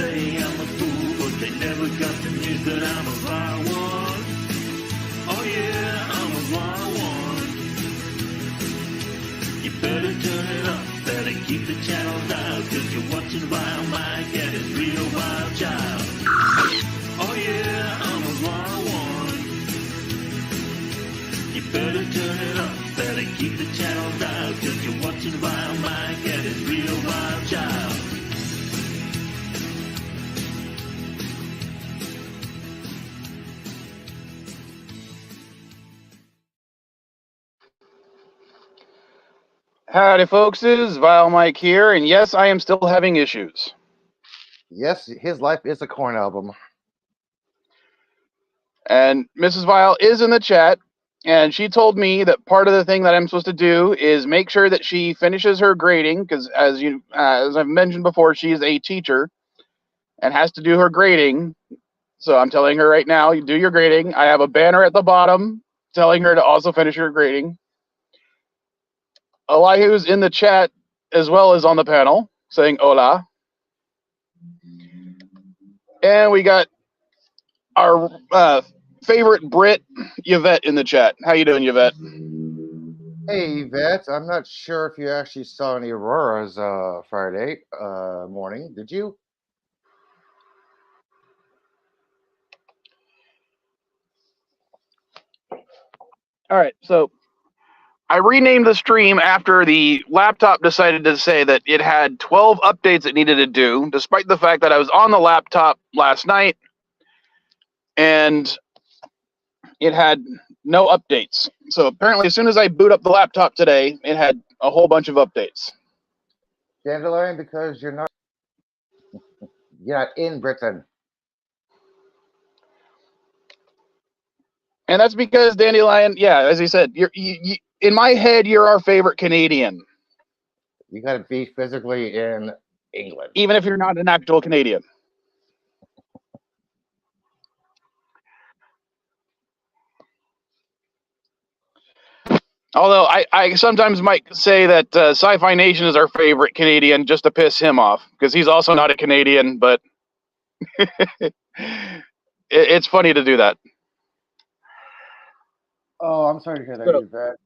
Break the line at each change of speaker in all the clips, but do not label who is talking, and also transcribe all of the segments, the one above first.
say I'm a fool, but they never got the news that I'm a wild one. Oh yeah, I'm a wild one. You better turn it up, better keep the channel down, cause you're watching Wild Mike and his real wild child. Oh yeah, I'm a wild one. You better turn it up, better keep the channel down, cause you're watching Wild Mike and his real wild child.
Howdy, folks. It is Vile Mike here, and yes, I am still having issues.
Yes, his life is a corn album.
And Mrs. Vile is in the chat, and she told me that part of the thing that I'm supposed to do is make sure that she finishes her grading, because as I've mentioned before, she is a teacher and has to do her grading. So I'm telling her right now, you do your grading. I have a banner at the bottom telling her to also finish her grading. Elihu's in the chat as well as on the panel saying hola. And we got our favorite Brit, Yvette, in the chat. How you doing, Yvette?
Hey, Yvette, I'm not sure if you actually saw any auroras Friday morning. Did you?
All right, so I renamed the stream after the laptop decided to say that it had 12 updates it needed to do, despite the fact that I was on the laptop last night and it had no updates. So apparently, as soon as I boot up the laptop today, it had a whole bunch of updates.
Dandelion, because you're not in Britain.
And that's because Dandelion, yeah, as he said, you in my head, you're our favorite Canadian.
You got to be physically in England.
Even if you're not an actual Canadian. Although I sometimes might say that Sci-Fi Nation is our favorite Canadian just to piss him off, because he's also not a Canadian, but it's funny to do that.
Oh, I'm sorry to hear that, Yvette.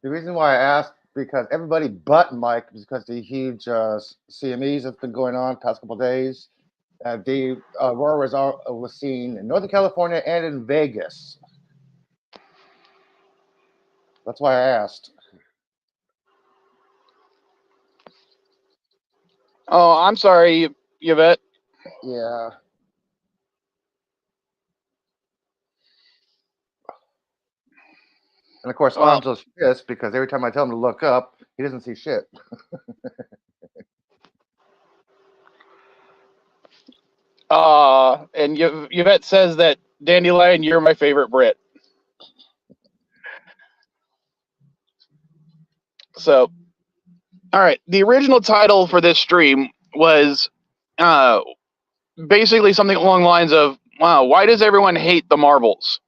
The reason why I asked, because everybody but Mike, is because the huge CMEs that's been going on past couple of days. The aurora was seen in Northern California and in Vegas. That's why I asked.
Oh, I'm sorry, Yvette.
Yeah. And of course, Angel's pissed because every time I tell him to look up, he doesn't see shit.
And Yvette says that Dandelion, you're my favorite Brit. So, all right. The original title for this stream was basically something along the lines of, wow, why does everyone hate the Marvels?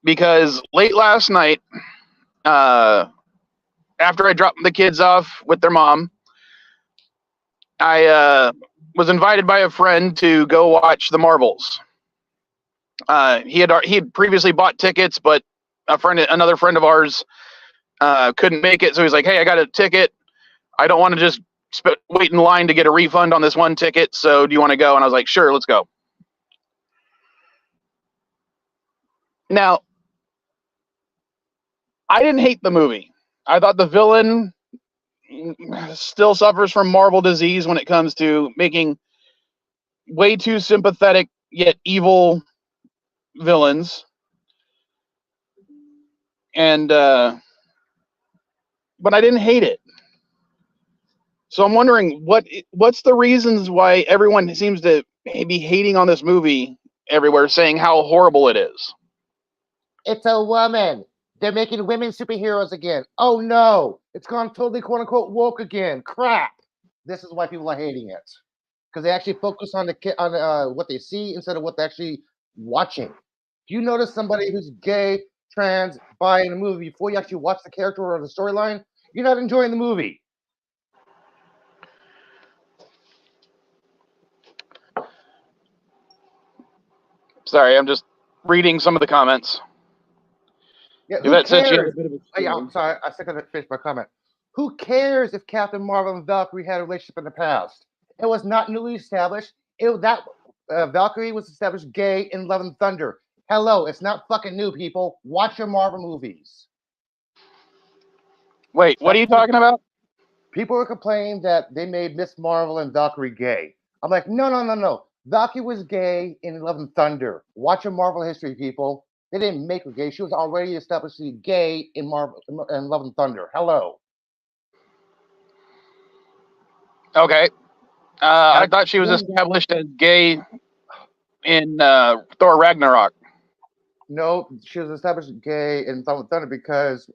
Because late last night, after I dropped the kids off with their mom, I was invited by a friend to go watch the Marvels. He had previously bought tickets, but another friend of ours couldn't make it, so he's like, "Hey, I got a ticket. I don't want to just wait in line to get a refund on this one ticket. So do you want to go?" And I was like, "Sure, let's go." Now, I didn't hate the movie. I thought the villain still suffers from Marvel disease when it comes to making way too sympathetic yet evil villains. And but I didn't hate it. So I'm wondering what's the reasons why everyone seems to be hating on this movie everywhere, saying how horrible it is.
It's a woman. They're making women superheroes again. Oh no, it's gone totally quote unquote woke again. Crap. This is why people are hating it, because they actually focus on what they see instead of what they're actually watching. If you notice somebody who's gay, trans, bi in a movie before you actually watch the character or the storyline, you're not enjoying the movie.
Sorry, I'm just reading some of the comments.
Yeah, who
Yvette said she had a
cares?
bit of a
Yeah,
feeling.
I'm sorry. I still gotta finish my comment. Who cares if Captain Marvel and Valkyrie had a relationship in the past? It was not newly established. Valkyrie was established gay in Love and Thunder. Hello, it's not fucking new, people. Watch your Marvel movies.
Wait, what are you talking about?
People were complaining that they made Miss Marvel and Valkyrie gay. I'm like, no. Valkyrie was gay in Love and Thunder. Watch your Marvel history, people. They didn't make her gay. She was already established to be gay in Marvel and Love and Thunder. Hello.
Okay. I thought she was established as gay in Thor Ragnarok.
No, she was established gay in Love and Thunder because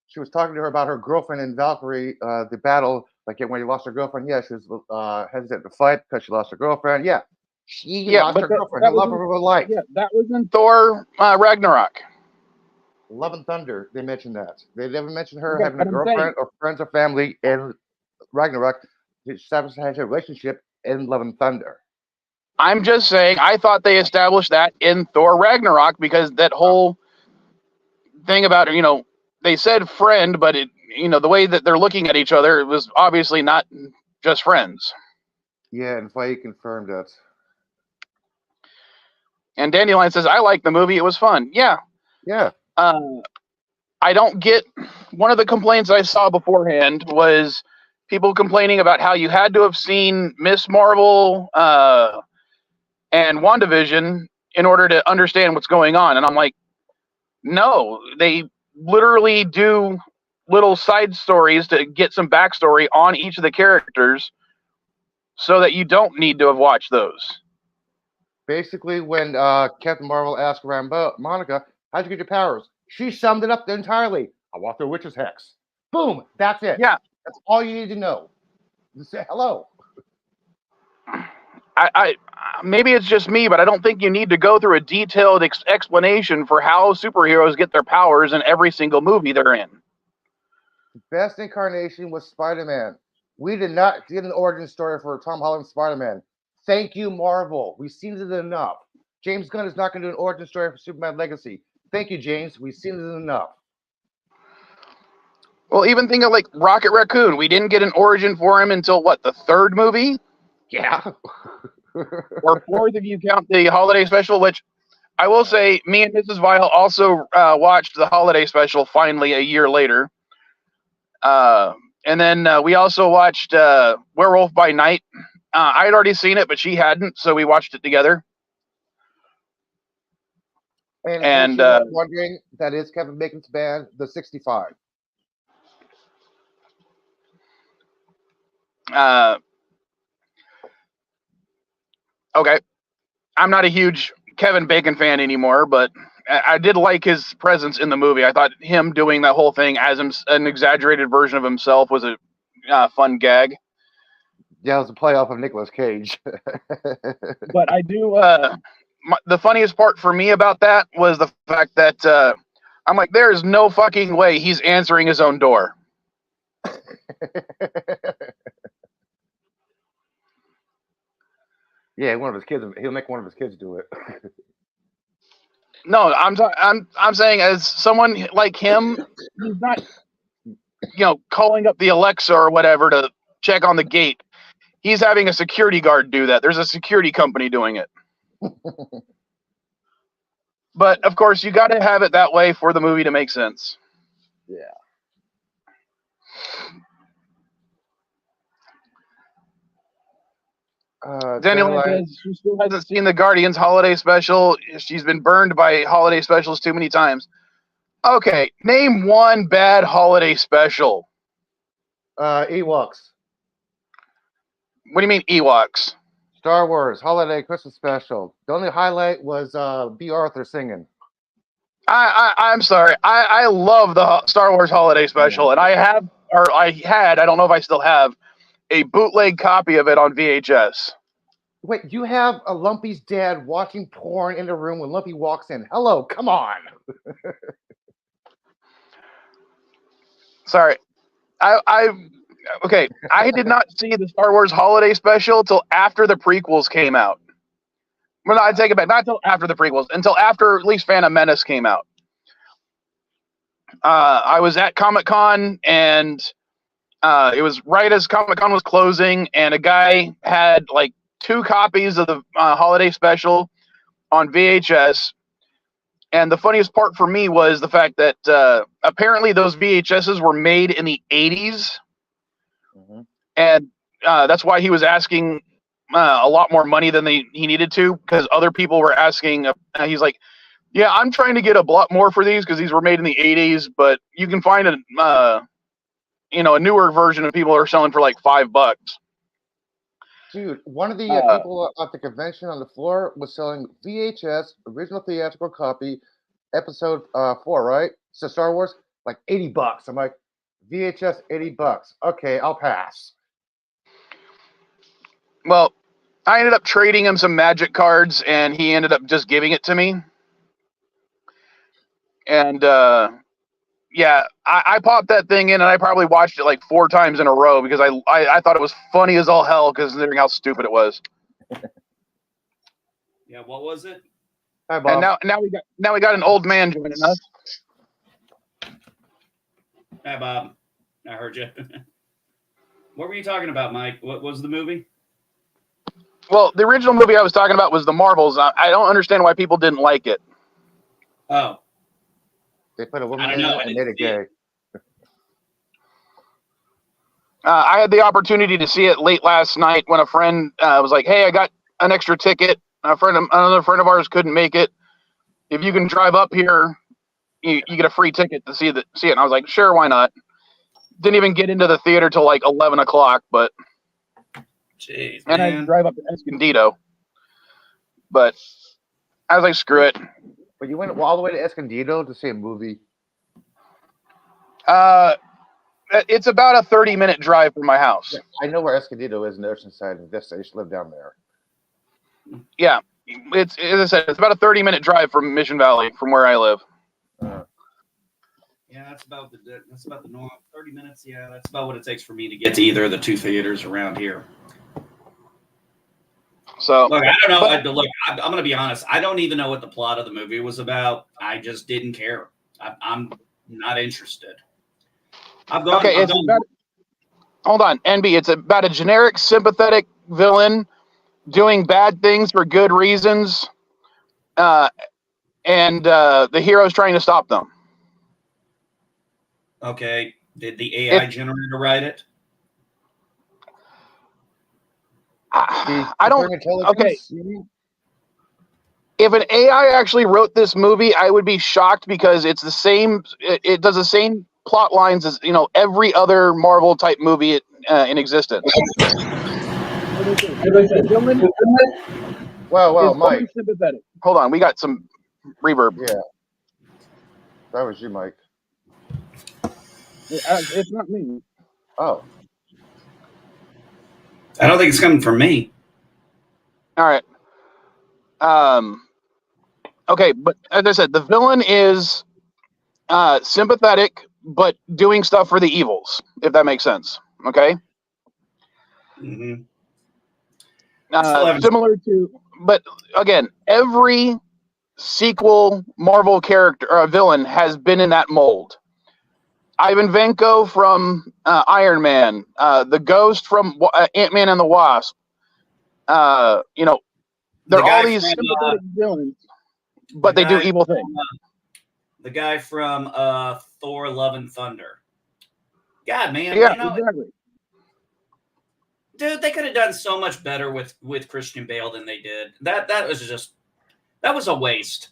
she was talking to her about her girlfriend in Valkyrie, the battle, like when he lost her girlfriend. Yeah, she was hesitant to fight because she lost her girlfriend. Yeah, she lost her girlfriend, her love of her life.
Yeah, that was in Thor Ragnarok.
Love and Thunder, they mentioned that. They never mentioned her having a girlfriend or friends or family in Ragnarok. She established a relationship in Love and Thunder.
I'm just saying, I thought they established that in Thor Ragnarok because that whole thing about, they said friend, but the way that they're looking at each other, it was obviously not just friends.
Yeah, and Feige confirmed that.
And Dandelion says, I like the movie. It was fun. Yeah.
Yeah.
I don't get, one of the complaints I saw beforehand was people complaining about how you had to have seen Miss Marvel and WandaVision in order to understand what's going on. And I'm like, no, they literally do little side stories to get some backstory on each of the characters so that you don't need to have watched those.
Basically, when Captain Marvel asked Monica, how'd you get your powers? She summed it up entirely. I walked through a witch's hex. Boom. That's it.
Yeah.
That's all you need to know. Just say hello.
I maybe it's just me, but I don't think you need to go through a detailed explanation for how superheroes get their powers in every single movie they're in.
The best incarnation was Spider-Man. We did not get an origin story for Tom Holland's Spider-Man. Thank you, Marvel. We've seen it enough. James Gunn is not going to do an origin story for Superman Legacy. Thank you, James. We've seen it enough.
Well, even think of like Rocket Raccoon. We didn't get an origin for him until what, the third movie?
Yeah.
Or fourth if you count the holiday special, which I will say me and Mrs. Vile also watched the holiday special finally a year later. And then we also watched Werewolf by Night. I had already seen it, but she hadn't, so we watched it together.
And wondering, that is Kevin Bacon's band, The 65.
Okay. I'm not a huge Kevin Bacon fan anymore, but I did like his presence in the movie. I thought him doing that whole thing as an exaggerated version of himself was a fun gag.
Yeah, it was a playoff of Nicolas Cage.
But I do. The funniest part for me about that was the fact that I'm like, there is no fucking way he's answering his own door.
Yeah, one of his kids. He'll make one of his kids do it.
No, I'm saying as someone like him, he's not, calling up the Alexa or whatever to check on the gate. He's having a security guard do that. There's a security company doing it. But of course, you got to have it that way for the movie to make sense.
Yeah.
Daniel says she still hasn't seen the Guardians holiday special. She's been burned by holiday specials too many times. Okay, name one bad holiday special.
Ewoks.
What do you mean Ewoks?
Star Wars holiday Christmas special. The only highlight was B. Arthur singing.
I'm sorry. I love the Star Wars holiday special, and I had, I don't know if I still have, a bootleg copy of it on VHS.
Wait, you have a Lumpy's dad watching porn in the room when Lumpy walks in. Hello, come on.
Sorry. Okay, I did not see the Star Wars holiday special till after the prequels came out. Well, no, I take it back. Not until after the prequels. Until after at least Phantom Menace came out. I was at Comic-Con, and it was right as Comic-Con was closing, and a guy had like 2 copies of the holiday special on VHS. And the funniest part for me was the fact that apparently those VHSs were made in the 80s.
Mm-hmm.
And that's why he was asking a lot more money than he needed to, because other people were asking. He's like, yeah, I'm trying to get a lot more for these because these were made in the 80s, but you can find a newer version of people are selling for like $5.
Dude, one of the people at the convention on the floor was selling VHS, original theatrical copy, episode 4, right? So Star Wars, like $80. I'm like, VHS, $80. Okay, I'll pass.
Well, I ended up trading him some magic cards, and he ended up just giving it to me. And yeah, I popped that thing in, and I probably watched it like 4 times in a row because I thought it was funny as all hell, considering how stupid it was.
Yeah, what was it?
Hi, Bob.
And now we got an old man joining us.
Hi, Bob. I heard you. What were you talking about, Mike? What was the movie?
Well, the original movie I was talking about was The Marvels. I don't understand why people didn't like it.
Oh.
They put a woman
I
in
don't know.
it and made it gay.
I had the opportunity to see it late last night when a friend was like, "Hey, I got an extra ticket. Another friend of ours couldn't make it. If you can drive up here, you get a free ticket to see it." And I was like, "Sure, why not?" Didn't even get into the theater till like 11 o'clock, but
jeez,
and I
man.
had to drive up to Escondido. But I was like, "Screw it."
But you went all the way to Escondido to see a movie?
It's about a 30-minute drive from my house.
Yeah, I know where Escondido is in Oceanside and Vista. I used to live down there.
Yeah, it's, as I said, it's about a 30-minute drive from Mission Valley, from where I live.
Yeah, that's about the norm. 30 minutes. Yeah, that's about what it takes for me to get to either of the 2 theaters around here.
So
look, I don't know. I'm going to be honest. I don't even know what the plot of the movie was about. I just didn't care. I'm not interested. Hold
on, NB. It's about a generic, sympathetic villain doing bad things for good reasons, and the hero's trying to stop them.
Okay. Did the AI generator write it?
I don't. Okay. If an AI actually wrote this movie, I would be shocked because it's the same. It does the same plot lines as every other Marvel type movie in existence.
Well, Mike.
Sympathetic. Hold on, we got some reverb.
Yeah, that was you, Mike.
It's not me.
Oh.
I don't think it's coming from me.
All right. Okay, but as I said, the villain is sympathetic, but doing stuff for the evils, if that makes sense. Okay.
Mm-hmm.
Similar to, but again, every sequel Marvel character or villain has been in that mold. Ivan Vanko from Iron Man, the Ghost from Ant-Man and the Wasp. They're all these sympathetic villains, but they do evil things.
The guy from Thor: Love and Thunder. God, man.
Yeah, exactly.
Dude, they could have done so much better with Christian Bale than they did. That was a waste.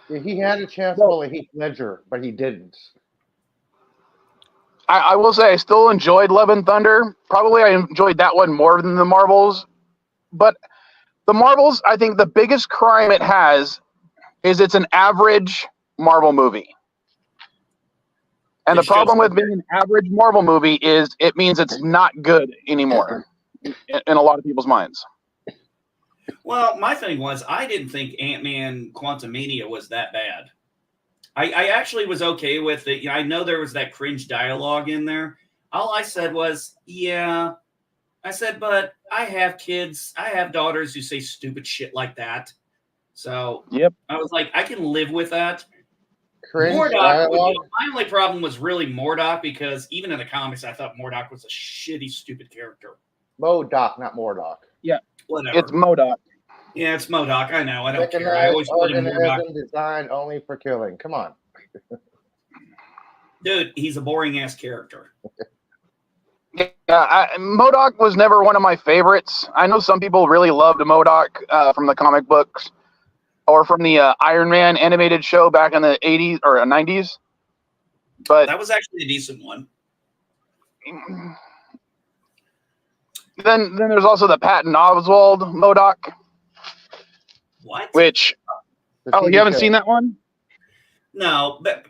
Yeah, he had a chance to play Heath Ledger, but he didn't.
I will say I still enjoyed Love and Thunder. Probably I enjoyed that one more than the Marvels. But the Marvels, I think the biggest crime it has is it's an average Marvel movie. And the problem with being an average Marvel movie is it means it's not good anymore in a lot of people's minds.
Well, my thing was I didn't think Ant-Man Quantumania was that bad. I actually was okay with it. I know there was that cringe dialogue in there. All I said was, yeah, I said, but I have kids. I have daughters who say stupid shit like that. So
Yep.
I was like, I can live with that.
Cringe
Mordock,
dialogue.
my only problem was really Mordock, because even in the comics, I thought Mordock was a shitty, stupid character.
Modoc, not Mordock.
Whatever.
It's MODOK.
Yeah, it's MODOK. I know. I don't care. I always called him Mordock.
Organism designed only for killing. Come on.
Dude, he's a boring-ass character.
Yeah, MODOK was never one of my favorites. I know some people really loved MODOK from the comic books or from the Iron Man animated show back in the 80s or 90s. But
That was actually a decent one.
then there's also the Patton Oswalt MODOK,
What?
which
The
you
TV
haven't
show.
seen that one?
No, but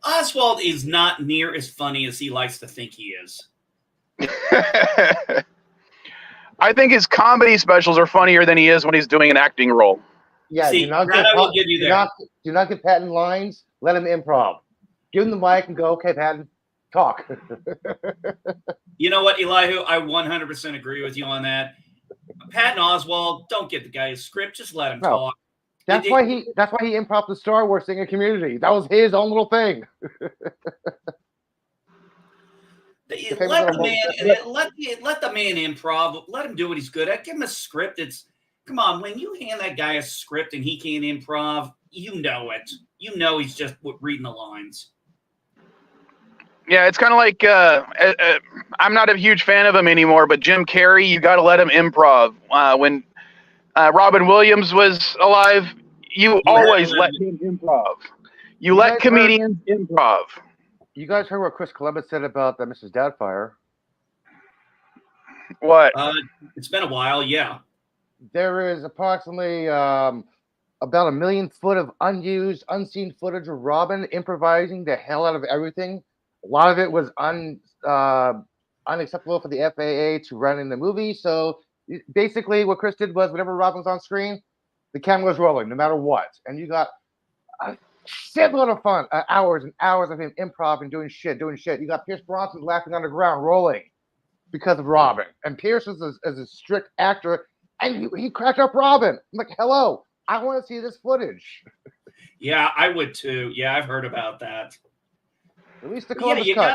Oswald is not near as funny as he likes to think he is.
I think his comedy specials are funnier than he is when he's doing an acting role.
Yeah,
See,
do not
that
get
I will give you there.
do not get Patton lines. Let him improv. Give him the mic and go, okay, Patton, talk.
You know what, Elihu? I 100% agree with you on that. Patton Oswalt, don't get the guy a script. Just let him
No.
talk.
That's why he improv the Star Wars thing in Community. That was his own little thing.
Let the man improv. Let him do what he's good at. Give him a script. Come on. When you hand that guy a script and he can't improv, you know it. You know he's just reading the lines.
Yeah, it's kind of like I'm not a huge fan of him anymore, but Jim Carrey, you got to let him improv. When Robin Williams was alive, you always let him improv. You let comedians improv.
You guys heard what Chris Columbus said about Mrs. Doubtfire?
What?
It's been a while, yeah.
There is approximately about 1 million foot of unused, unseen footage of Robin improvising the hell out of everything. A lot of it was unacceptable for the FAA to run in the movie. So basically, what Chris did was whenever Robin was on screen, the camera was rolling, no matter what, and you got a shitload of fun, hours and hours of him improv and doing shit. You got Pierce Brosnan laughing on the ground, rolling because of Robin, and Pierce is a strict actor, and he cracked up Robin. I'm like, hello, I want to see this footage.
Yeah, I would too. Yeah, I've heard about that.
At least the
Yeah,
Columbus
you
cut.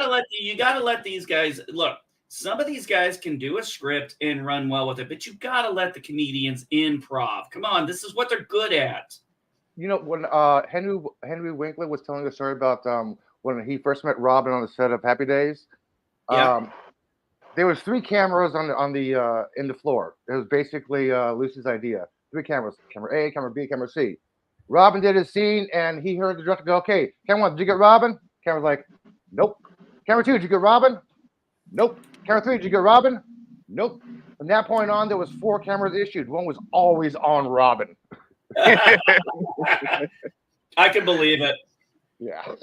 gotta let these guys look. Some of these guys can do a script and run well with it, but you gotta let the comedians improv. Come on, this is what they're good at.
You know, when Henry Winkler was telling a story about when he first met Robin on the set of Happy Days,
Yeah.
there was 3 cameras on the in the floor. It was basically Lucy's idea. 3 cameras: camera A, camera B, camera C. Robin did his scene, and he heard the director go, "Okay, camera 1, did you get Robin?" Camera's like, "Nope." Camera 2, did you get Robin? Nope. Camera 3, did you get Robin? Nope. From that point on, there was 4 cameras issued. One was always on Robin.
I can believe it.
Yeah.
A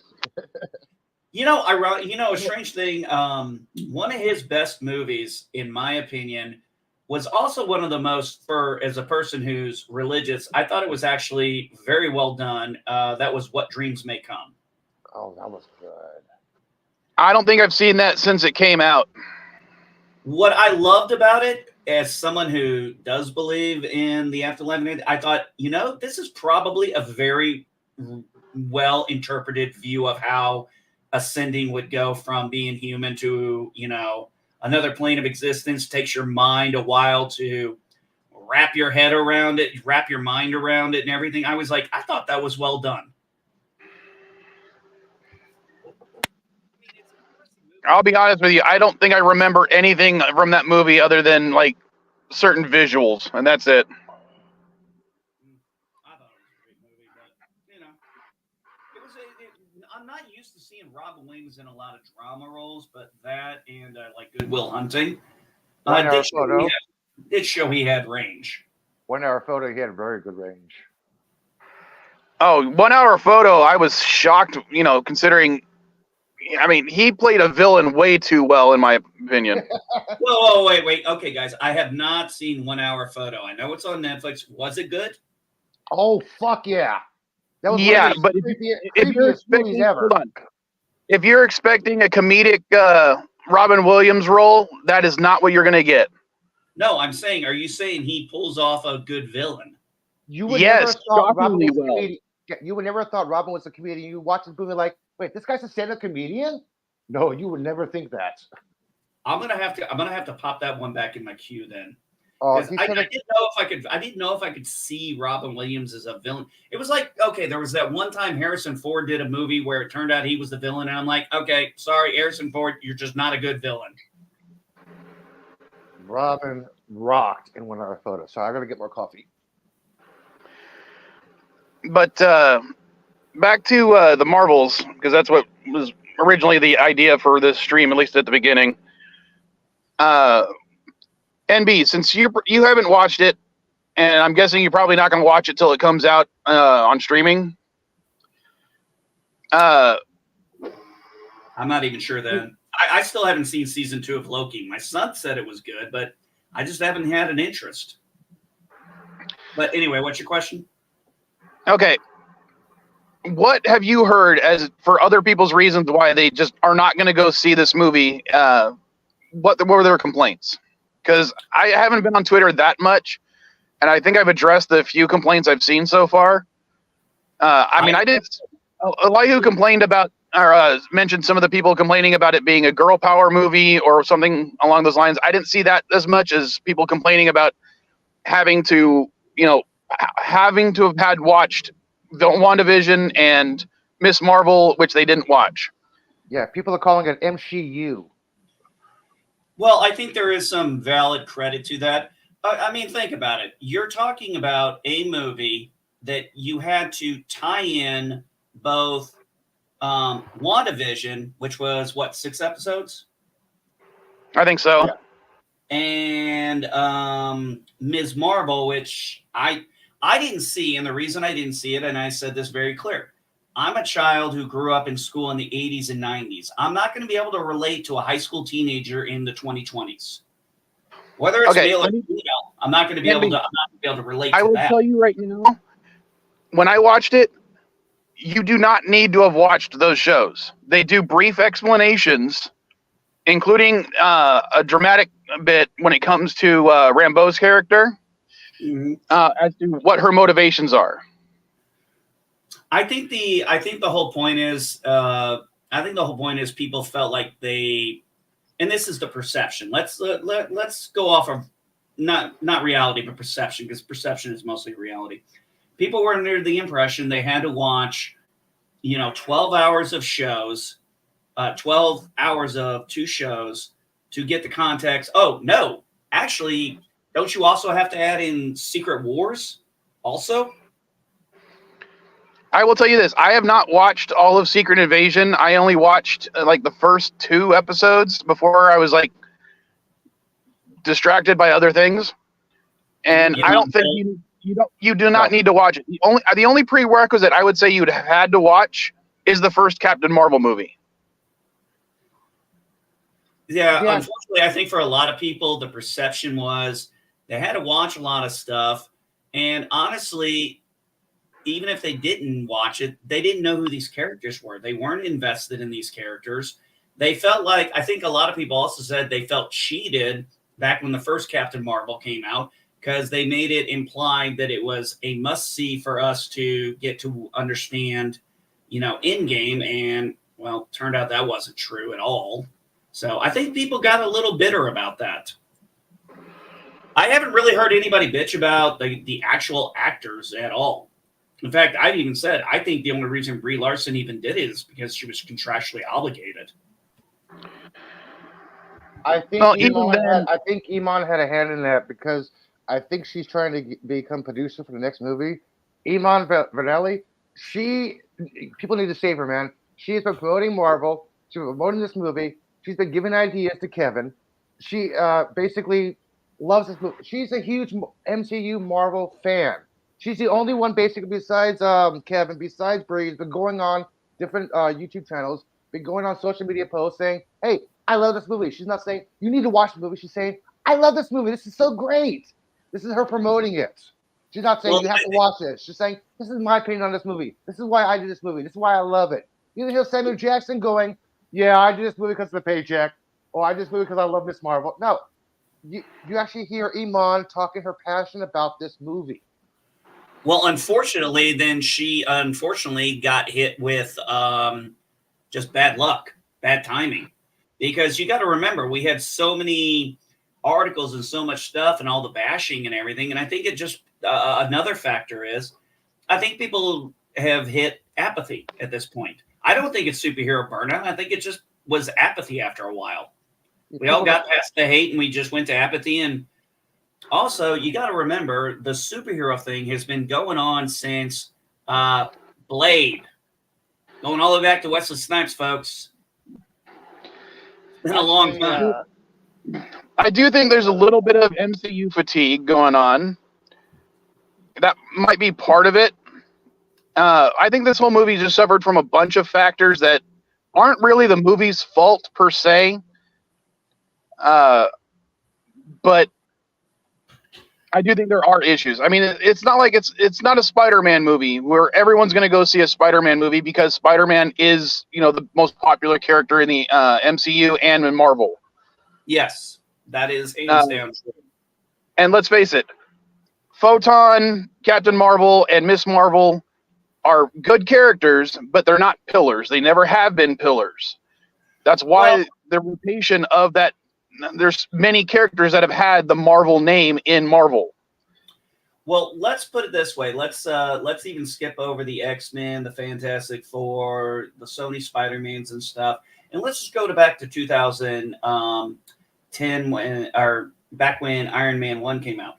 strange thing. One of his best movies, in my opinion, was also one of the most, as a person who's religious, I thought it was actually very well done. That was What Dreams May Come.
Oh, that was good.
I don't think I've seen that since it came out.
What I loved about it, as someone who does believe in the afterlife, I thought, this is probably a very well interpreted view of how ascending would go from being human to, another plane of existence. Takes your mind a while to wrap your head around it, wrap your mind around it and everything. I was like, I thought that was well done.
I'll be honest with you. I don't think I remember anything from that movie other than like certain visuals, and that's it.
I thought it was a great movie, but I'm not used to seeing Robin Williams in a lot of drama roles, but that and like Good Will Hunting did show he had range.
1 Hour Photo, he had a very good range.
Oh, 1 Hour Photo, I was shocked, considering, he played a villain way too well, in my opinion.
Whoa, wait. Okay, guys, I have not seen 1 Hour Photo. I know it's on Netflix. Was it good?
Oh, fuck yeah. That was one of the creepiest movies ever.
Hold on. If you're expecting a comedic Robin Williams role, that is not what you're going to get.
No, I'm saying, are you saying he pulls off a good villain?
You would
Yes,
never thought Robin
shockingly
was a
well.
comedian. Yeah, you would never thought Robin was a comedian. You watch this movie like, wait, this guy's a stand-up comedian? No, you would never think that.
I'm gonna have to pop that one back in my queue then.
Oh,
'Cause I didn't know if I could see Robin Williams as a villain. It was like, okay, there was that one time Harrison Ford did a movie where it turned out he was the villain, and I'm like, okay, sorry, Harrison Ford, you're just not a good villain.
Robin rocked in one of our photos. So I gotta get more coffee.
But back to the Marvels, because that's what was originally the idea for this stream, at least at the beginning. NB, since you haven't watched it, and I'm guessing you're probably not going to watch it till it comes out on streaming.
I'm not even sure then. I still haven't seen season 2 of Loki. My son said it was good, but I just haven't had an interest. But anyway, what's your question?
Okay. What have you heard as for other people's reasons why they just are not going to go see this movie? What were their complaints? Because I haven't been on Twitter that much, and I think I've addressed the few complaints I've seen so far. I did. A lot who complained about or mentioned some of the people complaining about it being a girl power movie or something along those lines. I didn't see that as much as people complaining about having to have had watched the WandaVision and Miss Marvel, which they didn't watch.
Yeah, people are calling it MCU.
Well, I think there is some valid credit to that. I mean, think about it. You're talking about a movie that you had to tie in both WandaVision, which was, 6 episodes?
I think so.
Yeah. And Ms. Marvel, which I didn't see, and the reason I didn't see it, and I said this very clear, I'm a child who grew up in school in the 80s and 90s. I'm not going to be able to relate to a high school teenager in the 2020s. Whether it's male or female, I'm not going to be able to relate to that.
I will tell you right now, when I watched it, you do not need to have watched those shows. They do brief explanations, including a dramatic bit when it comes to Rambeau's character, as to what her motivations are.
I think the whole point is people felt like they, and this is the perception. Let's go off of not reality, but perception, because perception is mostly reality. People were under the impression they had to watch, 12 hours of shows, 12 hours of 2 shows to get the context. Oh no, actually, don't you also have to add in Secret Wars also?
I will tell you this. I have not watched all of Secret Invasion. I only watched the first 2 episodes before I was distracted by other things. And I don't think you do not need to watch it. The only prerequisite I would say you'd have had to watch is the first Captain Marvel movie.
Yeah, unfortunately, I think for a lot of people, the perception was they had to watch a lot of stuff. And honestly, even if they didn't watch it, they didn't know who these characters were. They weren't invested in these characters. They felt like, I think a lot of people also said they felt cheated back when the first Captain Marvel came out, because they made it implied that it was a must-see for us to get to understand, Endgame. And, well, turned out that wasn't true at all. So I think people got a little bitter about that. I haven't really heard anybody bitch about the actual actors at all. In fact, I've even said, I think the only reason Brie Larson even did it is because she was contractually obligated.
I think Iman had a hand in that, because I think she's trying to become producer for the next movie. Iman Vellani, people need to save her, man. She has been promoting Marvel. She's been promoting this movie. She's been giving ideas to Kevin. She basically loves this movie. She's a huge MCU Marvel fan. She's the only one, basically, besides Kevin, besides Brie, been going on different YouTube channels, been going on social media posts saying, hey, I love this movie. She's not saying, you need to watch the movie. She's saying, I love this movie. This is so great. This is her promoting it. She's not saying, you have to watch this. She's saying, this is my opinion on this movie. This is why I did this movie. This is why I love it. You hear Samuel Jackson going, yeah, I did this movie because of the paycheck. Oh, I just moved because I love Miss Marvel. No, you actually hear Iman talking her passion about this movie.
Well, unfortunately, then she unfortunately got hit with just bad luck, bad timing. Because you got to remember, we had so many articles and so much stuff and all the bashing and everything. And I think it just, another factor is, I think people have hit apathy at this point. I don't think it's superhero burnout. I think it just was apathy after a while. We all got past the hate and we just went to apathy. And also, you got to remember, the superhero thing has been going on since Blade. Going all the way back to Wesley Snipes, folks. It's been a long time.
I do think there's a little bit of MCU fatigue going on. That might be part of it. I think this whole movie just suffered from a bunch of factors that aren't really the movie's fault per se. But I do think there are issues. I mean, it's not like it's not a Spider-Man movie where everyone's going to go see a Spider-Man movie because Spider-Man is, the most popular character in the MCU and in Marvel.
Yes, that is hands down true.
And let's face it, Photon, Captain Marvel, and Miss Marvel are good characters, but they're not pillars. They never have been pillars. That's why the rotation of that. There's many characters that have had the Marvel name in Marvel.
Well, let's put it this way. Let's even skip over the X-Men, the Fantastic Four, the Sony Spider-Mans and stuff, and let's just go back to 2010 back when Iron Man 1 came out.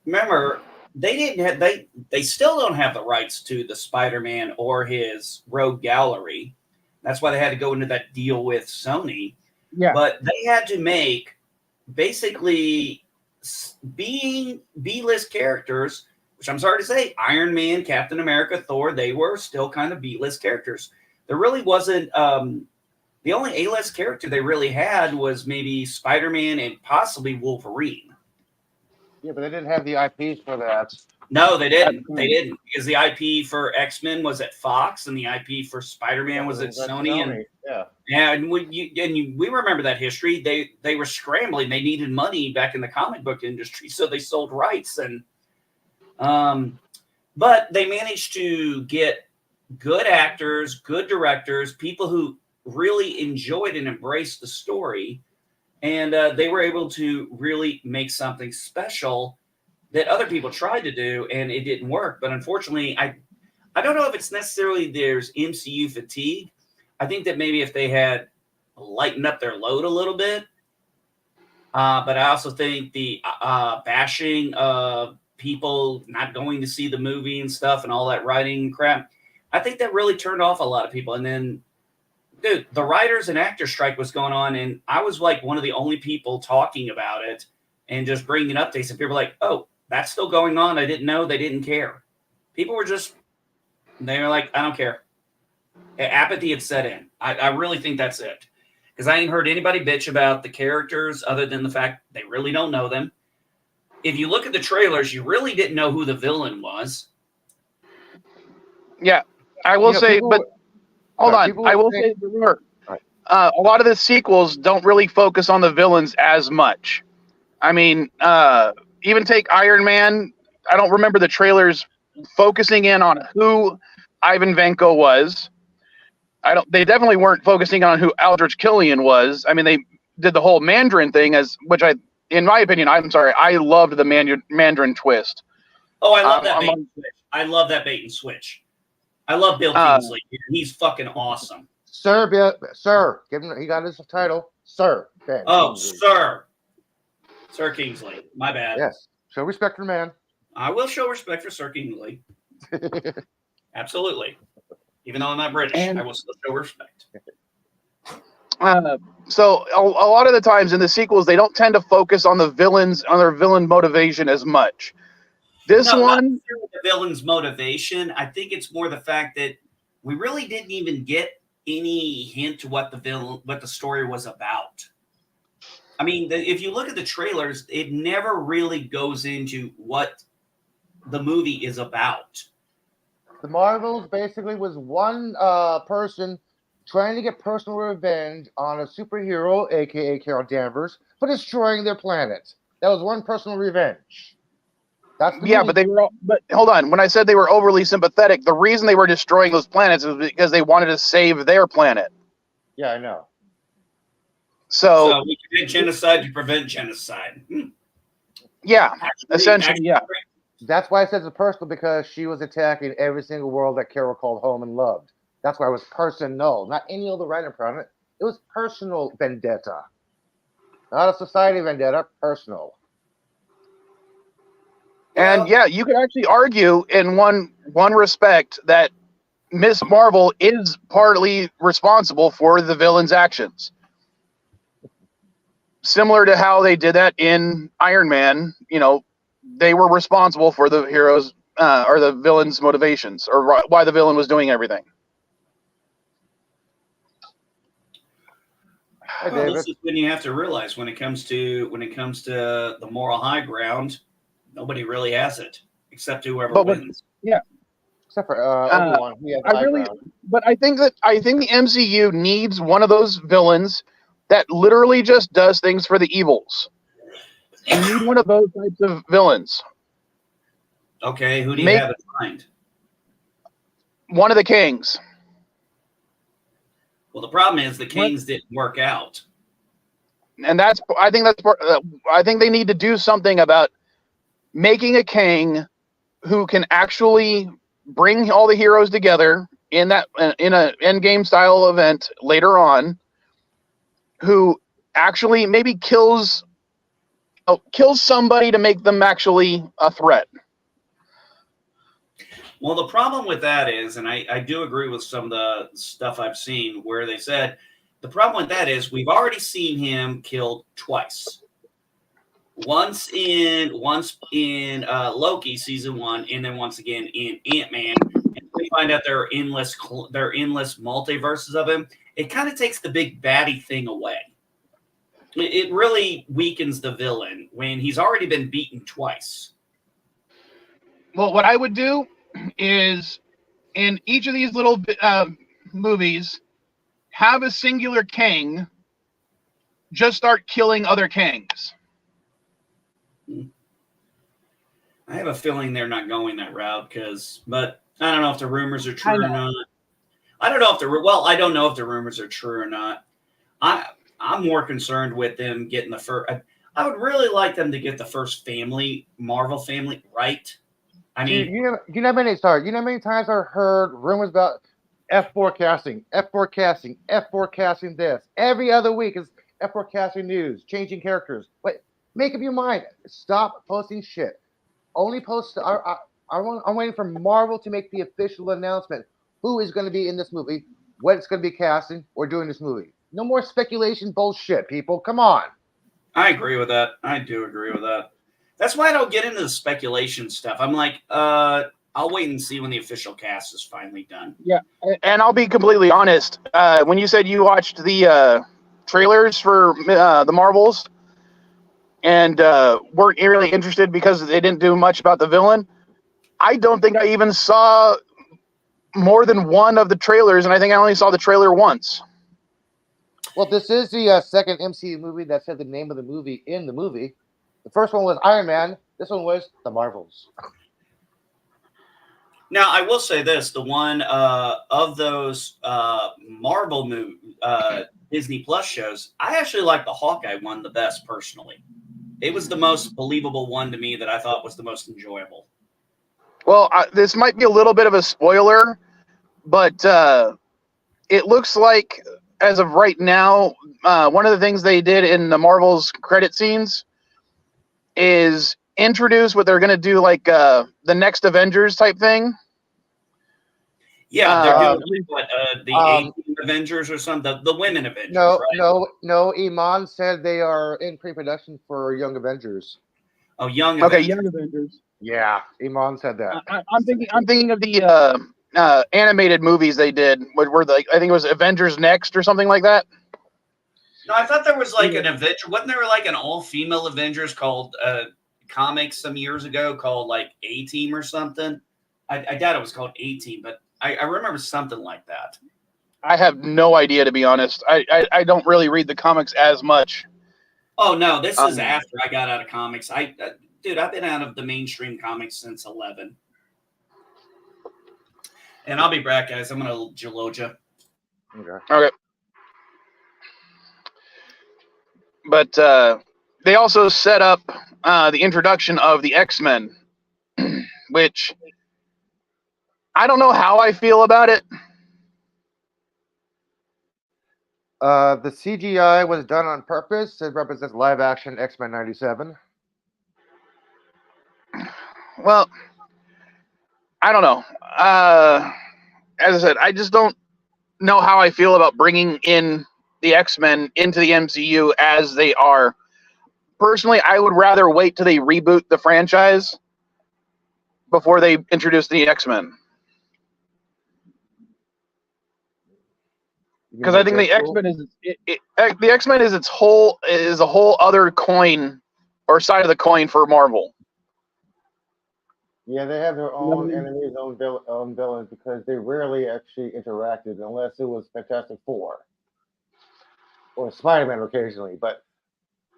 Remember, they still don't have the rights to the Spider-Man or his Rogue Gallery. That's why they had to go into that deal with Sony.
Yeah.
But they had to make basically being B-list characters, which I'm sorry to say, Iron Man, Captain America, Thor, they were still kind of B-list characters. There really wasn't the only A-list character they really had was maybe Spider-Man and possibly Wolverine.
Yeah, but they didn't have the IPs for that.
No, they didn't. They didn't, because the IP for X-Men was at Fox and the IP for Spider-Man was at Sony. And and we remember that history. They were scrambling. They needed money back in the comic book industry, so they sold rights. And but they managed to get good actors, good directors, people who really enjoyed and embraced the story, and they were able to really make something special that other people tried to do, and it didn't work. But unfortunately, I don't know if it's necessarily there's MCU fatigue. I think that maybe if they had lightened up their load a little bit, but I also think the bashing of people not going to see the movie and stuff and all that writing crap, I think that really turned off a lot of people. And then, dude, the writers and actors strike was going on, and I was like one of the only people talking about it and just bringing updates, and people were like, oh, that's still going on. I didn't know. They didn't care. People were they were like, I don't care. Apathy had set in. I really think that's it. Because I ain't heard anybody bitch about the characters other than the fact they really don't know them. If you look at the trailers, you really didn't know who the villain was.
Yeah, I will say, but hold on. I will say, a lot of the sequels don't really focus on the villains as much. I mean, even take Iron Man. I don't remember the trailers focusing in on who Ivan Vanko was. They definitely weren't focusing on who Aldrich Killian was. I mean, they did the whole Mandarin thing, in my opinion, I'm sorry, I loved the Mandarin twist.
Oh, I love that bait and switch. I love that bait and switch. I love Bill Kingsley. He's fucking awesome.
Sir, give him. He got his title, Sir. Ben Kingsley.
Sir Kingsley. My bad.
Yes. Show respect for the man.
I will show respect for Sir Kingsley. Absolutely. Even though I'm not British, I will still show respect.
So a lot of the times in the sequels, they don't tend to focus on the villains, on their villain motivation as much.
Not the villain's motivation. I think it's more the fact that we really didn't even get any hint to what the story was about. I mean, if you look at the trailers, it never really goes into what the movie is about.
The Marvels basically was one person trying to get personal revenge on a superhero, aka Carol Danvers, for destroying their planet. That was one personal revenge. That's the
Yeah,
movie.
but they were. But hold on. When I said they were overly sympathetic, the reason they were destroying those planets is because they wanted to save their planet.
Yeah, I know.
So
So we commit genocide to prevent genocide.
yeah,
Actually,
essentially, yeah.
That's why I said it's personal, because she was attacking every single world that Carol called home and loved. That's why it was personal, not any other random planet. It was personal vendetta, not a society vendetta. Personal.
And
Well,
yeah, you could actually argue in one respect that Miss Marvel is partly responsible for the villain's actions. Similar to how they did that in Iron Man, they were responsible for the hero's or the villain's motivations, or why the villain was doing everything.
Hi,
well,
David.
this is when you have to realize when it comes to the moral high ground, nobody really has it except whoever
But
wins.
Except for Obi-Wan, he had the high ground.
But I think the MCU needs one of those villains that literally just does things for the evils. You need one of those types of villains.
Okay, who do you have in mind?
One of the Kings.
Well, the problem is the Kings didn't work out.
And I think they need to do something about making a king who can actually bring all the heroes together in an endgame style event later on, who actually maybe kills somebody to make them actually a threat.
Well, the problem with that is, and I do agree with some of the stuff I've seen where they said, the problem with that is we've already seen him killed twice. Once in Loki season 1, and then once again in Ant-Man. And we find out there are endless multiverses of him. It kind of takes the big baddie thing away. It really weakens the villain when he's already been beaten twice.
Well, what I would do is, in each of these little movies, have a singular king just start killing other kings.
I have a feeling they're not going that route but I don't know if the rumors are true or not. I don't know if the rumors are true or not. I'm more concerned with them getting the first. I would really like them to get the first Marvel family right. I mean,
you know how many times I've heard rumors about F4 casting this every other week is F4 casting news, changing characters. Wait, make up your mind. Stop posting shit. Only post. I'm waiting for Marvel to make the official announcement. Who is going to be in this movie? What it's going to be casting or doing this movie? No more speculation bullshit, people. Come on.
I agree with that. I do agree with that. That's why I don't get into the speculation stuff. I'm like, I'll wait and see when the official cast is finally done.
Yeah, and I'll be completely honest. When you said you watched the trailers for the Marvels and weren't really interested because they didn't do much about the villain, I don't think I even saw more than one of the trailers, and I think I only saw the trailer once.
Well, this is the second MCU movie that said the name of the movie in the movie. The first one was Iron Man. This one was The Marvels.
Now, I will say this. The one of those Marvel Disney Plus shows, I actually like the Hawkeye one the best, personally. It was the most believable one to me that I thought was the most enjoyable.
Well, this might be a little bit of a spoiler, but it looks like, as of right now, one of the things they did in the Marvel's credit scenes is introduce what they're going to do, like the next Avengers type thing.
Yeah, they're doing the A-Team Avengers or something, the women Avengers, right?
No. Iman said they are in pre-production for Young Avengers.
Oh, Young
Okay,
Avengers.
Young Avengers.
Yeah, Iman said that.
I'm thinking of the animated movies they did, where I think it was Avengers Next or something like that.
No, I thought there was like an Avenger. Wasn't there like an all-female Avengers called comics some years ago called like A-Team or something? I doubt it was called A-Team, but I remember something like that.
I have no idea, to be honest. I don't really read the comics as much.
Oh no, this is
Um,
after I got out of comics. Dude, I've been out of the mainstream comics since 11. And I'll be back, guys. I'm gonna Geloja.
Okay.
Okay. But they also set up the introduction of the X-Men, which I don't know how I feel about it.
The CGI was done on purpose. It represents live action X-Men 97.
Well, I don't know. As I said, I just don't know how I feel about bringing in the X-Men into the MCU as they are. Personally, I would rather wait till they reboot the franchise before they introduce the X-Men. Because I think the X-Men is the X-Men is a whole other coin or side of the coin for Marvel.
Yeah, they have their own enemies, own villains, because they rarely actually interacted unless it was Fantastic Four or Spider-Man occasionally. But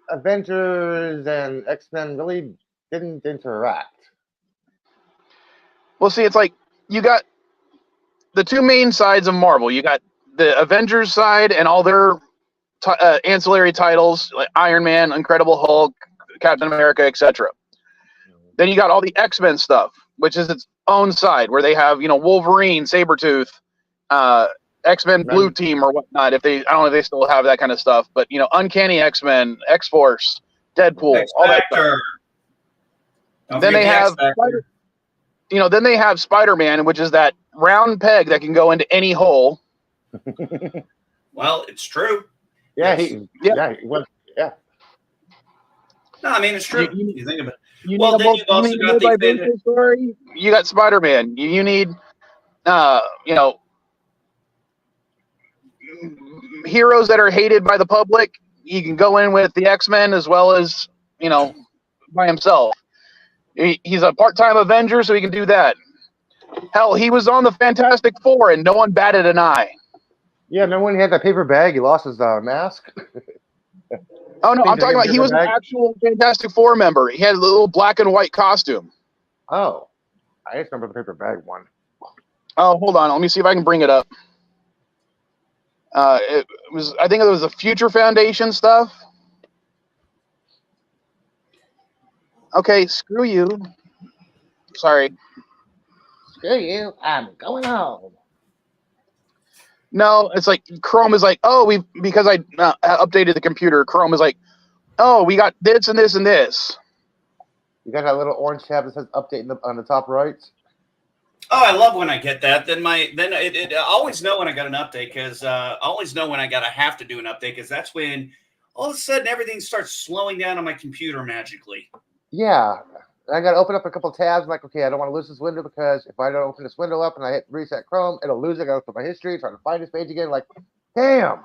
Avengers and X-Men really didn't interact.
Well, see, it's like you got the two main sides of Marvel. You got the Avengers side and all their ancillary titles like Iron Man, Incredible Hulk, Captain America, etc. Then you got all the X-Men stuff, which is its own side, where they have, Wolverine, Sabretooth, X-Men Blue Team or whatnot. I don't know if they still have that kind of stuff, but Uncanny X-Men, X-Force, Deadpool, all that stuff. Then they have then they have Spider-Man, which is that round peg that can go into any hole.
Well, it's true.
Yeah,
yes. No, I mean, it's true. You think about it. Well, then you've also got the
story. You got Spider-Man. You need, heroes that are hated by the public. He can go in with the X-Men as well as, by himself. He's a part-time Avenger, so he can do that. Hell, he was on the Fantastic Four, and no one batted an eye.
Yeah, no one had that paper bag. He lost his mask.
Oh, no, I'm talking about he was an actual Fantastic Four member. He had a little black and white costume.
Oh, I just remember the paper bag one.
Oh, hold on. Let me see if I can bring it up. I think it was the Future Foundation stuff. Okay, screw you. Sorry.
Screw you. I'm going home.
No, it's like Chrome is like, because I updated the computer. Chrome is like, we got this and this and this.
You got that little orange tab that says update on the top right.
Oh, I love when I get that. I always know when I got an update because I always know when I gotta have to do an update because that's when all of a sudden everything starts slowing down on my computer magically.
Yeah. I got to open up a couple tabs. I'm like, okay, I don't want to lose this window because if I don't open this window up and I hit reset Chrome, it'll lose it. I got to open my history, try to find this page again. Like, damn.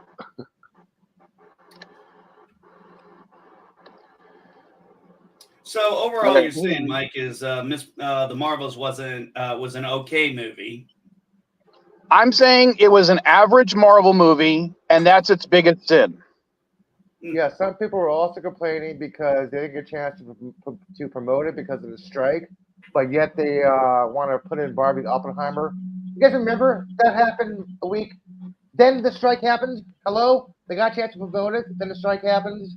So overall, you're saying, Mike, is The Marvels was an okay movie.
I'm saying it was an average Marvel movie, and that's its biggest sin.
Yeah, some people were also complaining because they didn't get a chance to promote it because of the strike, but yet they want to put in Barbie Oppenheimer. You guys remember that happened a week? Then the strike happened. Hello? They got a chance to promote it, then the strike happens.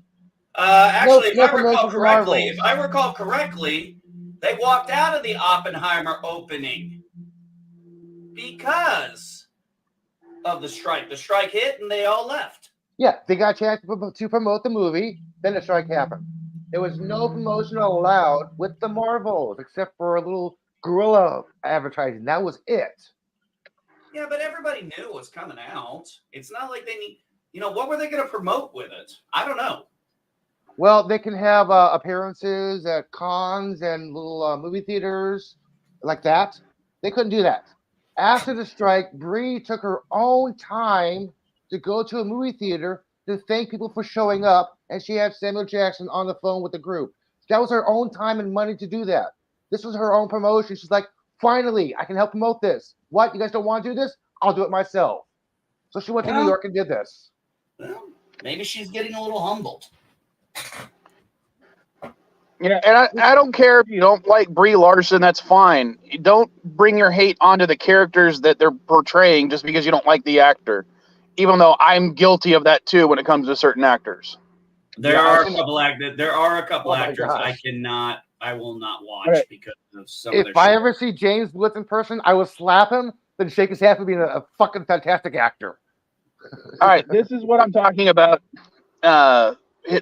Actually, if I recall correctly, they walked out of the Oppenheimer opening because of the strike. The strike hit and they all left.
Yeah, they got a chance to promote the movie, then the strike happened. There was no promotion allowed with the Marvels except for a little guerrilla advertising. That was it.
Yeah, but everybody knew it was coming out. It's not like they need, what were they going to promote with it? I don't know.
Well, they can have appearances at cons and little movie theaters like that. They couldn't do that. After the strike, Brie took her own time to go to a movie theater to thank people for showing up, and she had Samuel Jackson on the phone with the group. That was her own time and money to do that. This was her own promotion. She's like, finally, I can help promote this. What? You guys don't want to do this? I'll do it myself. So she went to
Well-
New York and did this.
Well, maybe she's getting a little humbled.
Yeah, and I don't care if you don't like Brie Larson. That's fine. You don't bring your hate onto the characters that they're portraying just because you don't like the actor. Even though I'm guilty of that too when it comes to certain actors.
There
Yeah,
are
I-
a couple
Oh my
actors
gosh.
I will not watch
Right.
because of some of
If
their
I
shit.
ever see James Woods in person, I will slap him, then shake his hand for being a fucking fantastic actor.
All right, this is what I'm talking about.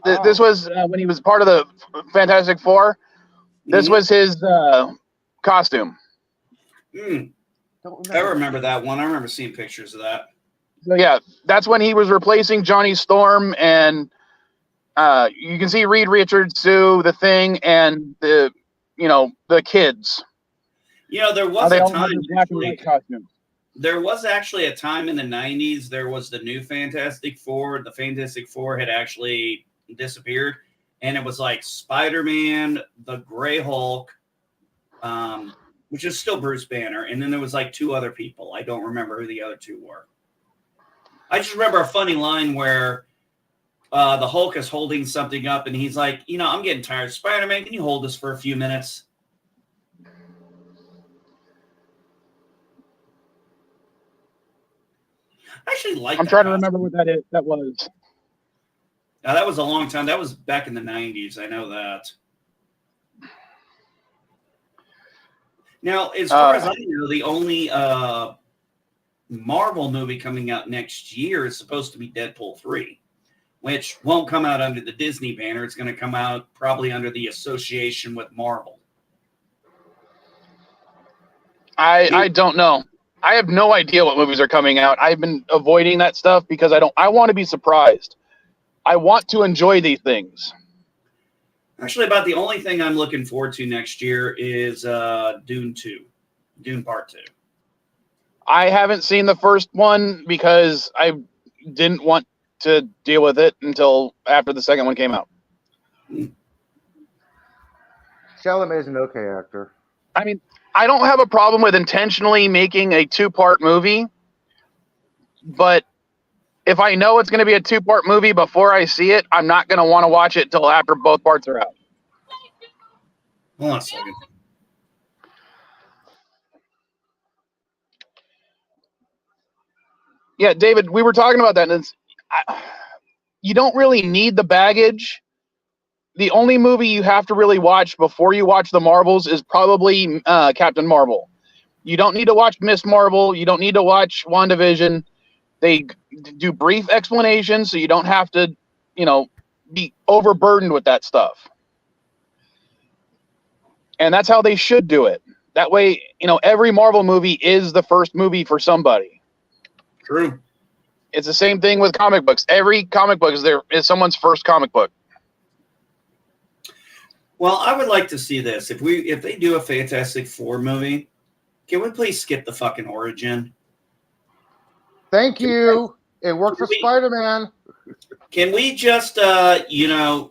This was when he was part of the Fantastic Four. This
Mhm.
was his costume.
Mm,
Don't
I remember that one. I remember seeing pictures of that.
So yeah, that's when he was replacing Johnny Storm, and you can see Reed Richards, Sue, the Thing, and the kids.
You know, there
How
was
they
a
all have
time.
their black and
Actually,
white costumes.
there was actually a time in the 90s. There was the new Fantastic Four. The Fantastic Four had actually disappeared, and it was like Spider-Man, the Gray Hulk, which is still Bruce Banner, and then there was like two other people. I don't remember who the other two were. I just remember a funny line where the Hulk is holding something up, and he's like, I'm getting tired. Spider-Man, can you hold this for a few minutes? I actually like.
I'm trying to remember what that is. That was.
Now, that was a long time. That was back in the 90s. I know that. Now, as far as I know, the only Marvel movie coming out next year is supposed to be Deadpool 3, which won't come out under the Disney banner. It's going to come out probably under the association with Marvel.
I don't know. I have no idea what movies are coming out. I've been avoiding that stuff because I want to be surprised. I want to enjoy these things.
Actually, about the only thing I'm looking forward to next year is Dune 2, Dune Part 2.
I haven't seen the first one because I didn't want to deal with it until after the second one came out.
Chalamet is an okay actor.
I mean, I don't have a problem with intentionally making a two-part movie, but if I know it's going to be a two-part movie before I see it, I'm not going to want to watch it till after both parts are out.
Hold on a second.
Yeah, David, we were talking about that, and you don't really need the baggage. The only movie you have to really watch before you watch the Marvels is probably Captain Marvel. You don't need to watch Miss Marvel. You don't need to watch WandaVision. They do brief explanations, so you don't have to, be overburdened with that stuff. And that's how they should do it. That way, every Marvel movie is the first movie for somebody.
True.
It's the same thing with comic books. Every comic book is someone's first comic book.
Well, I would like to see this. If they do a Fantastic Four movie, can we please skip the fucking origin?
Thank you. It worked for Spider-Man.
Can we just,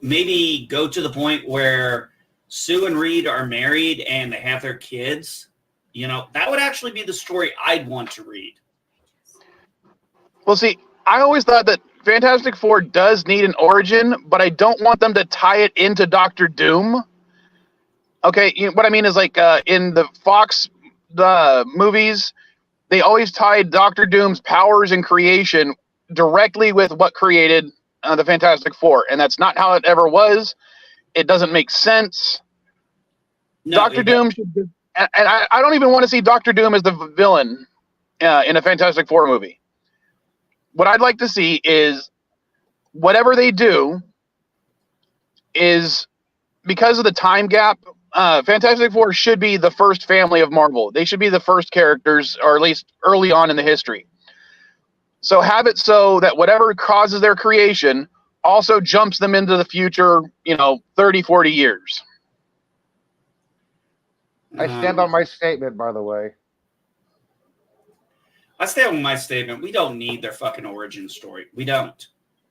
maybe go to the point where Sue and Reed are married and they have their kids? That would actually be the story I'd want to read.
Well, see, I always thought that Fantastic Four does need an origin, but I don't want them to tie it into Doctor Doom. Okay, what I mean is like in the Fox movies, they always tied Doctor Doom's powers and creation directly with what created the Fantastic Four, and that's not how it ever was. It doesn't make sense.
No,
Doctor Doom should be, and I don't even want to see Doctor Doom as the villain in a Fantastic Four movie. What I'd like to see is whatever they do is, because of the time gap, Fantastic Four should be the first family of Marvel. They should be the first characters, or at least early on in the history. So have it so that whatever causes their creation also jumps them into the future, 30, 40 years.
I stand on my statement, by the way.
I stand on my statement. We don't need their fucking origin story. We don't.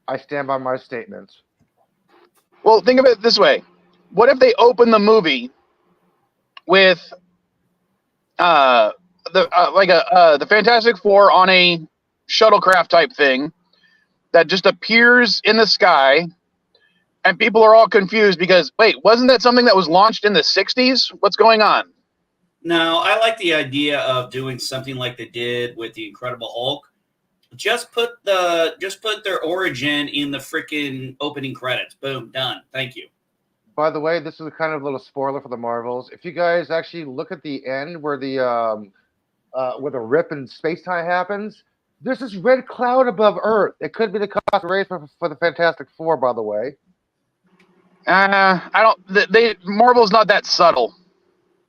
I stand by my statements.
Well, think of it this way. What if they open the movie with the Fantastic Four on a shuttlecraft type thing that just appears in the sky, and people are all confused because, wait, wasn't that something that was launched in the 60s? What's going on?
No, I like the idea of doing something like they did with the Incredible Hulk. Just put their origin in the freaking opening credits. Boom, done. Thank you.
By the way, this is a kind of little spoiler for the Marvels. If you guys actually look at the end where the rip in space time happens, there's this red cloud above Earth. It could be the cosmic rays for the Fantastic Four, by the way.
I don't. Marvel's not that subtle.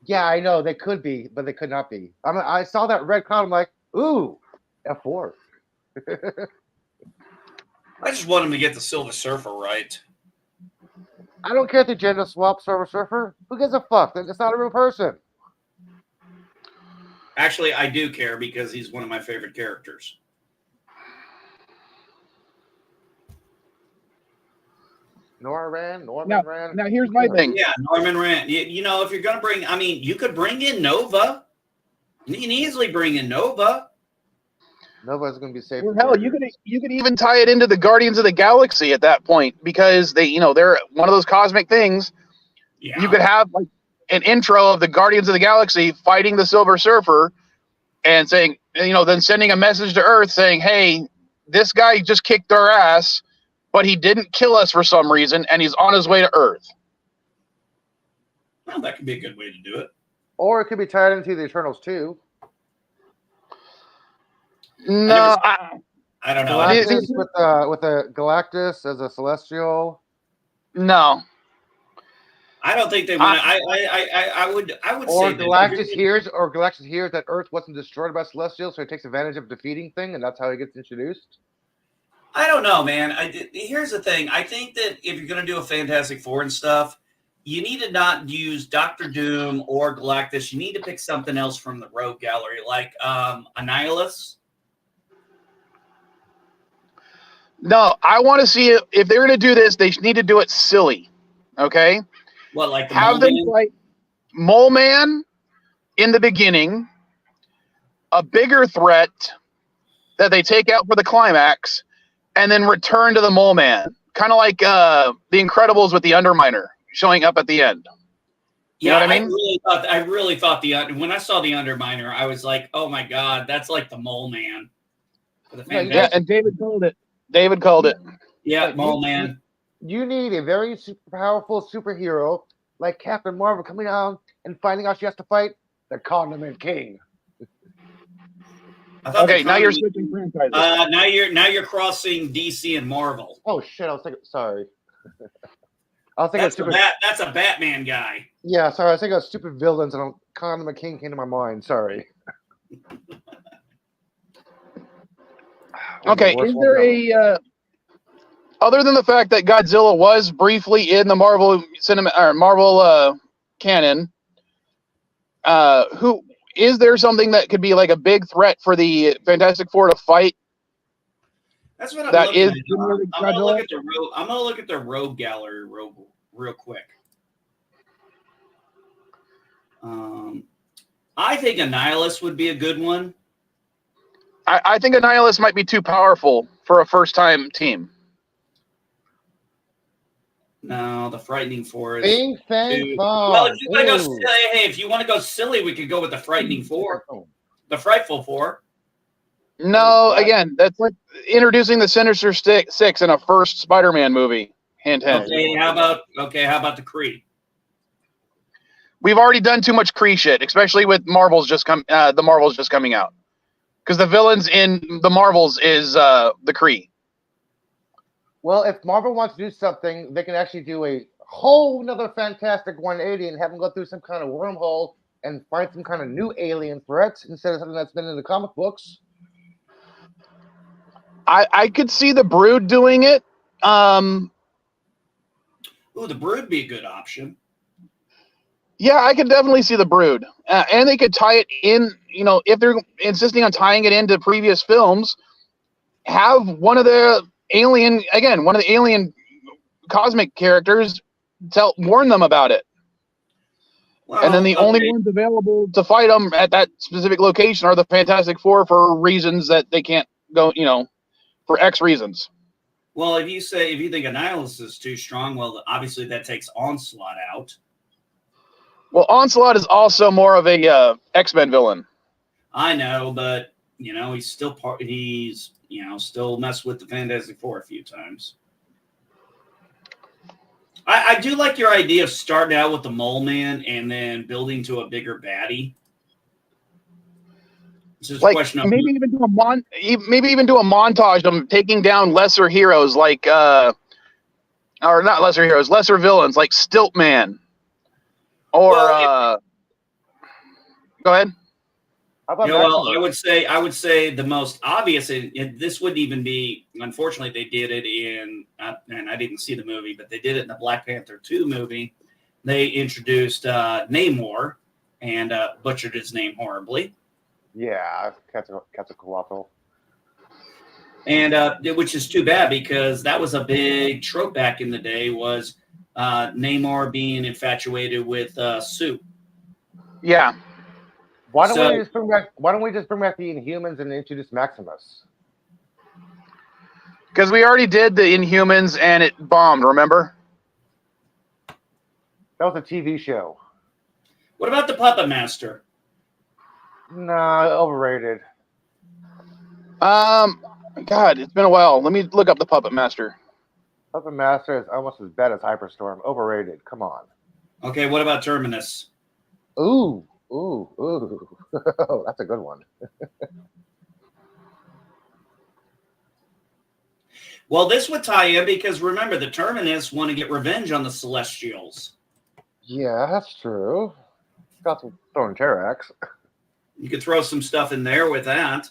Yeah, I know they could be, but they could not be. I saw that red cloud. I'm like, ooh, F4.
I just want him to get the Silver Surfer right.
I don't care if the gender swap Silver Surfer. Who gives a fuck? It's not a real person.
Actually, I do care because he's one of my favorite characters.
Norman Rand.
Now here's my thing.
Yeah, Norman Rand. You know, if you're going to bring, I mean, you could bring in Nova. You can easily bring in Nova.
Nova's going to be safe.
Well, hell, you could even tie it into the Guardians of the Galaxy at that point, because they're one of those cosmic things.
Yeah.
You could have like an intro of the Guardians of the Galaxy fighting the Silver Surfer and saying, then sending a message to Earth saying, hey, this guy just kicked our ass, but he didn't kill us for some reason, and he's on his way to Earth.
Well, that could be a good way to do it.
Or it could be tied into the Eternals too.
No,
I don't know.
Galactus with a Galactus as a Celestial.
No.
I don't think they want. I would
Or
say
Galactus hears that Earth wasn't destroyed by Celestials, so he takes advantage of defeating thing, and that's how he gets introduced.
I don't know, man. Here's the thing. I think that if you're going to do a Fantastic Four and stuff, you need to not use Doctor Doom or Galactus. You need to pick something else from the Rogue Gallery, like Annihilus.
No, I want to see it. If they're going to do this, they need to do it silly. Okay?
What, like the
Have them fight Mole Man in the beginning, a bigger threat that they take out for the climax, and then return to the Mole Man. Kind of like the Incredibles with the Underminer showing up at the end. You know what I mean?
I really thought when I saw the Underminer, I was like, oh my God, that's like the Mole Man.
Yeah, and David called it.
Yeah, Mole Man.
You need a very super powerful superhero like Captain Marvel coming down and finding out she has to fight the Condiment King.
Okay, now you're switching franchises.
Now you're crossing DC and Marvel.
Oh shit! I was thinking. Sorry. I was thinking
that's a Batman guy.
Yeah, sorry. I was thinking of stupid villains, and Condiment King came to my mind. Sorry.
Okay, is there a other than the fact that Godzilla was briefly in the Marvel canon, who is there something that could be like a big threat for the Fantastic Four to fight?
That's what I'm looking at. I'm gonna look at the Rogue Gallery real quick. I think Annihilus would be a good one.
I think Annihilus might be too powerful for a first-time team.
No, the Frightening Four is.
Bing, bang,
well, if you want to go silly, if you want to go silly, we could go with the Frightening Four, the Frightful Four.
No, again, that's like introducing the Sinister Six in a first Spider-Man movie. Hint, hint.
Okay, how about the Kree?
We've already done too much Kree shit, especially with the Marvels just coming out. Because the villains in the Marvels is the Kree.
Well, if Marvel wants to do something, they can actually do a whole nother Fantastic 180 and have them go through some kind of wormhole and find some kind of new alien threats instead of something that's been in the comic books.
I could see the Brood doing it.
Ooh, the Brood would be a good option.
Yeah, I could definitely see the Brood. And they could tie it in, if they're insisting on tying it into previous films, have one of the alien cosmic characters warn them about it. Well, and then the only ones available to fight them at that specific location are the Fantastic Four for reasons that they can't go, for X reasons.
Well, if you think Annihilus is too strong, well, obviously that takes Onslaught out.
Well, Onslaught is also more of a X-Men villain.
I know, but he's still still messed with the Fantastic Four a few times. I do like your idea of starting out with the Mole Man and then building to a bigger baddie. It's just a question of
maybe even do a montage of them taking down lesser heroes like or not lesser heroes, lesser villains like Stiltman. Or go ahead.
Well, I would say the most obvious, and this wouldn't even be. Unfortunately, they did it and I didn't see the movie, but they did it in the Black Panther 2 movie. They introduced Namor and butchered his name horribly.
Yeah, Quetzalcoatl.
And which is too bad because that was a big trope back in the day. Was Namor being infatuated with Sue?
Yeah.
Why don't we just bring back the Inhumans and introduce Maximus?
Because we already did the Inhumans and it bombed. Remember?
That was a TV show.
What about the Puppet Master?
Nah, overrated.
God, it's been a while. Let me look up the Puppet Master.
Puppet Master is almost as bad as Hyperstorm. Overrated. Come on.
Okay, what about Terminus?
Ooh. That's a good one.
Well, this would tie in because remember, the Terminus want to get revenge on the Celestials.
Yeah, that's true. Got some throwing Terrax.
You could throw some stuff in there with that.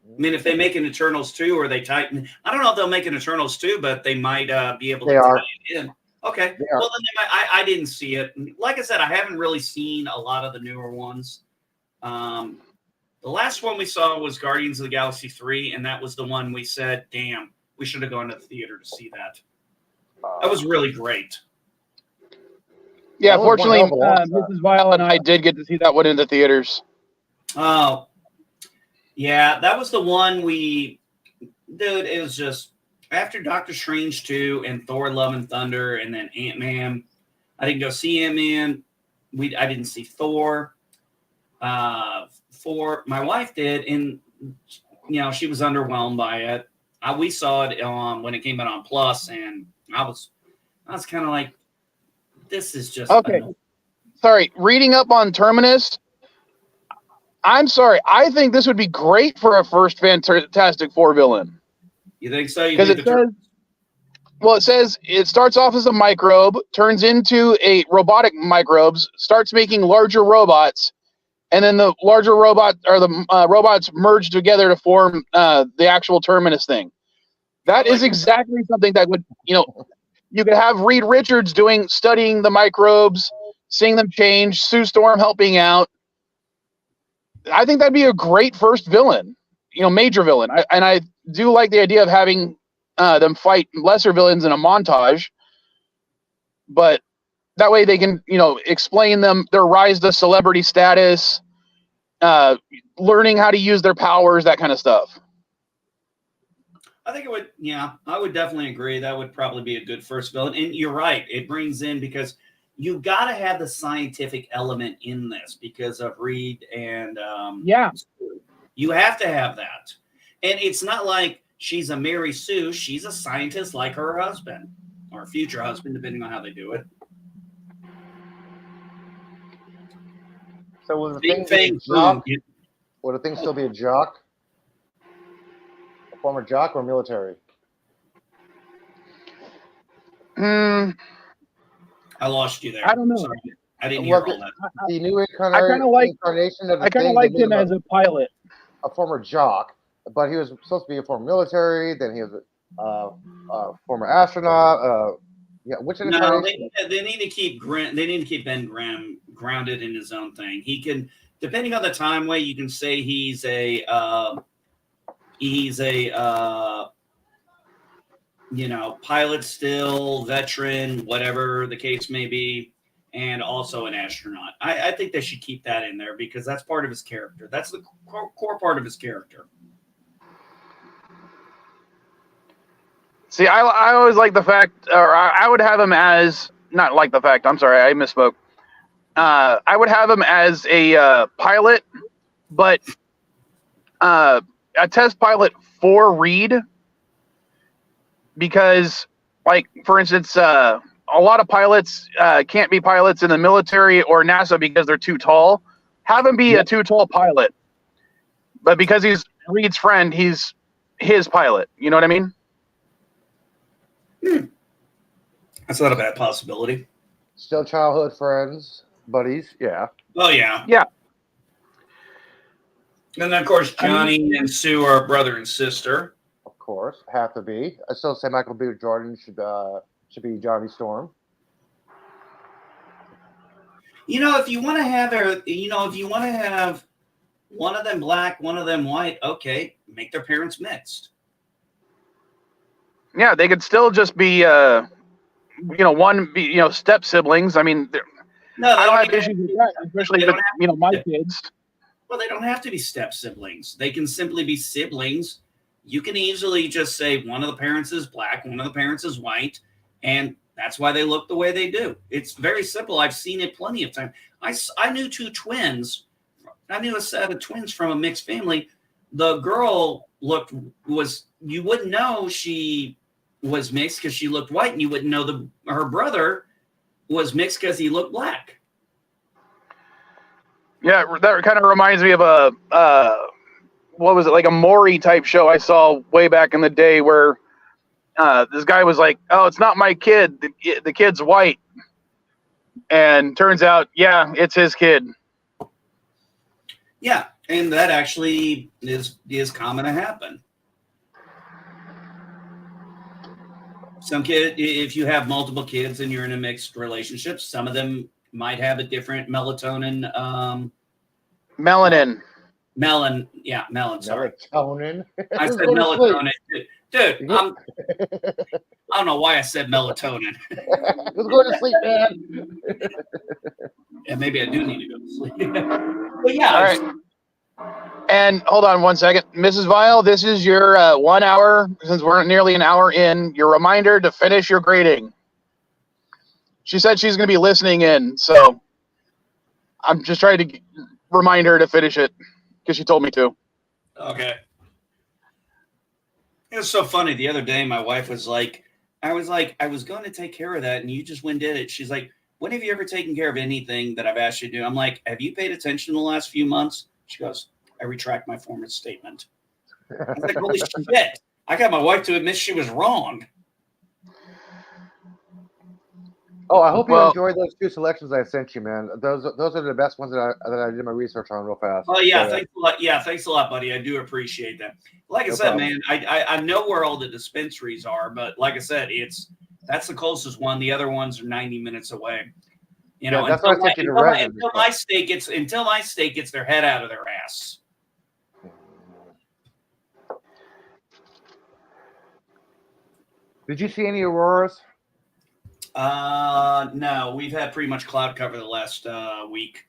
I mean, if they make an Eternals 2 or they tighten, I don't know if they'll make an Eternals 2, but they might be able to tie it in. Okay. Well, then I didn't see it. Like I said, I haven't really seen a lot of the newer ones. The last one we saw was Guardians of the Galaxy 3, and that was the one we said, damn, we should have gone to the theater to see that. That was really great.
Yeah, fortunately, Mrs. Vile and I did get to see that one in the theaters.
Oh, yeah, that was the one dude, it was just, after Doctor Strange 2 and Thor Love and Thunder and then Ant-Man, I didn't go see Ant-Man. I didn't see Thor. My wife did, and she was underwhelmed by it. We saw it when it came out on Plus, and I was kind of like, this is just
okay. Sorry, reading up on Terminus. I'm sorry. I think this would be great for a first Fantastic Four villain.
You think so?
Because it says it starts off as a microbe, turns into a robotic microbes, starts making larger robots, and then the larger robot or the robots merge together to form the actual Terminus thing. That is exactly something that would, you could have Reed Richards studying the microbes, seeing them change, Sue Storm helping out. I think that'd be a great first villain, major villain. I do like the idea of having them fight lesser villains in a montage, but that way they can, explain their rise to celebrity status, learning how to use their powers, that kind of stuff.
I think it would, I would definitely agree. That would probably be a good first villain. And you're right. It brings in, because you got to have the scientific element in this because of Reed and you have to have that. And it's not like she's a Mary Sue. She's a scientist like her husband or future husband, depending on how they do it.
So would the thing still be a jock? A former jock or military?
I lost you there.
I don't know.
Sorry. I didn't hear all that.
The new incarnation of the
I kind of liked him as a pilot.
A former jock, but he was supposed to be a former military. Then he was a former astronaut. Which incarnation?
They need to keep Ben Grimm grounded in his own thing. He can, depending on the time way, you can say he's a pilot still, veteran, whatever the case may be, and also an astronaut. I think they should keep that in there because that's part of his character. That's the core part of his character.
See, I always like the fact, or I would have him as not like the fact. I'm sorry, I misspoke. I would have him as a pilot, but a test pilot for Reed, because, like, for instance, a lot of pilots can't be pilots in the military or NASA because they're too tall. Have him be a too tall pilot, but because he's Reed's friend, he's his pilot. You know what I mean?
That's not a bad possibility.
Still childhood friends, buddies. Yeah.
Oh yeah.
Yeah.
And then of course Johnny and Sue are brother and sister.
Of course, have to be. I still say Michael B. Jordan should be Johnny Storm.
You know, if you want to have one of them black, one of them white, okay, make their parents mixed.
Yeah, they could still just be, step siblings. I mean,
No,
I don't have issues with that, especially with, my kids.
Well, they don't have to be step siblings. They can simply be siblings. You can easily just say one of the parents is black, one of the parents is white, and that's why they look the way they do. It's very simple. I've seen it plenty of times. I knew two twins. I knew a set of twins from a mixed family. The girl you wouldn't know she was mixed because she looked white, and you wouldn't know her brother was mixed because he looked black.
Yeah, that kind of reminds me of what was it, like a Maury type show I saw way back in the day where this guy was like, "Oh, it's not my kid. The kid's white," and turns out, yeah, it's his kid.
Yeah, and that actually is common to happen. Some kid, if you have multiple kids and you're in a mixed relationship, some of them might have a different melatonin.
Melanin.
Melon. Sorry.
Melatonin.
I said melatonin. Dude, I don't know why I said melatonin.
Let's go to sleep, man.
Yeah, maybe I do need to go to sleep. But yeah.
All right. And hold on one second. Mrs. Vile, this is your 1 hour, since we're nearly an hour in, your reminder to finish your grading. She said she's going to be listening in, so I'm just trying to remind her to finish it because she told me to.
Okay. It was so funny. The other day, my wife was like, I was going to take care of that, and you just went and did it. She's like, when have you ever taken care of anything that I've asked you to do? I'm like, have you paid attention in the last few months? She goes, I retract my former statement. I was like, holy shit. I got my wife to admit she was wrong.
Oh, I hope you enjoyed those two selections I sent you, man. Those are the best ones that I did my research on real fast.
Oh yeah, thanks a lot. Yeah, thanks a lot, buddy. I do appreciate that. Like I said, man, I know where all the dispensaries are, but like I said, that's the closest one. The other ones are 90 minutes away. You know,
that's why I sent you to Red.
Until my state gets their head out of their ass.
Did you see any auroras?
No, we've had pretty much cloud cover the last week.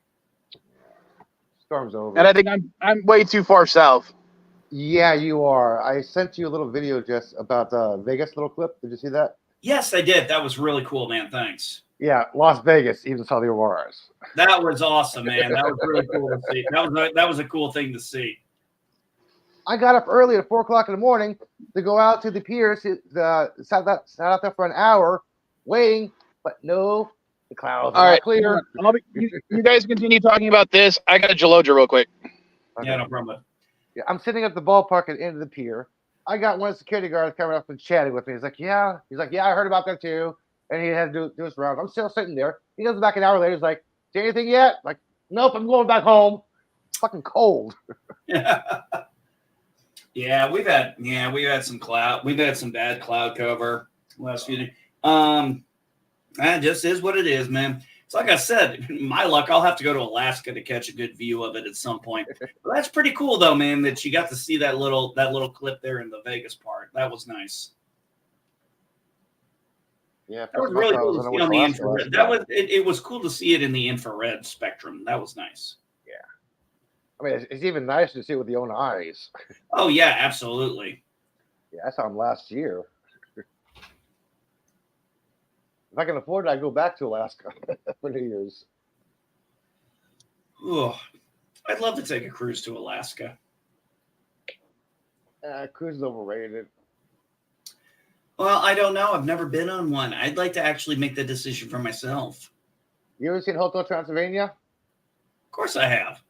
Storm's over.
And I think I'm way too far south.
Yeah, you are. I sent you a little video just about Vegas little clip. Did you see that?
Yes, I did. That was really cool, man. Thanks.
Yeah, Las Vegas even saw the auroras.
That was awesome, man. That was really cool to see. That was a cool thing to see.
I got up early at 4 o'clock in the morning to go out to the pier. Sat out there for an hour waiting, but no, the clouds are clear.
You guys continue talking about this. I got a Geloja real quick.
Okay.
Yeah, no problem.
Yeah, I'm sitting at the ballpark at the end of the pier. I got one of the security guards coming up and chatting with me. He's like, yeah, I heard about that too. And he had to do his rounds. I'm still sitting there. He goes back an hour later. He's like, see anything yet? Like, nope, I'm going back home. It's fucking cold.
Yeah, we've had some cloud. We've had some bad cloud cover last few days. That just is what it is, man. It's like I said, my luck, I'll have to go to Alaska to catch a good view of it at some point. But that's pretty cool though, man, that you got to see that little clip there in the Vegas part. That was nice.
Yeah,
that was really cool to see on the infrared. It was cool to see it in the infrared spectrum. That was nice.
Yeah. I mean, it's even nicer to see it with your own eyes.
Oh yeah, absolutely.
Yeah, I saw him last year. If I can afford it, I go back to Alaska for New Year's.
Oh, I'd love to take a cruise to Alaska.
Cruise is overrated.
Well, I don't know. I've never been on one. I'd like to actually make the decision for myself.
You ever seen Hotel Transylvania?
Of course I have.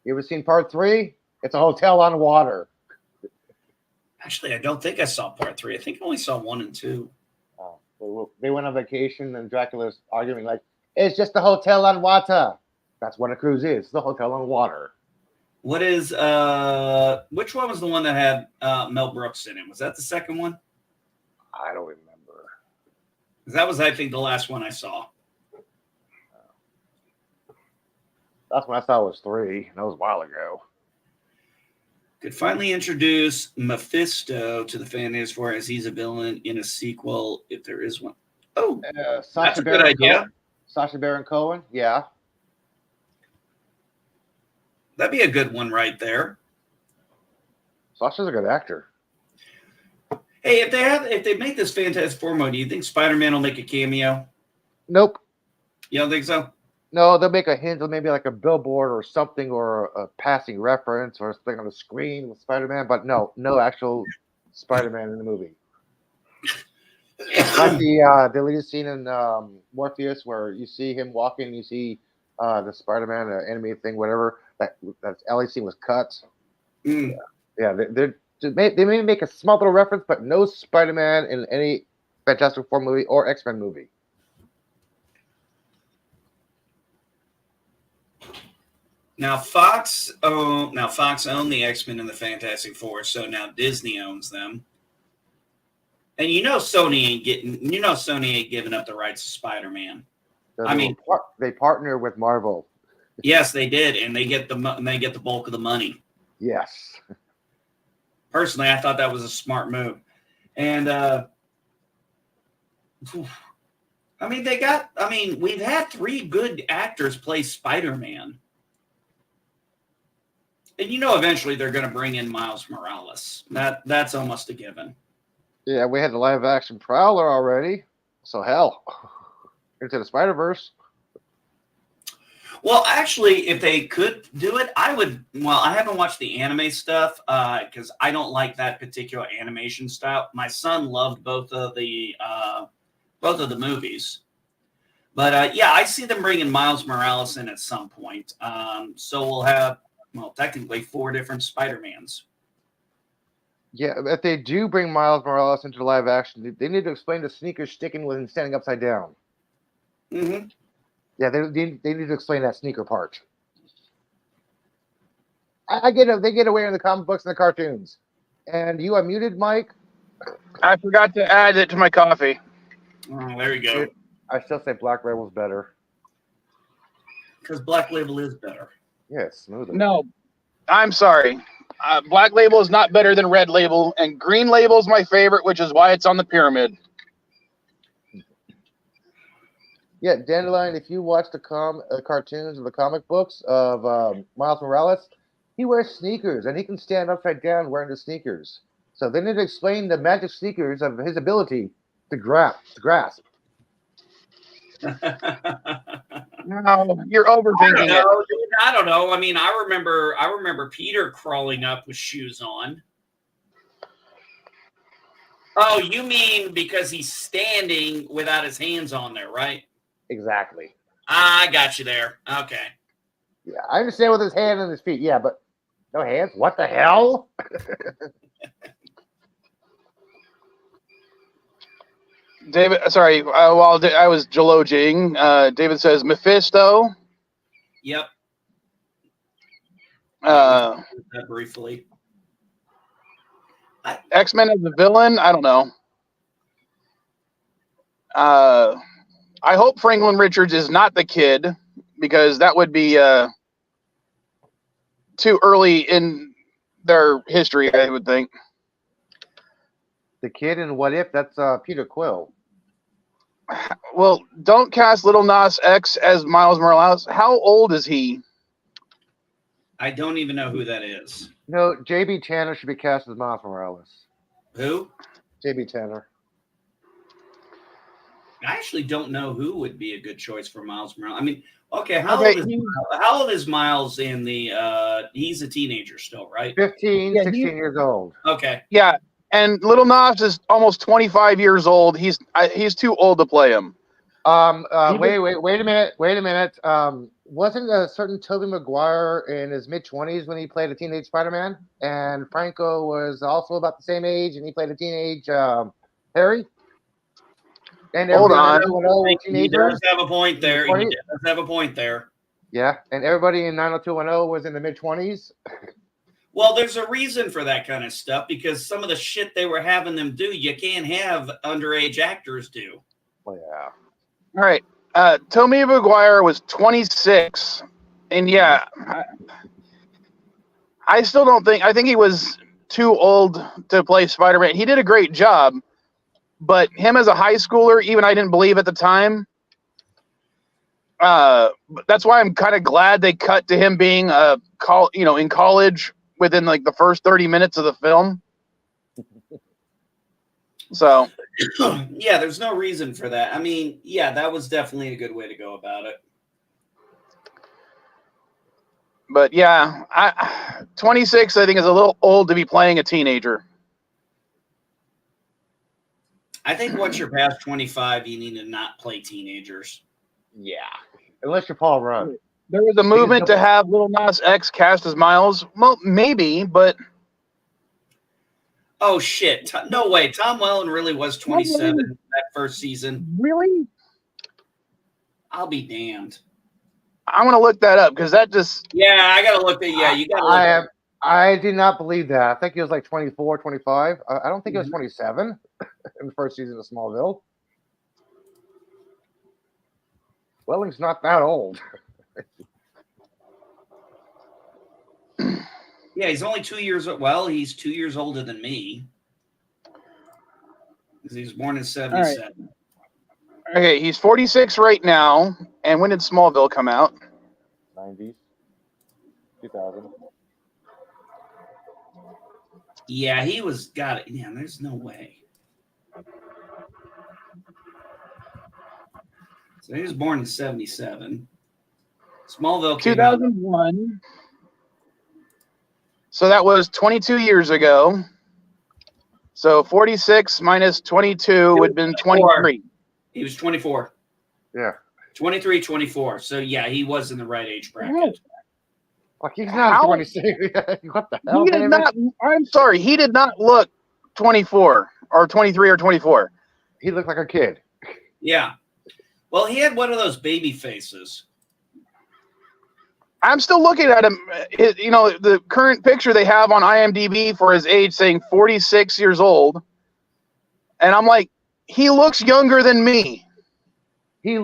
You ever seen Part 3? It's a hotel on water.
Actually, I don't think I saw part 3. I think I only saw 1 and 2.
They went on vacation, and Dracula's arguing like, "It's just a hotel on water." That's what a cruise is. The hotel on water.
What is which one was the one that had Mel Brooks in it? Was that the second one?
I don't remember.
That was, I think, the last one I saw.
That's when I saw it was 3. That was a while ago.
Could finally introduce Mephisto to the Fantastic Four as he's a villain in a sequel, if there is one. Oh, that's a good idea.
Sacha Baron Cohen, yeah.
That'd be a good one right there.
Sacha's a good actor.
Hey, if they make this Fantastic Four movie, do you think Spider-Man will make a cameo?
Nope.
You don't think so?
No, they'll make a hint, or maybe like a billboard or something, or a passing reference, or something on the screen with Spider-Man. But no actual Spider-Man in the movie. Like the deleted scene in Morpheus, where you see him walking, you see the Spider-Man enemy thing, whatever. That LA scene was cut.
Mm.
Yeah, they may make a small little reference, but no Spider-Man in any Fantastic Four movie or X-Men movie.
Now Fox owned the X-Men and the Fantastic Four, so now Disney owns them. And Sony ain't giving up the rights to Spider-Man.
So they partner with Marvel.
Yes, they did, and they get the bulk of the money.
Yes.
Personally, I thought that was a smart move. And we've had 3 good actors play Spider-Man. And eventually they're going to bring in Miles Morales. That's almost a given.
Yeah, we had the live action Prowler already. So hell, Into the Spider-Verse.
Well, actually, if they could do it, I would. Well, I haven't watched the anime stuff because I don't like that particular animation style. My son loved both of the movies, but yeah, I see them bringing Miles Morales in at some point. So we'll have, technically 4 different Spider-Mans.
Yeah, if they do bring Miles Morales into live action, they need to explain the sneakers sticking with him standing upside down.
Mm-hmm.
Yeah, they need to explain that sneaker part. I get it. They get away in the comic books and the cartoons. And you are muted, Mike.
I forgot to add it to my coffee.
Oh, there you go.
I still say Black Label's better.
Because Black Label is better.
Yeah, it's smoother.
No, I'm sorry. Black Label is not better than Red Label, and Green Label is my favorite, which is why it's on the pyramid.
Yeah, Dandelion, if you watch the cartoons or the comic books of Miles Morales, he wears sneakers, and he can stand upside down wearing the sneakers. So they need to explain the magic sneakers of his ability to grasp.
No, you're overthinking it.
I don't know. I mean, I remember Peter crawling up with shoes on. Oh, you mean because he's standing without his hands on there, right?
Exactly.
I got you there. Okay.
Yeah, I understand with his hand and his feet. Yeah, but no hands? What the hell?
David, sorry, while I was Jalojing, David says Mephisto.
Yep.
That
Briefly.
X-Men as a villain? I don't know. I hope Franklin Richards is not the kid, because that would be too early in their history, I would think.
The kid in What If? That's Peter Quill.
Well, don't cast Little Nas X as Miles Morales. How old is he?
I don't even know who that is.
No, J.B. Tanner should be cast as Miles Morales.
Who?
J.B. Tanner.
I actually don't know who would be a good choice for Miles Morales. I mean, okay, how old is Miles in the he's a teenager still, right?
15,
Yeah,
16 years old.
Okay.
Yeah, and Little Nas is almost 25 years old. He's too old to play him.
Wait a minute. Wasn't a certain Tobey Maguire in his mid-20s when he played a teenage Spider-Man? And Franco was also about the same age, and he played a teenage Harry? And
Hold
everybody
on.
in 90210 was
He
teenager?
does have a point there. He
20?
does have a point there.
Yeah, and everybody in 90210 was in the mid-20s?
Well, there's a reason for that kind of stuff because some of the shit they were having them do, you can't have underage actors do.
Oh, yeah.
All right. Tobey Maguire was 26, and yeah, I still don't think. I think he was too old to play Spider-Man. He did a great job, but him as a high schooler, even I didn't believe at the time. That's why I'm kind of glad they cut to him being in college within like the first 30 minutes of the film. So
yeah, there's no reason for that. I mean, yeah, that was definitely a good way to go about it.
But yeah, 26 I think is a little old to be playing a teenager.
I think once you're past 25, you need to not play teenagers.
Yeah. Unless you're Paul Rudd.
There was a movement to have Lil Nas X cast as Miles. Well, maybe, but
oh shit! No way. Tom Welling really was 27 that first season.
Really?
I'll be damned.
I want to look that up because that just.
Yeah, I gotta look at. Yeah, you gotta.
I did not believe that. I think he was like 24, 25. I don't think he was 27 in the first season of Smallville. Welling's not that old.
Yeah, he's only 2 years old. Well, he's 2 years older than me. Because he was born in 77.
Right. Okay, he's 46 right now. And when did Smallville come out?
90s. 2000.
Yeah, he was got it. Yeah, there's no way. So he was born in 77. Smallville came
2001. So that was 22 years ago. So 46 minus 22 would have been 23.
He was 24.
Yeah.
23, 24. So yeah, he was in the right age bracket.
Like he's not 26. What the hell?
He did not. I'm sorry. He did not look 24 or 23 or 24.
He looked like a kid.
Yeah. Well, he had one of those baby faces.
I'm still looking at him. The current picture they have on IMDb for his age saying 46 years old. And I'm like, he looks younger than me.
He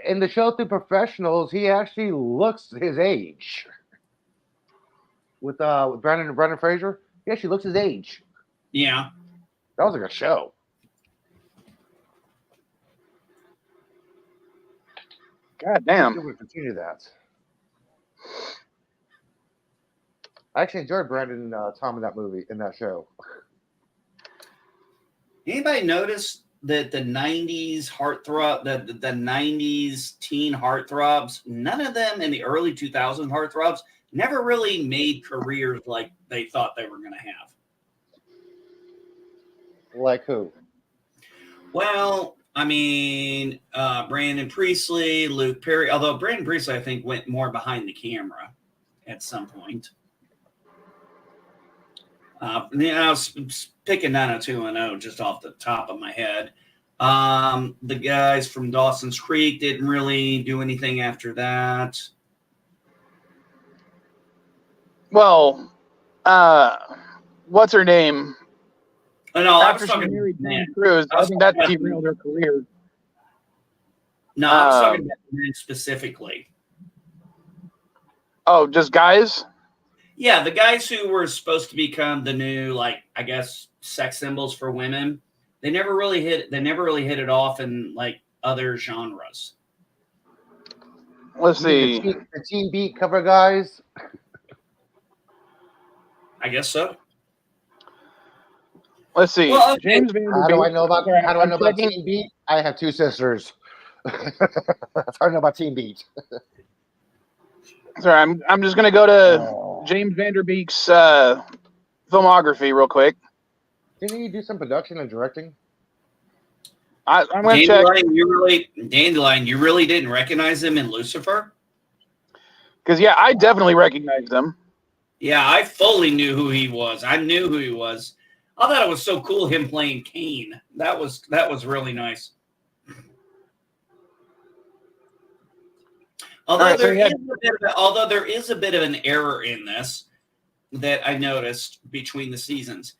in the show through Professionals, he actually looks his age. With Brendan Fraser, he actually looks his age.
Yeah.
That was a good show.
God damn.
We'll continue that. I actually enjoyed Brandon Tom in that movie, in that show.
Anybody notice that the 90s heartthrob, the 90s teen heartthrobs, none of them in the early 2000s heartthrobs never really made careers like they thought they were going to have.
Like who?
Well, I mean, Brandon Priestley, Luke Perry, although Brandon Priestley, I think, went more behind the camera at some point. I was picking 90210 just off the top of my head. The guys from Dawson's Creek didn't really do anything after that.
Well, what's her name?
Oh, no, I was
After she
talking
married
about
Tom Cruise, I think that derailed her career.
No, I was talking about men specifically.
Oh, just guys?
Yeah, the guys who were supposed to become the new, like, I guess, sex symbols for women, they never really hit it off in like other genres.
Let's see.
The Teen Beat cover guys.
I guess so.
Let's see.
Well, okay.
James
How do
Vanderbeek.
I know about
Sorry,
how do I
I'm
know about
checking-
Team Beat? I have two sisters. That's how I know about Team Beat.
Sorry, I'm just gonna go to
Oh.
James Vanderbeek's filmography real quick.
Didn't he do some production and directing?
I'm gonna check
Dandelion, you really didn't recognize him in Lucifer?
because I definitely recognize him.
Yeah, I fully knew who he was. I knew who he was. I thought it was so cool him playing Cain. That was really nice. Although
Alright, so
although there is a bit of an error in this that I noticed between the seasons.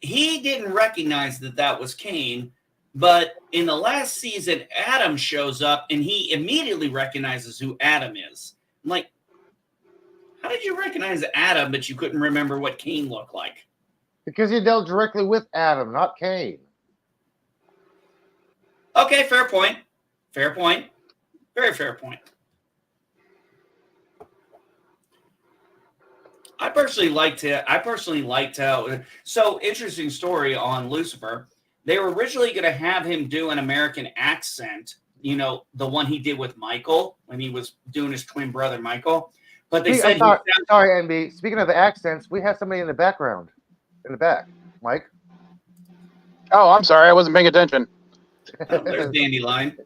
He didn't recognize that was Cain, but in the last season, Adam shows up and he immediately recognizes who Adam is. I'm like, how did you recognize Adam, but you couldn't remember what Cain looked like?
Because he dealt directly with Adam, not Cain.
Okay, fair point. Fair point. Very fair point. I personally liked how. So interesting story on Lucifer. They were originally going to have him do an American accent, the one he did with Michael when he was doing his twin brother Michael. But they said,
sorry, NB. Speaking of the accents, we have somebody in the background, in the back, Mike.
Oh, I'm sorry, I wasn't paying attention.
There's Dandelion.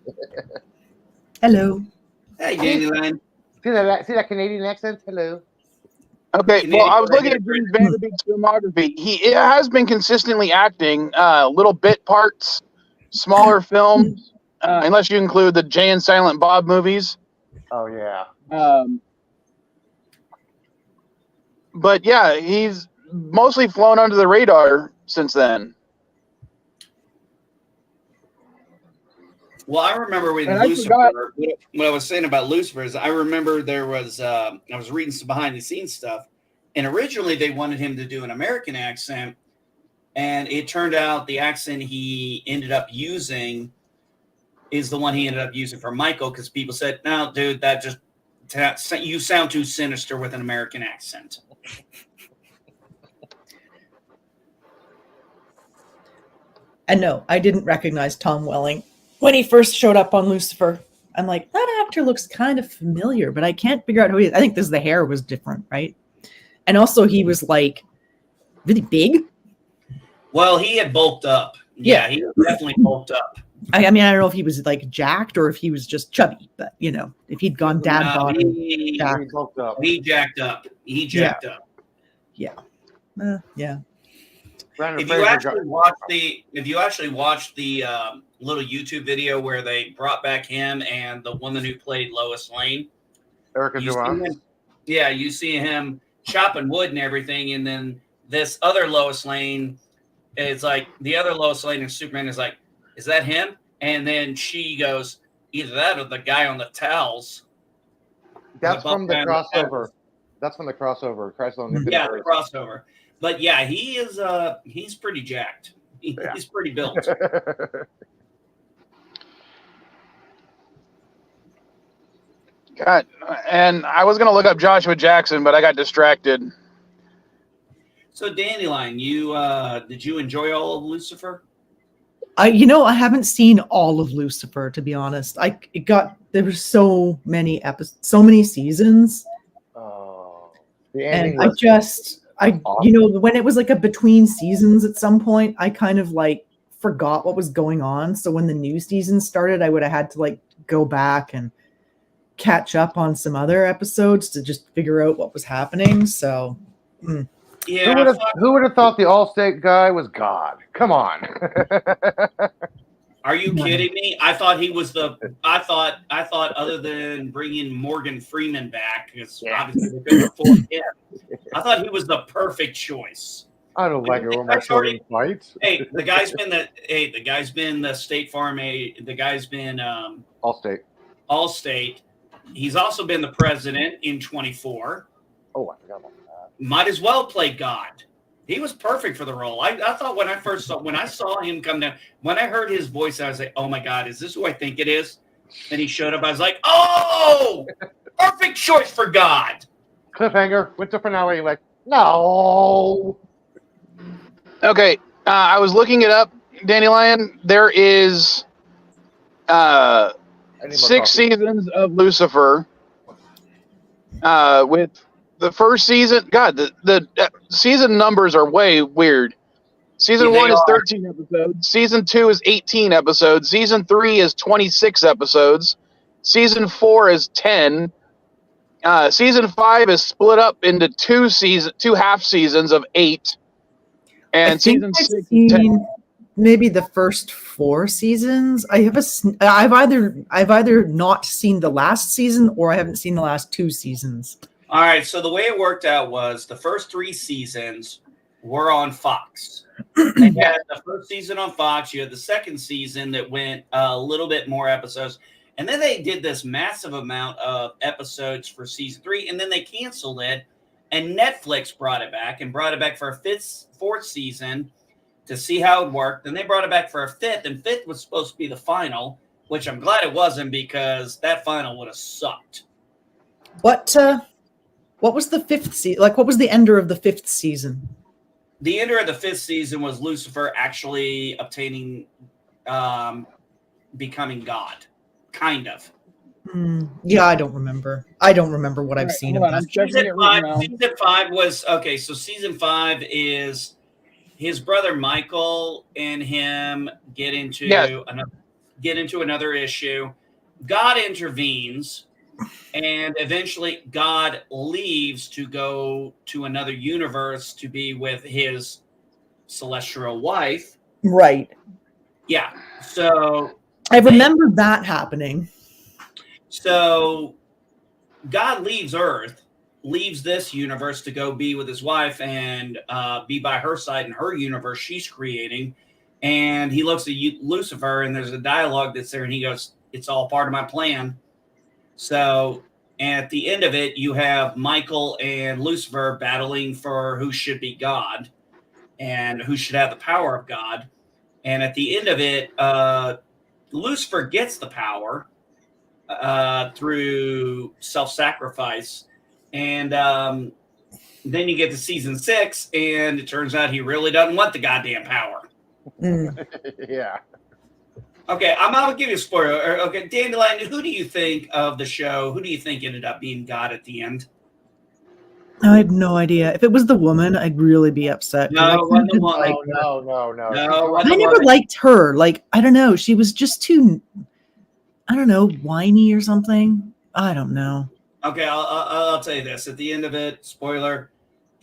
Hello.
Hey, Dandelion.
See that Canadian accent? Hello.
Okay, well, I was looking at James Vanderbeek's filmography. He has been consistently acting little bit parts, smaller films, unless you include the Jay and Silent Bob movies.
Oh yeah.
But yeah, he's mostly flown under the radar since then.
Well, I remember when Lucifer, what I was saying about Lucifer is I remember there was, I was reading some behind the scenes stuff, and originally they wanted him to do an American accent, and it turned out the accent he ended up using is the one he ended up using for Michael, because people said, no, dude, you sound too sinister with an American accent.
And no, I didn't recognize Tom Welling when he first showed up on Lucifer. I'm like, that actor looks kind of familiar, but I can't figure out who he is. I think the hair was different, right? And also he was like really big.
Well, he had bulked up. Yeah, he definitely bulked up.
I mean, I don't know if he was like jacked or if he was just chubby, but if he'd gone dad bod,
he jacked up. He jacked up.
Yeah. Yeah.
If you actually watch the little YouTube video where they brought back him and the woman who played Lois Lane,
Erica Durant.
Yeah, you see him chopping wood and everything, and then this other Lois Lane is like, the other Lois Lane in Superman is like, is that him? And then she goes, either that or the guy on the towels.
That's from the crossover. That's from the crossover.
Yeah, the crossover. But yeah, he is. He's pretty jacked. He's pretty built.
God, and I was gonna look up Joshua Jackson, but I got distracted.
So Dandelion, did you enjoy all of Lucifer?
I haven't seen all of Lucifer, to be honest. There were so many episodes, so many seasons.
Oh,
and when it was like a between seasons at some point, I kind of like forgot what was going on. So when the new season started, I would have had to like go back and catch up on some other episodes to just figure out what was happening. So
yeah,
who would have thought the Allstate guy was God? Come on.
Are you kidding me? I thought he was I thought other than bringing Morgan Freeman back, because obviously they couldn't afford him, I thought he was the perfect choice.
I don't like it when my children fight.
Hey, the guy's been the State Farm. The guy's been Allstate. He's also been the president in 24.
Oh, I forgot about that.
Might as well play God. He was perfect for the role. I thought when I saw him come down, when I heard his voice, I was like, oh my God, is this who I think it is? And he showed up. I was like, oh, perfect choice for God.
Cliffhanger with the finale. Like, no.
Okay, I was looking it up, Dandelion. There is
I need more
6
coffee.
seasons of Lucifer. With the first season, God, the season numbers are way weird. Season
Yeah,
1
they
is
are.
13 episodes. Season 2 is 18 episodes. Season 3 is 26 episodes. Season 4 is 10. Season 5 is split up into 2 half seasons of 8.
I
And
think
season
I've
6 is 10.
seen maybe the first 4 seasons. I've either not seen the last season or I haven't seen the last 2 seasons.
All right, so the way it worked out was the first 3 seasons were on Fox. They had the first season on Fox. You had the second season that went a little bit more episodes. And then they did this massive amount of episodes for season 3, and then they canceled it. And Netflix brought it back for a fourth season to see how it worked. Then they brought it back for a 5th, and 5th was supposed to be the final, which I'm glad it wasn't because that final would have sucked.
What was the 5th season? Like, what was the ender of the 5th season?
The ender of the 5th season was Lucifer actually obtaining, becoming God, kind of.
Yeah, I don't remember. I don't remember what I've seen of
hold on,
this.
I'm checking it right now.
Season 5 was okay. So season 5 is his brother Michael and him get into another issue. God intervenes, and eventually God leaves to go to another universe to be with his celestial wife.
Right.
Yeah. So
I remember that happening.
So God leaves Earth, leaves this universe to go be with his wife and be by her side in her universe she's creating. And he looks at Lucifer, and there's a dialogue that's there, and he goes, "It's all part of my plan." So at the end of it, you have Michael and Lucifer battling for who should be God and who should have the power of God. And at the end of it, Lucifer gets the power through self-sacrifice, and then you get to season 6, and it turns out he really doesn't want the goddamn power.
Yeah.
Okay, I'm gonna give you a spoiler. Okay, Dandelion, who do you think of the show? Who do you think ended up being God at the end?
I have no idea. If it was the woman, I'd really be upset. 'cause
No,
I
it wasn't the
didn't
woman.
like her.
No.
No,
I
the
never
woman.
liked her. Like, I don't know. She was just too, I don't know, whiny or something. I don't know.
Okay, I'll tell you this. At the end of it, spoiler,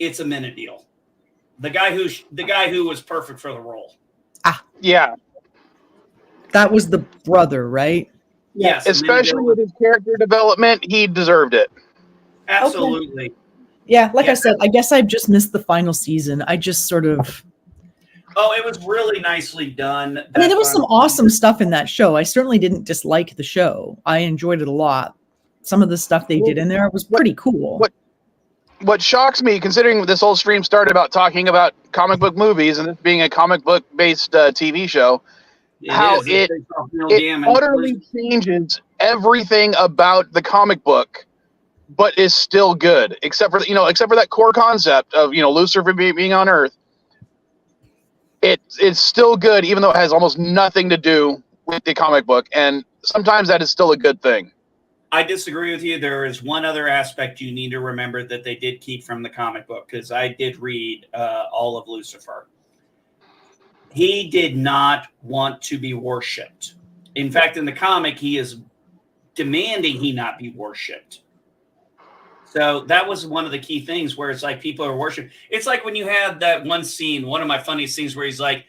it's a minute deal. The guy who was perfect for the role.
Yeah,
That was the brother, right?
Yes,
especially with his character development, he deserved it.
absolutely.
Yeah, like
Yeah.
I said, I guess I've just missed the final season. I just sort of,
Oh, it was really nicely done.
I mean, there was
That
some
final
awesome stuff in that show. I certainly didn't dislike the show. I enjoyed it a lot. Some of the stuff they did in there was pretty cool.
What shocks me, considering this whole stream started about talking about comic book movies and this being a comic book based TV show, how
is. It's based off Neil
it
Gaiman.
utterly changes everything about the comic book, but is still good, except for that core concept of Lucifer being on Earth. It's still good, even though it has almost nothing to do with the comic book, and sometimes that is still a good thing.
I disagree with you. There is one other aspect you need to remember that they did keep from the comic book, because I did read all of Lucifer. He did not want to be worshipped. In fact, in the comic, he is demanding he not be worshipped. So that was one of the key things where it's like people are worshiping. It's like when you had that one scene, one of my funniest scenes, where he's like,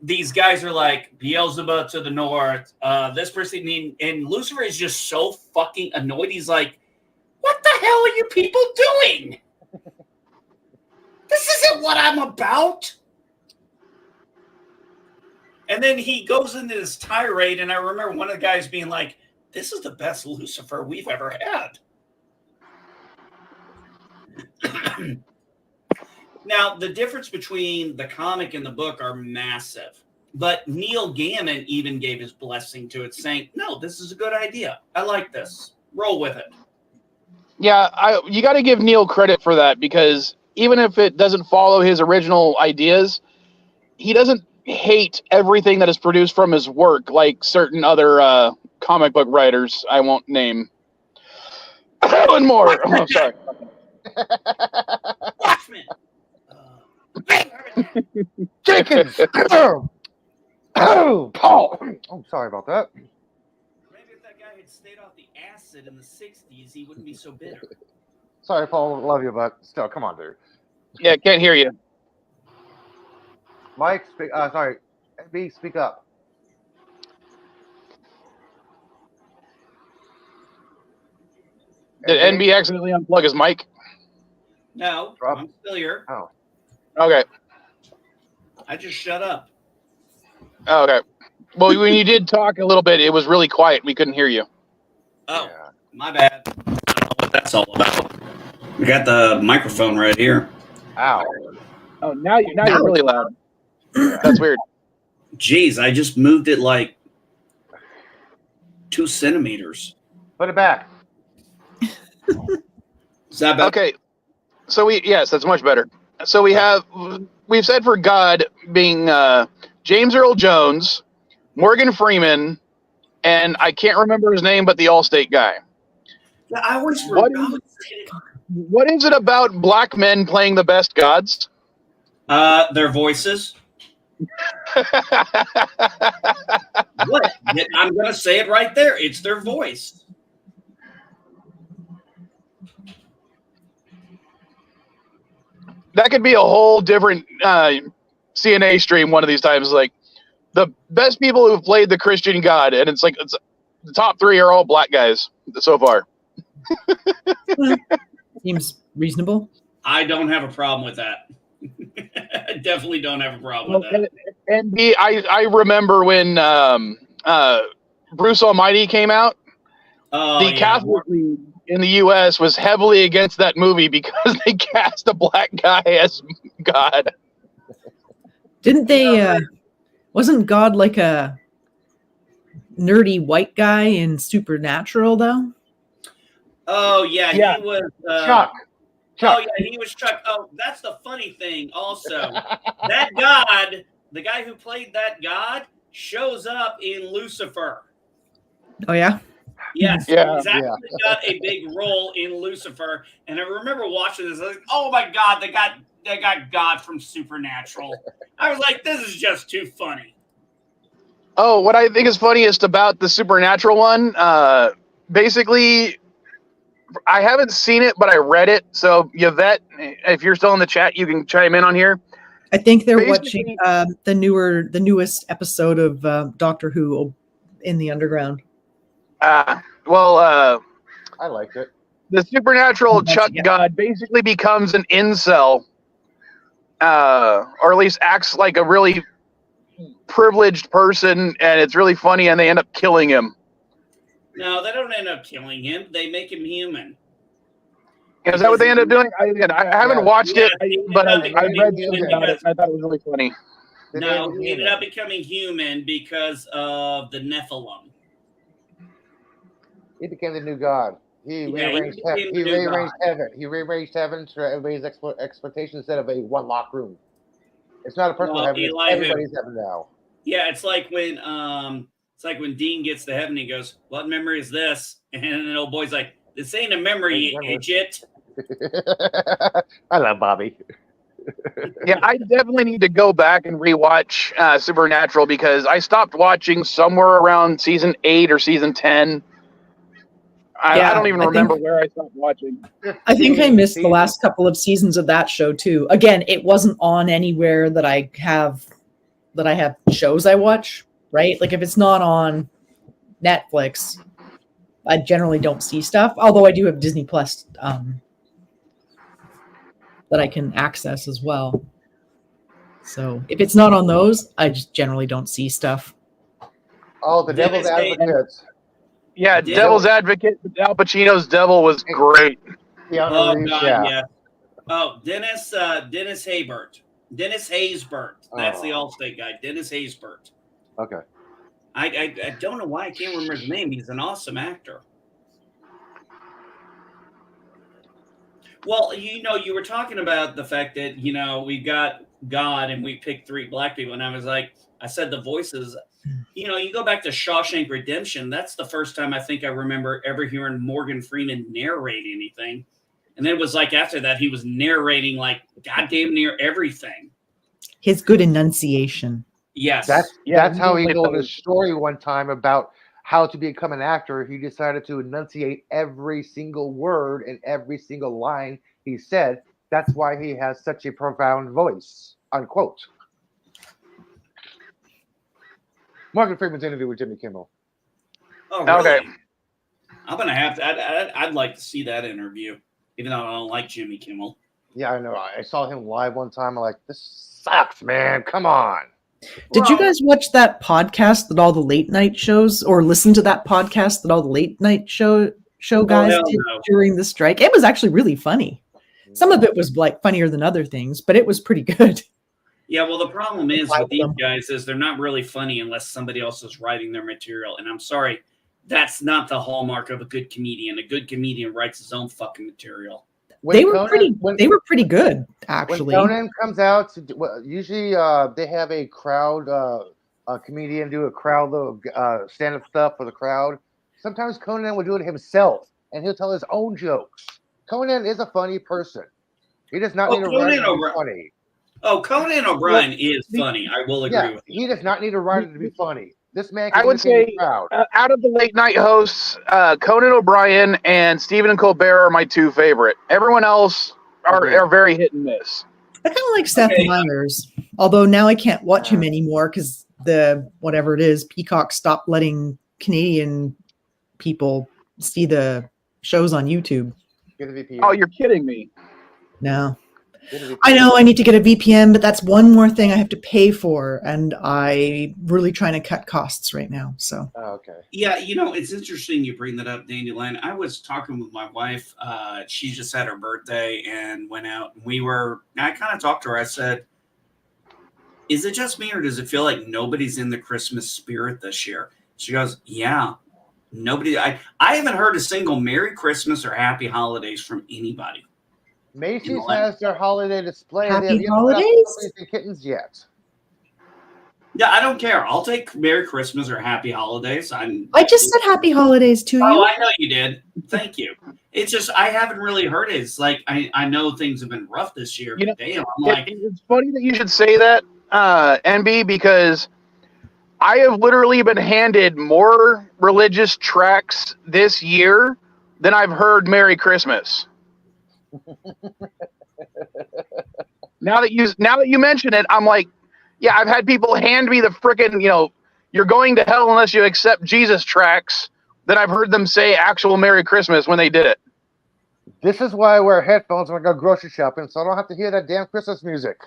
these guys are like Beelzebub to the north, this person, and Lucifer is just so fucking annoyed. He's like, what the hell are you people doing? This isn't what I'm about. And then he goes into this tirade, and I remember one of the guys being like, this is the best Lucifer we've ever had. Now, the difference between the comic and the book are massive, but Neil Gaiman even gave his blessing to it, saying, no, this is a good idea. I like this. Roll with it.
Yeah, you got to give Neil credit for that, because even if it doesn't follow his original ideas, he doesn't hate everything that is produced from his work like certain other comic book writers I won't name. And more. Oh, sorry.
Watchmen.
Jenkins! Oh, Paul! Oh, sorry about that.
Maybe if that guy had stayed off the acid in the 60s, he wouldn't be so bitter.
Sorry, Paul. Love you, but still, come on, dude.
Yeah, can't hear you.
Mike, sorry. B, speak up.
Did NB accidentally unplug his mic?
No,
Rob?
I'm still here.
Oh.
Okay.
I just shut up.
Okay. Well, when you did talk a little bit, it was really quiet. We couldn't hear you.
Oh,
Yeah.
my bad. I don't know what that's all about. We got the microphone right here.
Ow.
Oh, now you're really loud. That's weird.
Jeez, I just moved it like 2 centimeters.
Put it back.
Is that better?
Okay. So yes, that's much better. So we've said for God being James Earl Jones, Morgan Freeman, and I can't remember his name, but the Allstate guy.
Yeah, I always
What
forgot.
What is it about black men playing the best gods?
Their voices. What? I'm going to say it right there. It's their voice.
That could be a whole different CNA stream one of these times. Like the best people who've played the Christian God, and it's the top 3 are all black guys so far.
Seems reasonable.
I don't have a problem with that. I definitely don't have a problem with that.
And I remember when Bruce Almighty came out.
Oh,
The Catholic League in the U.S. was heavily against that movie because they cast a black guy as God.
Didn't they? Wasn't God like a nerdy white guy in Supernatural though?
Oh, yeah.
Yeah.
He was.
Chuck.
Oh, yeah. He was Chuck. Oh, that's the funny thing also. That God, the guy who played that God, shows up in Lucifer.
Oh yeah.
Yes,
Yeah.
he's actually got a big role in Lucifer. And I remember watching this. I was like, oh my God, they got God from Supernatural. I was like, this is just too funny.
Oh, what I think is funniest about the Supernatural one, basically, I haven't seen it, but I read it. So, Yvette, if you're still in the chat, you can chime in on here.
I think they're
Basically-
watching the newest episode of Doctor Who in the Underground.
Well,
I liked it.
the Supernatural
That's-
Chuck
yeah.
God basically becomes an incel, or at least acts like a really privileged person, and it's really funny, and they end up killing him.
No, they don't end up killing him. They make him human.
Is that what they end up doing? I haven't
Yeah.
watched it,
Yeah,
but I
they
read
end up
something
becoming
about it. I thought it was really funny.
They
No,
made him
he ended
human.
up becoming human because of the Nephilim.
He became the new god. He
Yeah, he
rearranged,
became the new
rearranged heaven. He rearranged heaven to everybody's expectations instead of a one lock room. It's not a personal
Well,
heaven. It's
Eli,
everybody's heaven now.
Yeah, it's like when Dean gets to heaven, he goes, "What memory is this?" And the old boy's like, "This ain't a memory, you
Hey,
idiot."
I love Bobby.
Yeah, I definitely need to go back and rewatch Supernatural because I stopped watching somewhere around season 8 or season 10. I don't even
I
remember
think-
where I stopped watching.
I think I missed the
Season.
last couple of seasons of that show too. Again, it wasn't on anywhere that I have shows I watch, right? Like if it's not on Netflix, I generally don't see stuff. Although I do have Disney Plus that I can access as well. So if it's not on those, I just generally don't see stuff.
Oh, the Devil's
Dennis
Advocates.
Yeah,
Yeah.
Devil's Advocate, Al Pacino's Devil was great.
Keanu
Oh
Reeves,
God,
yeah.
yeah. Oh, Dennis Haysbert. Dennis Haysbert. That's the
Oh.
Allstate guy. Dennis Haysbert.
Okay.
I don't know why I can't remember his name. He's an awesome actor. Well, you were talking about the fact that, we've got God and we picked 3 black people. And I was like, I said the voices, you know, you go back to Shawshank Redemption. That's the first time I think I remember ever hearing Morgan Freeman narrate anything. And then it was like after that, he was narrating like goddamn near everything.
His good enunciation.
Yes.
That's how he told his story one time about how to become an actor. He decided to enunciate every single word and every single line he said. That's why he has such a profound voice, unquote. Morgan Freeman's interview with Jimmy Kimmel.
Oh, really?
Okay.
I'm going to have to, I'd like to see that interview, even though I don't like Jimmy Kimmel.
Yeah, I know. I saw him live one time. I'm like, this sucks, man. Come on.
Did you guys watch that podcast that all the late night shows, or listen to that podcast that all the late night show guys did during the strike? It was actually really funny. Some of it was like funnier than other things, but it was pretty good.
Yeah, well, the problem is with these guys is they're not really funny unless somebody else is writing their material. And I'm sorry, that's not the hallmark of a good comedian. A good comedian writes his own fucking material.
They were pretty good, actually.
When Conan comes out, usually they have a crowd, a comedian do a crowd stand-up stuff for the crowd. Sometimes Conan will do it himself, and he'll tell his own jokes. Conan is a funny person. He does not need a writer to be funny.
Oh, Conan O'Brien is funny. I will agree with you.
He does not need a writer to be funny. This man
I would say out of the late night hosts, Conan O'Brien and Stephen Colbert are my 2 favorite. Everyone else are very hit and miss.
I kind of like Seth Meyers, although now I can't watch him anymore because whatever it is, Peacock stopped letting Canadian people see the shows on YouTube.
Oh, you're kidding me.
No. I know I need to get a VPN, but that's one more thing I have to pay for, and I'm really trying to cut costs right now. So,
okay.
Yeah, you know, it's interesting you bring that up, Dandelion. I was talking with my wife. She just had her birthday and went out. I kind of talked to her. I said, is it just me, or does it feel like nobody's in the Christmas spirit this year? She goes, yeah. Nobody. I haven't heard a single Merry Christmas or Happy Holidays from anybody.
Macy's has their holiday display.
Happy holidays?
And kittens yet?
Yeah, I don't care. I'll take Merry Christmas or Happy Holidays. I
just said Happy Holidays to you.
Oh, I know you did. Thank you. It's just I haven't really heard it. It's like I know things have been rough this year. But damn, I'm like,
it's funny that you should say that, NB, because I have literally been handed more religious tracts this year than I've heard Merry Christmas. Now that you mention it, I'm like, yeah, I've had people hand me the frickin', you're going to hell unless you accept Jesus tracts. Then I've heard them say actual Merry Christmas when they did it.
This is why I wear headphones when I go grocery shopping, so I don't have to hear that damn Christmas music.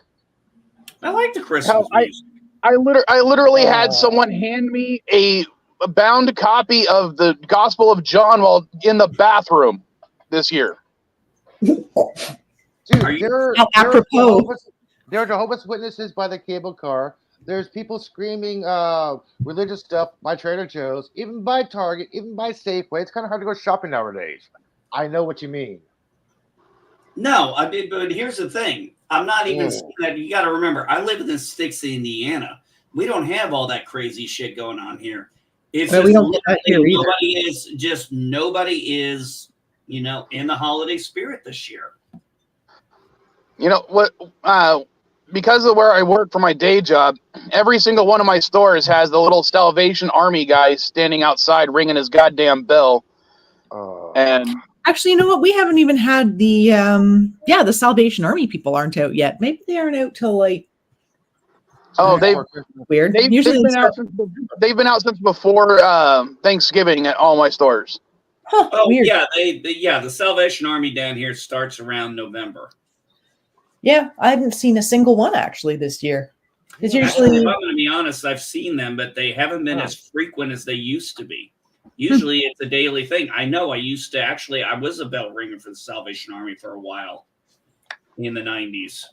I like the Christmas music.
I literally had someone hand me a bound copy of the Gospel of John while in the bathroom this year.
Dude, there are Jehovah's Witnesses by the cable car. There's people screaming religious stuff by Trader Joe's, even by Target, even by Safeway. It's kind of hard to go shopping nowadays. I know what you mean.
No, but here's the thing. I'm not even saying that. You got to remember, I live in Sticks, Indiana. We don't have all that crazy shit going on here. It's just nobody is in the holiday spirit this year.
You know what? Because of where I work for my day job, every single one of my stores has the little Salvation Army guy standing outside ringing his goddamn bell. And
actually, you know what? We haven't even had the Salvation Army people aren't out yet. Maybe they aren't out till like.
Oh, they've been out since before Thanksgiving at all my stores.
Huh,
oh
weird.
Yeah, the Salvation Army down here starts around November.
Yeah, I haven't seen a single one actually this year. It's
Actually,
usually.
if I'm going to be honest, I've seen them, but they haven't been as frequent as they used to be. Usually, it's a daily thing. I know. I was a bell ringer for the Salvation Army for a while in the 90s.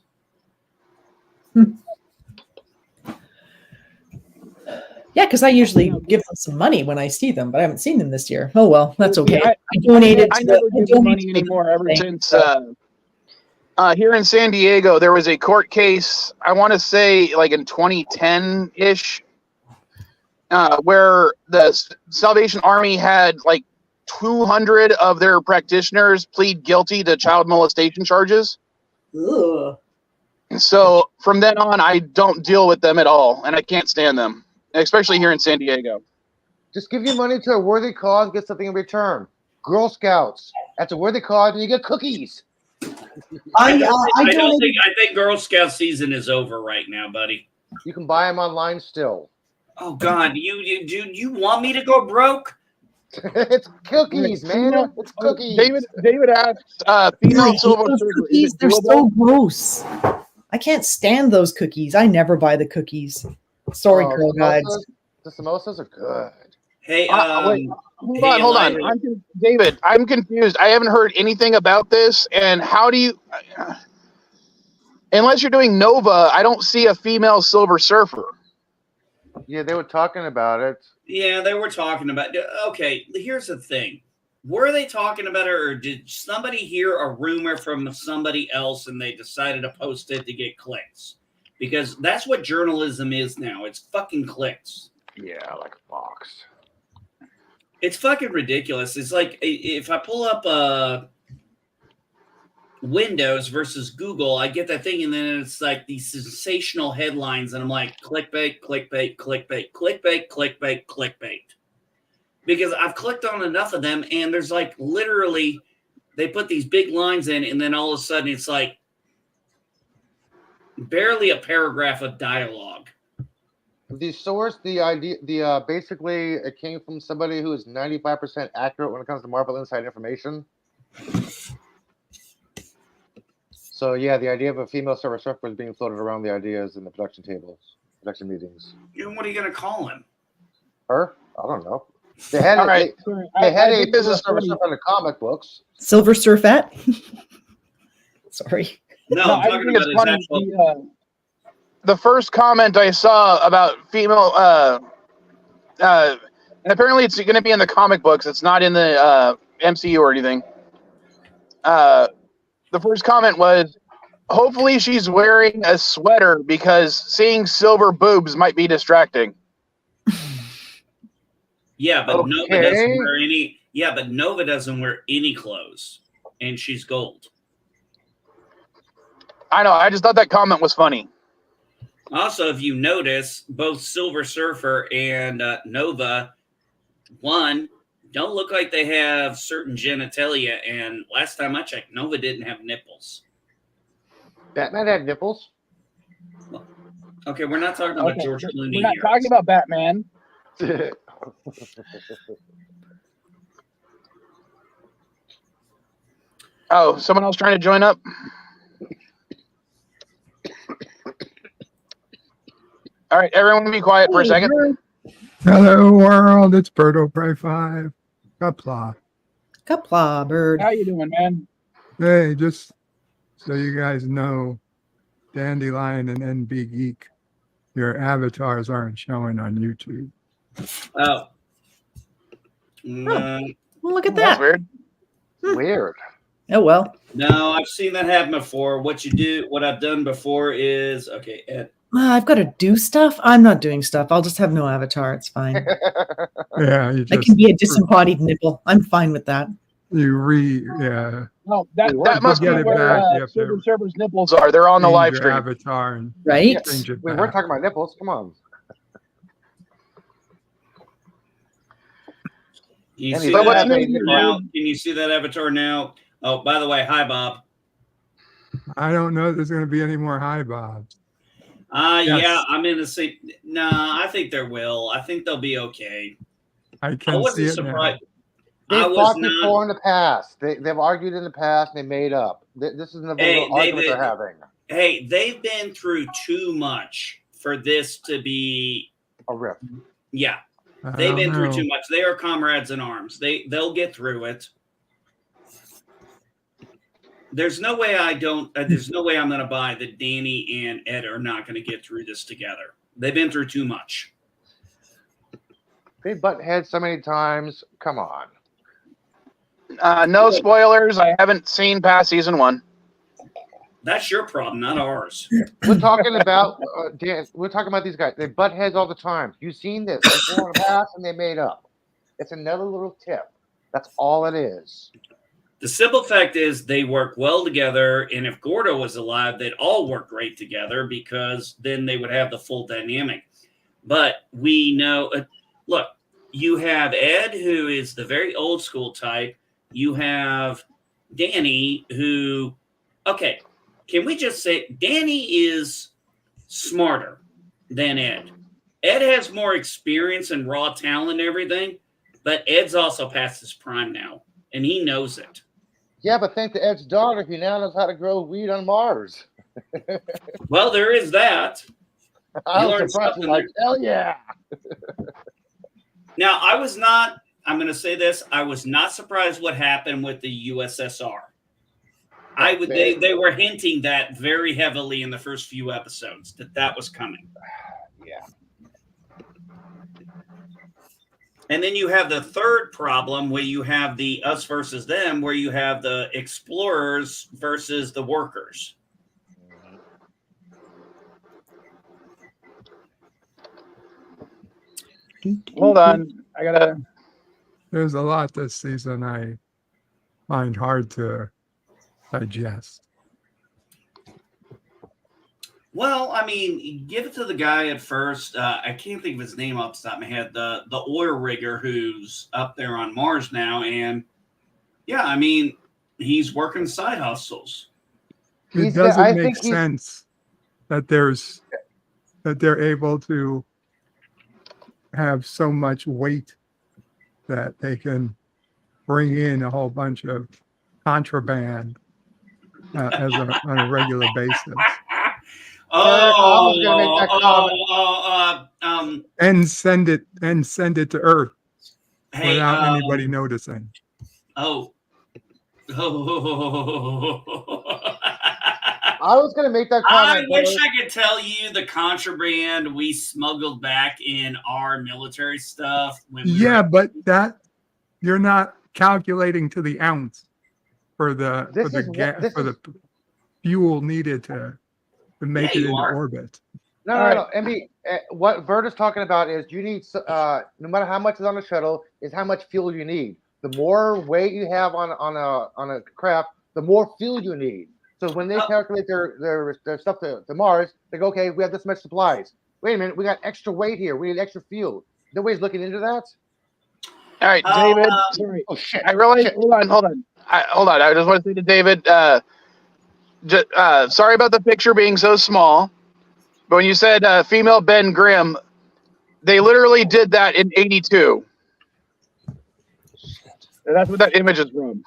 Yeah, because I usually give them some money when I see them, but I haven't seen them this year. Oh well, that's okay. I donated.
I never give them money anymore ever since. Here in San Diego, there was a court case, I want to say like in 2010-ish, where the Salvation Army had like 200 of their practitioners plead guilty to child molestation charges.
Ugh.
And so from then on, I don't deal with them at all, and I can't stand them, especially here in San Diego.
Just give your money to a worthy cause, get something in return. Girl Scouts. That's a worthy cause, and you get cookies.
I
think Girl Scout season is over right now, buddy.
You can buy them online still.
Oh God, you want me to go broke?
It's cookies, man. It's cookies.
David asked, female silver
those
surfer,
cookies,
is it
they're
doable?
so gross. I can't stand those cookies. I never buy the cookies. Sorry, girl guides.
The samosas are good.
Hey,
wait, hold on. David, I'm confused. I haven't heard anything about this. And how do you, unless you're doing Nova, I don't see a female Silver Surfer.
Yeah, they were talking about it.
Yeah, they were talking about. Okay, here's the thing: were they talking about it, or did somebody hear a rumor from somebody else and they decided to post it to get clicks? Because that's what journalism is now. It's fucking clicks.
Yeah, like Fox.
It's fucking ridiculous. It's like if I pull up Windows versus Google, I get that thing, and then it's like these sensational headlines, and I'm like, clickbait, clickbait, clickbait, clickbait, clickbait, clickbait. Because I've clicked on enough of them, and there's like literally, they put these big lines in, and then all of a sudden it's like barely a paragraph of dialogue.
The source, the idea, basically, it came from somebody who is 95% accurate when it comes to Marvel inside information. So yeah, the idea of a female Silver Surfer was being floated around the ideas in the production tables, production meetings.
And what are you going to call him?
Her? I don't know. They had
All right.
they had
I
a
think this
female
is
Silver
funny.
Surfer in the comic books.
Silver Surfette? Sorry.
No,
No,
I'm
I
talking
think
about
it's
his
funny.
actual.
The first comment I saw about female, and apparently it's going to be in the comic books. It's not in the MCU or anything. The first comment was, hopefully she's wearing a sweater because seeing silver boobs might be distracting.
Yeah, but Nova
Okay.
doesn't wear any. Yeah, but Nova doesn't wear any clothes, and she's gold.
I know. I just thought that comment was funny.
Also, if you notice, both Silver Surfer and Nova, one, don't look like they have certain genitalia. And last time I checked, Nova didn't have nipples.
Batman had nipples.
Okay, we're not talking about
Okay,
George Clooney
we're not
here.
talking about Batman. Oh, someone else trying to join up? All right, everyone be quiet for a second.
Hello world, it's Birdo Prey 5. Kapla.
Kapla, bird.
How you doing, man?
Hey, just so you guys know, Dandelion and NB Geek, your avatars aren't showing on YouTube.
Oh.
Well, look at
That's
that.
weird.
Weird.
Oh, well.
No, I've seen that happen before. What I've done before is, okay, Ed,
I've got to do stuff. I'm not doing stuff. I'll just have no avatar. It's fine.
Yeah, you
I
just
can be a disembodied nipple. I'm fine with that.
yeah.
No, that
We
must be
get it
where
back, you have to
Silver Surfer's nipples are. They're on the
change
live
your
stream.
avatar and
Right?
change it
We
back.
weren't talking about nipples. Come on.
Can you
And
see
he's
that
what's
avatar
new,
now? Can you see that avatar now? Oh, by the way, hi, Bob.
I don't know if there's going to be any more high bobs.
Yeah,
Yes.
I'm in the same. Nah, I think there will. I think they'll be okay.
I
I
can see
wasn't
it now.
surprised.
They
I was
fought
not.
before in the past. They've argued in the past and they made up. This is the
Hey,
argument they're having.
Hey, they've been through too much for this to be.
A rift.
Yeah,
I
they've
don't
been through
know.
too much. They are comrades in arms. They'll get through it. There's no way there's no way I'm going to buy that Danny and Ed are not going to get through this together. They've been through too much.
They butt heads so many times. Come on.
No spoilers. I haven't seen past season 1.
That's your problem, not ours.
We're talking about Dan. We're talking about these guys. They butt heads all the time. You've seen this before in the past, and they made up. It's another little tip. That's all it is.
The simple fact is they work well together, and if Gordo was alive, they'd all work great together because then they would have the full dynamic. But we know, look, you have Ed, who is the very old school type. You have Danny, who, okay, can we just say Danny is smarter than Ed? Ed has more experience and raw talent and everything, but Ed's also past his prime now, and he knows it.
Yeah, but thanks to Ed's daughter, he now knows how to grow weed on Mars.
Well, there is that.
I
learned
was surprised.
something
Like, hell yeah.
Now, I was not, I'm going to say this, I was not surprised what happened with the USSR. They were hinting that very heavily in the first few episodes that was coming.
Yeah.
And then you have the third problem where you have the us versus them, where you have the explorers versus the workers.
Hold on. I gotta.
There's a lot this season I find hard to digest.
Well, I mean, give it to the guy at first. I can't think of his name off the top of my head. The oil rigger who's up there on Mars now, and yeah, I mean, he's working side hustles.
It doesn't make sense that they're able to have so much weight that they can bring in a whole bunch of contraband on a regular basis. And send it to Earth without anybody noticing.
I was going to make that comment.
I wish I could tell you the contraband we smuggled back in our military stuff.
But that you're not calculating to the ounce for the fuel needed to make it into orbit.
No. MB, what Vert is talking about is you need, no matter how much is on the shuttle, is how much fuel you need. The more weight you have on a craft, the more fuel you need. So when they calculate their stuff to Mars, they go, okay, we have this much supplies. Wait a minute, we got extra weight here. We need extra fuel. Nobody's looking into that.
All right, David. Sorry.
Oh shit!
I realize. Hold on. I just want to say to David. Sorry about the picture being so small. But when you said female Ben Grimm, they literally did that in '82. That's what that image is from.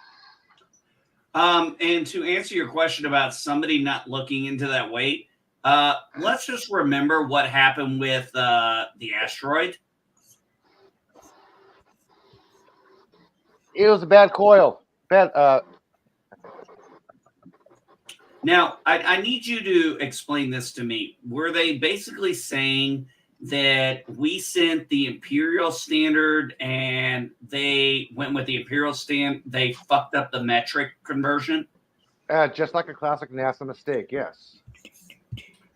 And to answer your question about somebody not looking into that weight, let's just remember what happened with the asteroid.
It was a bad coil.
Now, I need you to explain this to me. Were they basically saying that we sent the Imperial standard and they went with the Imperial standard, they fucked up the metric conversion?
Just like a classic NASA mistake, yes.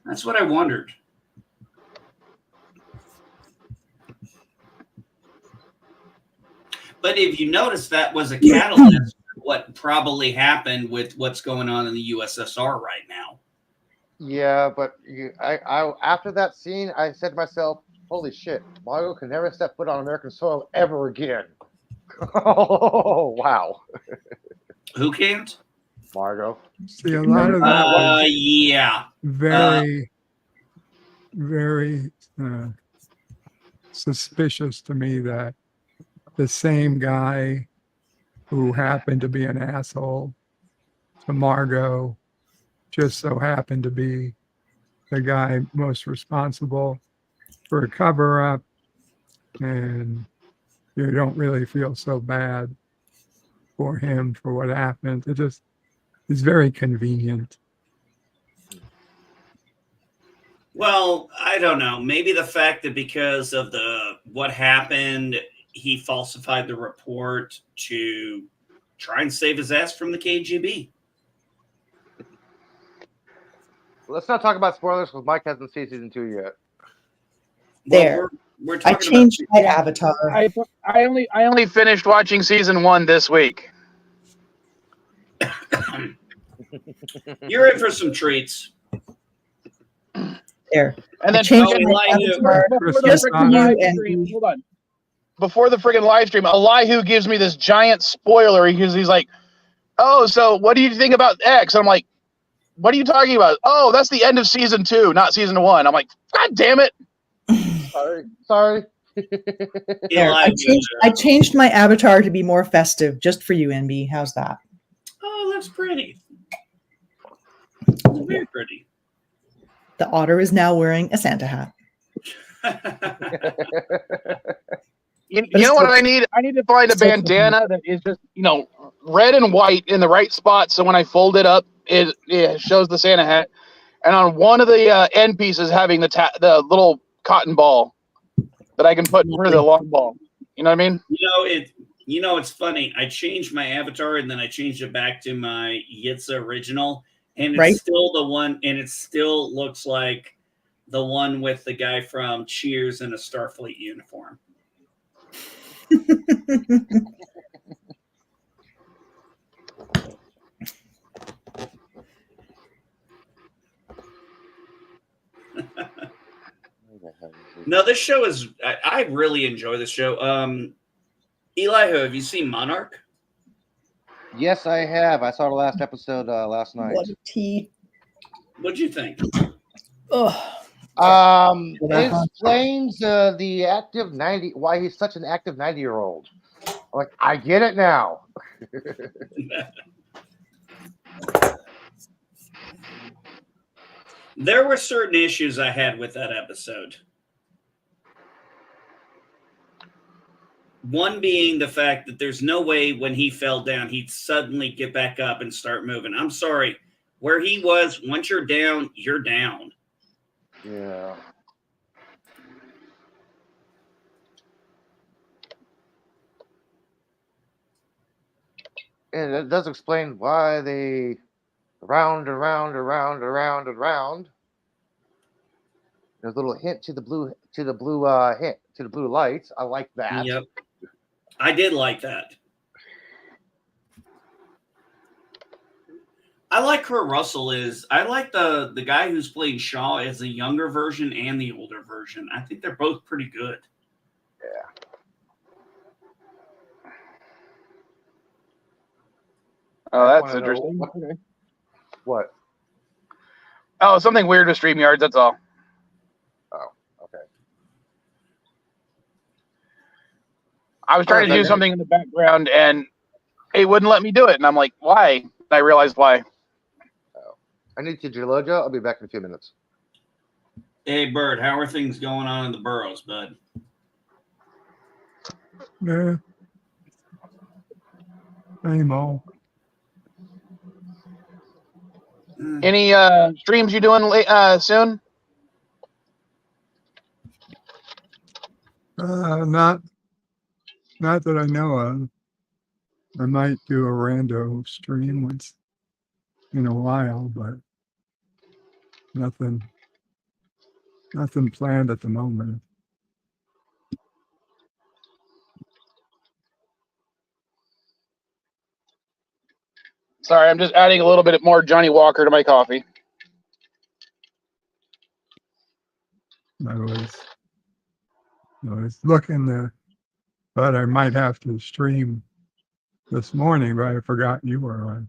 That's what I wondered. But if you notice, that was a catalyst for what probably happened with what's going on in the USSR right now.
Yeah, but I after that scene, I said to myself, holy shit, Margot can never step foot on American soil ever again. Oh, wow.
Who can't?
Margot.
See, a lot of that was
yeah.
very, very suspicious to me that the same guy who happened to be an asshole to Margot just so happened to be the guy most responsible for a cover-up, and you don't really feel so bad for him for what happened. It just is very convenient.
Well, I don't know. Maybe the fact that because of what happened, he falsified the report to try and save his ass from the KGB.
Let's not talk about spoilers because Mike hasn't seen season 2 yet.
There.
We're
I
talking
changed
about
my avatar.
I only finished watching season 1 this week.
You're in for some treats.
There.
And
I
then
changed
Oh,
my
Eli,
avatar
before the
just for
freaking
you,
live
and
stream, hold on. Before the freaking live stream, Elihu gives me this giant spoiler because he's like, "Oh, so what do you think about X?" And I'm like, "What are you talking about?" "Oh, that's the end of season 2, not season 1." I'm like, "God damn it!"
Sorry.
there.
Eli,
I changed my avatar to be more festive just for you, NB. How's that?
oh, that's pretty. That's very pretty.
The otter is now wearing a Santa hat.
You
But it's
know what
still-
I need? I need to find a
still
bandana that is just, red and white in the right spot. So when I fold it up, it shows the Santa hat. And on one of the end pieces, having the little cotton ball that I can put in front of the long ball. You know what I mean?
It's funny. I changed my avatar and then I changed it back to my Yitza original, and it's
Right.
still the one, and it still looks like the one with the guy from Cheers in a Starfleet uniform. No, this show is. I really enjoy this show. Elihu, have you seen Monarch?
Yes, I have. I saw the last episode last night.
What a tea.
What'd you think?
Ugh.
It explains the active 90, why he's such an active 90-year-old. Like, I get it now.
There were certain issues I had with that episode. One being the fact that there's no way when he fell down, he'd suddenly get back up and start moving. I'm sorry. Where he was, once you're down, you're down.
Yeah. And it does explain why they round and round and round and round and round. There's a little hint to the blue lights. I like that.
Yep. I did like that. I like Kurt Russell I like the guy who's playing Shaw as the younger version and the older version. I think they're both pretty good.
Oh,
I
that's
wanna know
interesting.
What?
Oh, something weird with StreamYards. That's all.
Oh, okay.
I was trying to do
okay.
something in the background and it wouldn't let me do it. And I'm like, why? And I realized why.
I need to Geologia. I'll be back in a few minutes.
Hey, Bird, how are things going on in the boroughs, bud?
Yeah. Same old.
Any streams you doing soon?
Not that I know of. I might do a rando stream once in a while, but nothing planned at the moment.
Sorry, I'm just adding a little bit more Johnny Walker to my coffee.
I was looking to, but I might have to stream this morning, but I forgot you were on.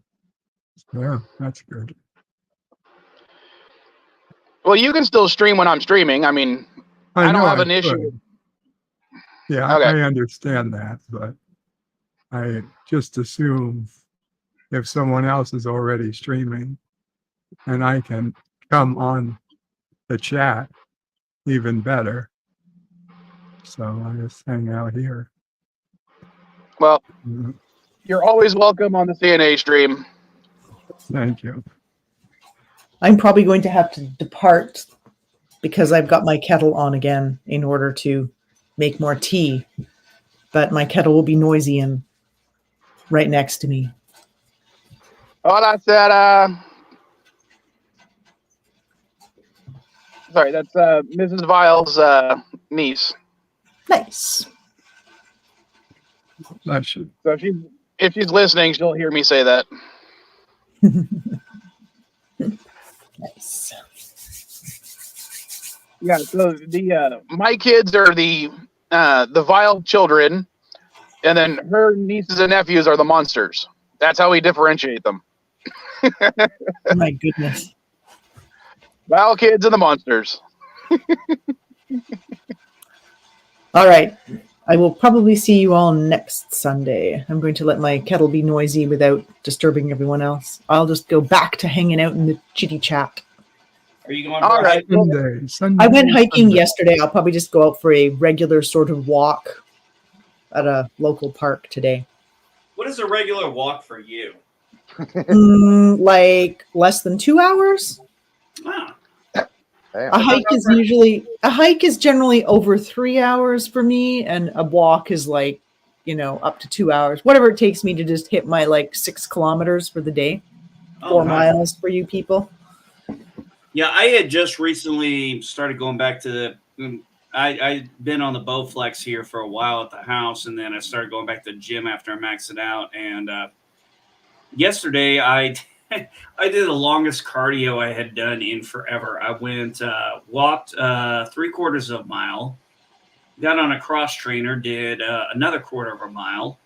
Yeah, that's good.
Well, you can still stream when I'm streaming. I mean, I don't
know
have
I
an issue.
could. Yeah,
Okay.
I understand that, but I just assume if someone else is already streaming and I can come on the chat, even better. So I just hang out here.
Well,
Mhm.
you're always welcome on the CNA stream.
Thank you.
I'm probably going to have to depart because I've got my kettle on again in order to make more tea. But my kettle will be noisy and right next to me.
Hola, Sarah. Sorry, that's Mrs. Vile's niece.
Nice.
That should.
So if she's listening, she'll hear me say that.
Nice.
Yeah. So the my kids are the Vile children, and then her nieces and nephews are the monsters. That's how we differentiate them.
My goodness.
Vile kids and the monsters.
All right. I will probably see you all next Sunday. I'm going to let my kettle be noisy without disturbing everyone else. I'll just go back to hanging out in the chitty chat.
Are you going?
All
for a
right.
hike?
Sunday.
I went hiking
Sunday.
yesterday. I'll probably just go out for a regular sort of walk at a local park today.
What is a regular walk for you?
Like less than 2 hours.
Ah,
Damn.
A hike is generally over 3 hours for me, and a walk is like, up to 2 hours. Whatever it takes me to just hit my 6 kilometers for the day. 4
nice.
miles for you people.
Yeah, I had just recently started going back to the. I'd been on the Bowflex here for a while at the house, and then I started going back to the gym after I maxed it out. And yesterday, I did the longest cardio I had done in forever. I went walked 3/4 of a mile, got on a cross trainer, did another 1/4 of a mile,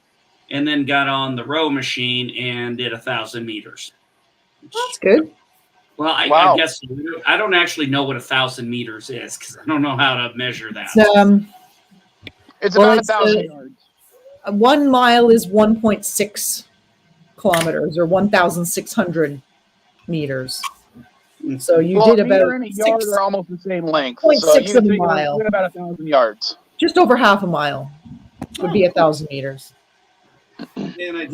and then got on the row machine and did 1,000 meters.
That's good.
Well,
Wow.
I guess I don't actually know what 1,000 meters is because I don't know how to measure that.
It's
Well,
about
it's,
1,000 yards.
1 mile is 1.6 kilometers or 1,600 meters. So you
Well,
did
a meter
about
and a yard
6,
are almost the same length.
0.6
So you
of a
figure
mile.
you're about 1,000 yards.
just over half a mile would be 1,000 meters.
And I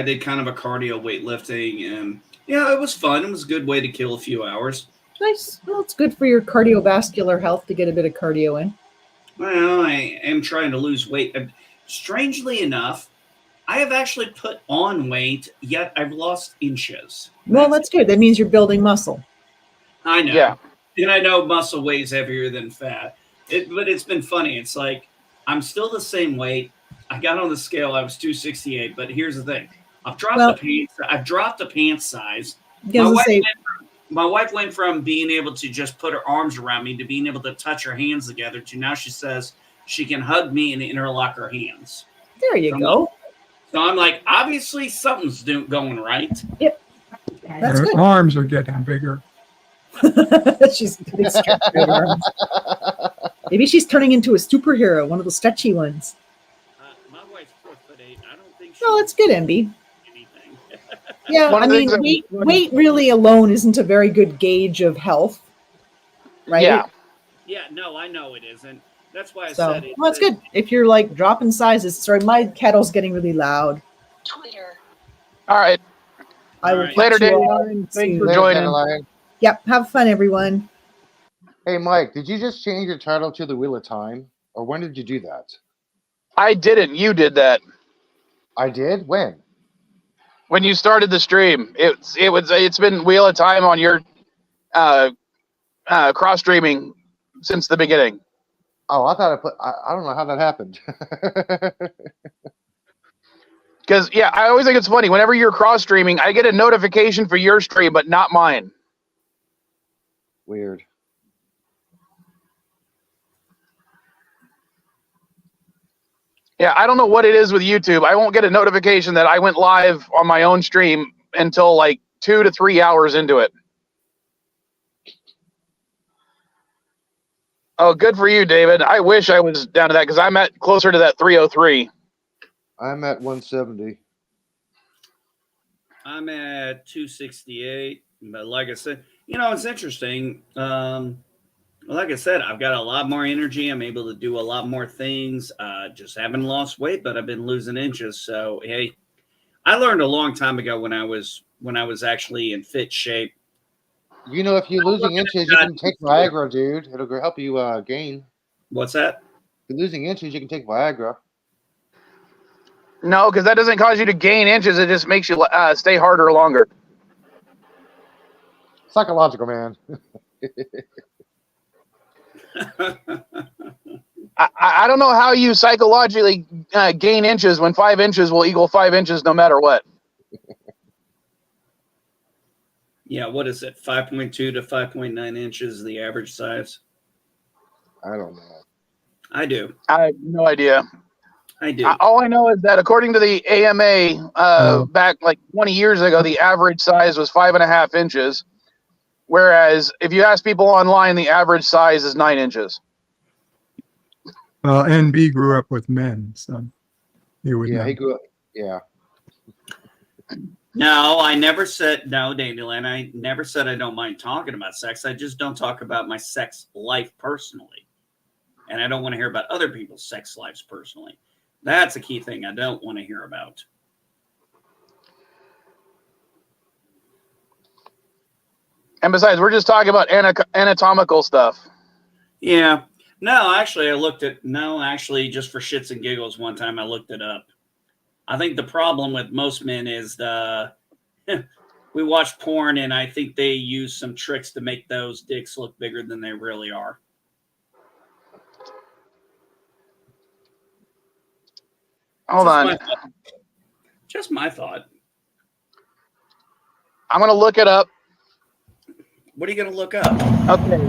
did kind of a cardio weightlifting, and yeah, it was fun. It was a good way to kill a few hours.
Nice. Well, it's good for your cardiovascular health to get a bit of cardio in.
Well, I am trying to lose weight. Strangely enough, I have actually put on weight, yet I've lost inches.
Well, that's good. That means you're building muscle.
I know.
Yeah.
And I know muscle weighs heavier than fat. But it's been funny. It's like I'm still the same weight. I got on the scale. I was 268. But here's the thing. I've dropped the pants size. My wife went from being able to just put her arms around me to being able to touch her hands together to now she says she can hug me and interlock her hands.
There you go.
So I'm like, obviously something's going right.
That's
Her
good.
arms are getting bigger.
She's getting stretchy arms. Maybe she's turning into a superhero, one of the stretchy ones.
My wife's 4'8". I don't think
Oh, that's good, MB.
anything.
Yeah,
One
I
of the
mean,
things that-
weight really alone isn't a very good gauge of health, right?
Yeah.
Yeah, no, I know it isn't. That's why I
So,
said it.
well, that's good. If you're dropping sizes, sorry, my kettle's getting really loud.
All right.
I will
All right.
Later,
catch you all
Dandelion. Thanks
soon.
for
Later,
joining.
Dandelion.
Yep. Have fun, everyone.
Hey, Mike, did you just change your title to the Wheel of Time? Or when did you do that?
I didn't. You did that.
I did? When?
When you started the stream. It's been Wheel of Time on your cross streaming since the beginning.
Oh, I thought I don't know how that happened.
Because I always think it's funny. Whenever you're cross streaming, I get a notification for your stream, but not mine.
Weird.
Yeah, I don't know what it is with YouTube. I won't get a notification that I went live on my own stream until 2 to 3 hours into it. Oh, good for you, David. I wish I was down to that because I'm at closer to that 303.
I'm at 170.
I'm at 268. But like I said, it's interesting. Like I said, I've got a lot more energy. I'm able to do a lot more things. Just haven't lost weight, but I've been losing inches. So, hey, I learned a long time ago when I was actually in fit shape.
If you're losing inches, you can take Viagra, dude. It'll help you gain.
What's that?
If you're losing inches, you can take Viagra.
No, because that doesn't cause you to gain inches. It just makes you stay harder longer.
Psychological, man.
I don't know how you psychologically gain inches when 5 inches will equal 5 inches no matter what.
Yeah, what is it? 5.2 to 5.9 inches, the average size.
I don't know.
I do.
I have no idea.
I do.
All I know is that according to the AMA, back like 20 years ago, the average size was 5.5 inches. Whereas if you ask people online, the average size is 9 inches.
Well, NB grew up with men, so he would know.
He grew up. Yeah.
No, I never said no, Dandelion. I never said I don't mind talking about sex. I just don't talk about my sex life personally. And I don't want to hear about other people's sex lives personally. That's a key thing I don't want to hear about.
And besides, we're just talking about anatomical stuff.
Yeah. No, actually, just for shits and giggles, one time I looked it up. I think the problem with most men is we watch porn, and I think they use some tricks to make those dicks look bigger than they really are.
Hold on.
Just my thought.
I'm going to look it up.
What are you going to look up?
Okay.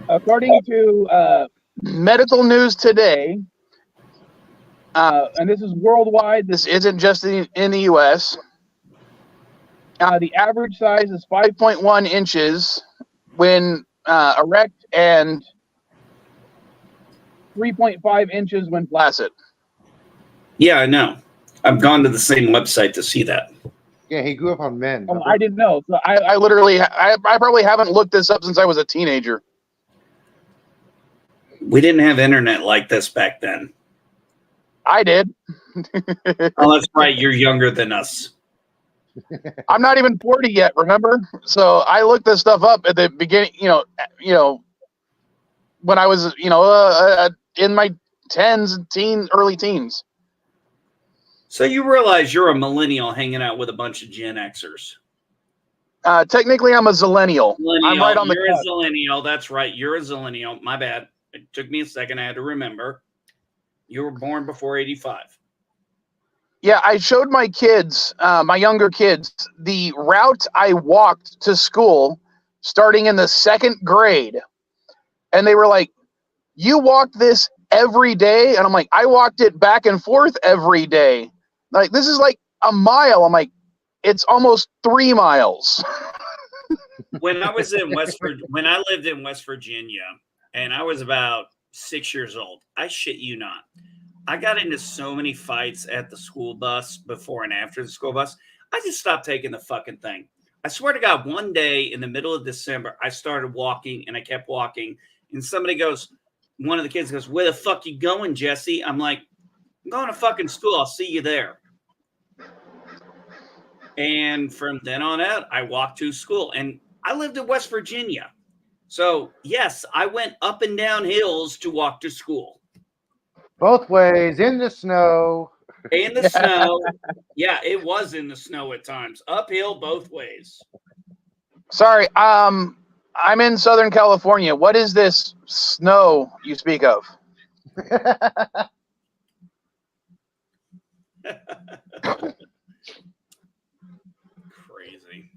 According to Medical News Today, and this is worldwide, this isn't just in the U.S., the average size is 5.1 inches when erect and 3.5 inches when flaccid.
Yeah, I know. I've gone to the same website to see that.
Yeah, he grew up on men.
Oh, I didn't know. So I literally, I probably haven't looked this up since I was a teenager.
We didn't have internet like this back then.
I did.
Oh, that's right. You're younger than us.
I'm not even 40 yet, remember? So I looked this stuff up at the beginning, when I was, in my early teens.
So you realize you're a millennial hanging out with a bunch of Gen Xers.
Technically, I'm a zillennial. I'm right on the
You're
cusp.
a zillennial. That's right. You're a zillennial. My bad. It took me a second. I had to remember. You were born before 85.
Yeah, I showed my kids, my younger kids, the route I walked to school starting in the 2nd grade. And they were like, "You walked this every day?" And I'm like, "I walked it back and forth every day. Like, this is like a mile." I'm like, "It's almost 3 miles."
When I lived in West Virginia, and I was about 6 years old, I shit you not, I got into so many fights at the school bus before and after the school bus. I just stopped taking the fucking thing. I swear to God, one day in the middle of December, I started walking and I kept walking. And one of the kids goes, "Where the fuck you going, Jesse?" I'm like, "I'm going to fucking school. I'll see you there." And from then on out, I walked to school. And I lived in West Virginia. So, yes, I went up and down hills to walk to school.
Both ways, in the snow.
In the snow. Yeah, it was in the snow at times. Uphill both ways.
Sorry, I'm in Southern California. What is this snow you speak of?
Crazy.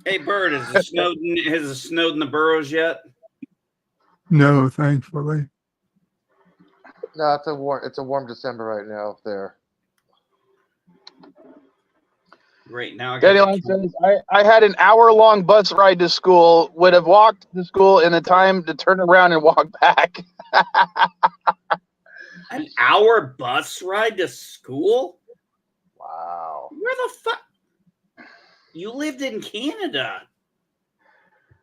Hey, Bird, has it snowed in the boroughs yet?
No, thankfully.
No, it's a warm December right now up there.
Great. Now
Dandelion says, I had an hour-long bus ride to school, would have walked to school in the time to turn around and walk back.
An hour bus ride to school?
Wow.
Where the fuck? You lived in Canada.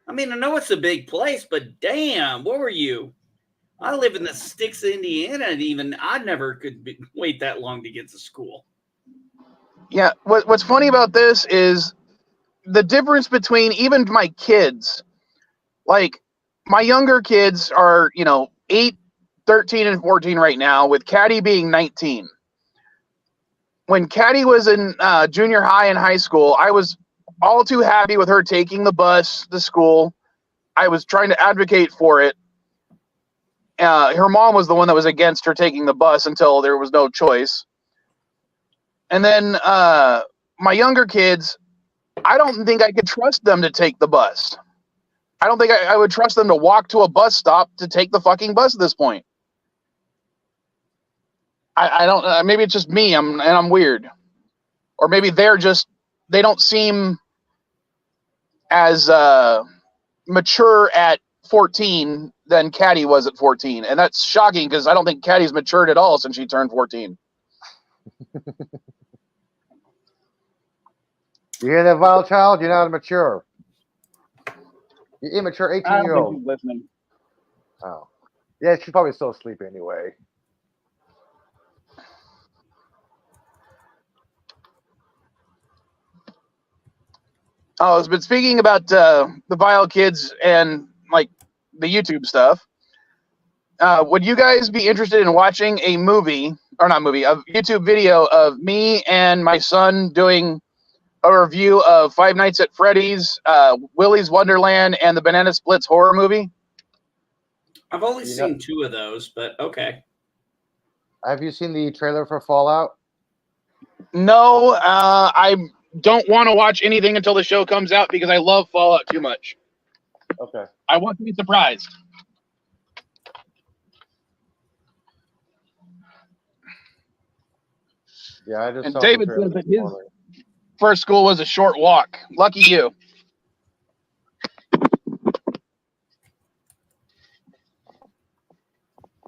I mean, I know it's a big place, but damn, where were you? I live in the sticks of Indiana, and I never could wait that long to get to school.
Yeah, what's funny about this is the difference between even my kids. Like, my younger kids are, 8, 13, and 14 right now, with Caddy being 19. When Caddy was in junior high and high school, I was all too happy with her taking the bus to school. I was trying to advocate for it. Her mom was the one that was against her taking the bus until there was no choice. And then my younger kids, I don't think I could trust them to take the bus. I don't think I would trust them to walk to a bus stop to take the fucking bus at this point. I don't. Maybe it's just me. I'm weird, or maybe they don't seem as mature at 14 than Caddy was at 14, and that's shocking because I don't think Caddy's matured at all since she turned 14.
You hear that, vile child? You're not mature. You're immature 18-year-old.
She's listening.
Oh. Yeah, she's probably still asleep anyway.
Oh, but speaking about the vile kids and like the YouTube stuff, would you guys be interested in watching a YouTube video of me and my son doing a review of Five Nights at Freddy's, Willy's Wonderland, and the Banana Splits horror movie?
I've only seen 2 of those, but okay.
Have you seen the trailer for Fallout?
No, I don't want to watch anything until the show comes out because I love Fallout too much.
Okay.
I want to be surprised.
Yeah, I just
And
saw
David
the trailer
says that
this
his
morning.
first school was a short walk. Lucky you.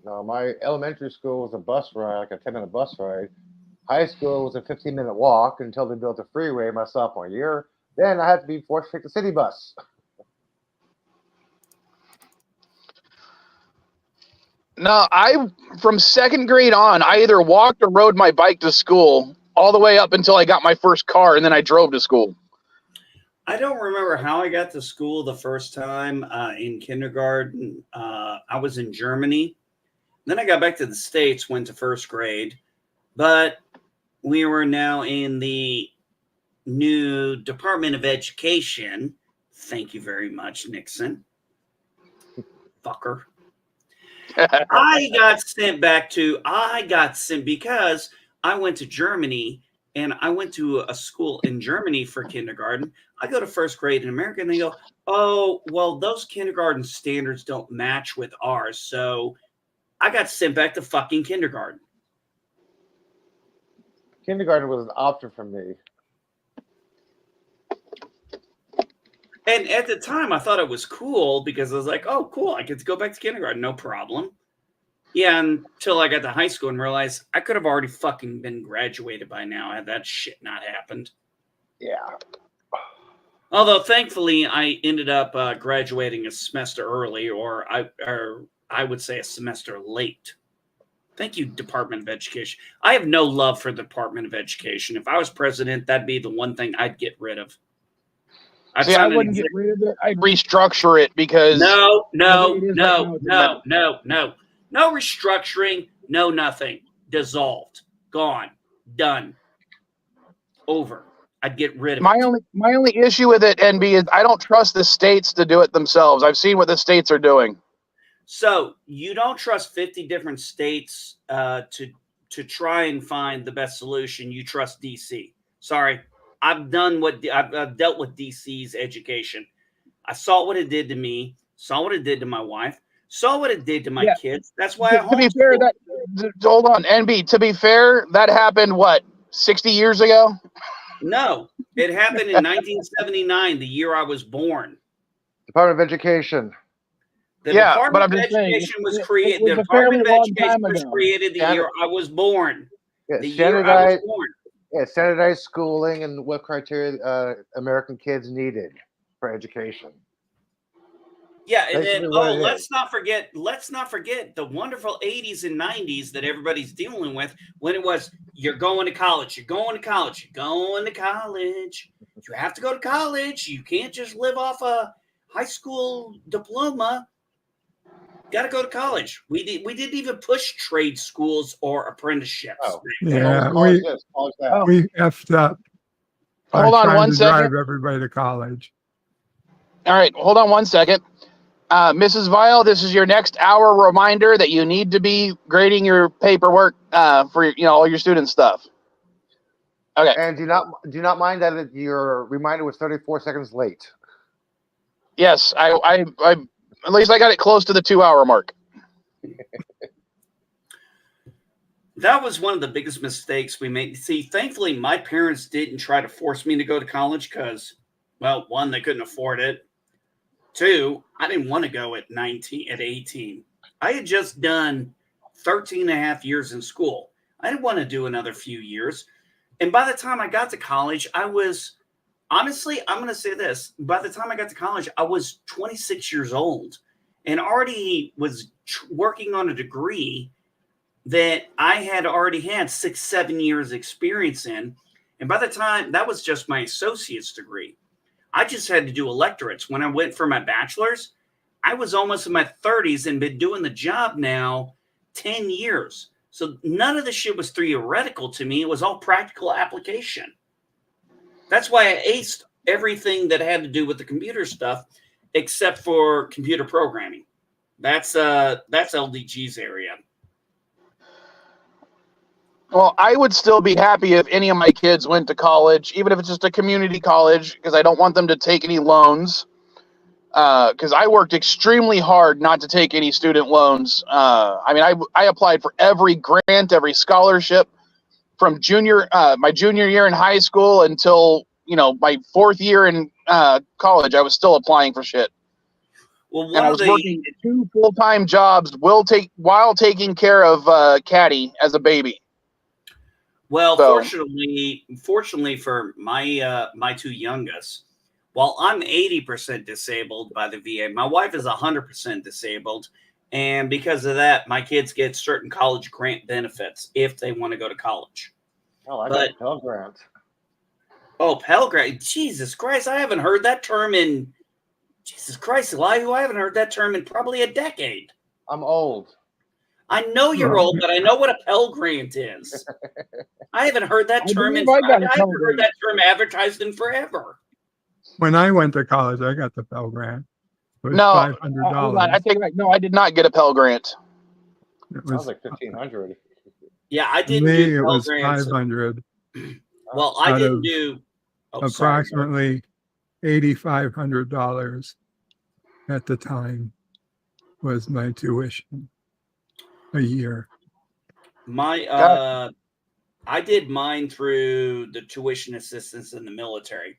No, my elementary school was a bus ride, like a 10-minute bus ride. High school was a 15-minute walk until they built a freeway my sophomore year. Then I had to be forced to take the city bus.
No, from second grade on, I either walked or rode my bike to school all the way up until I got my first car, and then I drove to school.
I don't remember how I got to school the first time in kindergarten. I was in Germany. Then I got back to the States, went to first grade. But we were now in the new Department of Education. Thank you very much, Nixon. Fucker. I got sent because I went to Germany and I went to a school in Germany for kindergarten. I go to first grade in America and they go, oh, well, those kindergarten standards don't match with ours. So I got sent back to fucking kindergarten.
Kindergarten was an option for me.
And at the time, I thought it was cool because I was like, oh, cool. I get to go back to kindergarten. No problem. Yeah, until I got to high school and realized I could have already fucking been graduated by now had that shit not happened.
Yeah.
Although, thankfully, I ended up graduating a semester early, or I would say a semester late. Thank you, Department of Education. I have no love for the Department of Education. If I was president, that'd be the one thing I'd get rid of.
I wouldn't get rid of it. I'd restructure it because
no restructuring, no nothing. Dissolved, gone, done, over. I'd get rid of it.
My only issue with it, NB, is I don't trust the states to do it themselves. I've seen what the states are doing.
So you don't trust 50 different states to try and find the best solution. You trust DC. Sorry. I've dealt with DC's education. I saw what it did to me, saw what it did to my wife, saw what it did to my kids. That's why
to be fair, hold on, NB. To be fair, that happened 60 years ago?
No, it happened in 1979, the year I was born.
Department of Education.
The Department of Education was created. The Department of Education was created the year I was born. The year I was born.
Yeah, standardized schooling and what criteria American kids needed for education.
Yeah, and then let's not forget the wonderful 80s and 90s that everybody's dealing with when it was you're going to college, you're going to college, you're going to college. You have to go to college. You can't just live off a high school diploma. Got to go to college. We didn't even push trade schools or apprenticeships.
Yeah, we effed up.
Hold on
trying
one
to
second.
drive everybody to college.
All right, hold on one second. Mrs. Vile, this is your next hour reminder that you need to be grading your paperwork for all your student stuff. Okay.
And do not mind that your reminder was 34 seconds late.
Yes, I at least I got it close to the 2-hour mark.
That was one of the biggest mistakes we made. See, thankfully, my parents didn't try to force me to go to college because, well, one, they couldn't afford it. Two, I didn't want to go at 18. I had just done 13 and a half years in school. I didn't want to do another few years. And by the time I got to college, I was, honestly, I'm going to say this. By the time I got to college, I was 26 years old and already was working on a degree that I had already had 6-7 years experience in. And by the time, that was just my associate's degree. I just had to do electorates. When I went for my bachelor's, I was almost in my 30s and been doing the job now 10 years. So none of the shit was theoretical to me. It was all practical application. That's why I aced everything that had to do with the computer stuff, except for computer programming. That's LDG's area.
Well, I would still be happy if any of my kids went to college, even if it's just a community college, because I don't want them to take any loans. Because I worked extremely hard not to take any student loans. I applied for every grant, every scholarship from my junior year in high school until my 4th year in college. I was still applying for shit.
Well,
And I was working 2 full-time jobs while taking care of Caddy as a baby.
Well,
So,
fortunately for my 2 youngest, while I'm 80% disabled by the VA, my wife is 100% disabled. And because of that, my kids get certain college grant benefits if they want to go to college.
Oh, I got a Pell Grant.
Oh, Pell Grant. Jesus Christ, I haven't heard that term in, Jesus Christ, Elihu, I haven't heard that term in probably a decade.
I'm old.
I know you're old, but I know what a Pell Grant is. I haven't heard that term I haven't heard that term advertised in forever.
When I went to college, I got the Pell Grant. It was
no,
$500.
hold on, I take it back. No, I did not get a Pell Grant.
It
Sounds
was,
like 1,500.
Yeah, I
to
didn't
me,
do
it
Pell
was
Grants.
500.
Well, I
out
didn't
of
do
Approximately $8,500 at the time was my tuition a year.
I did mine through the tuition assistance in the military,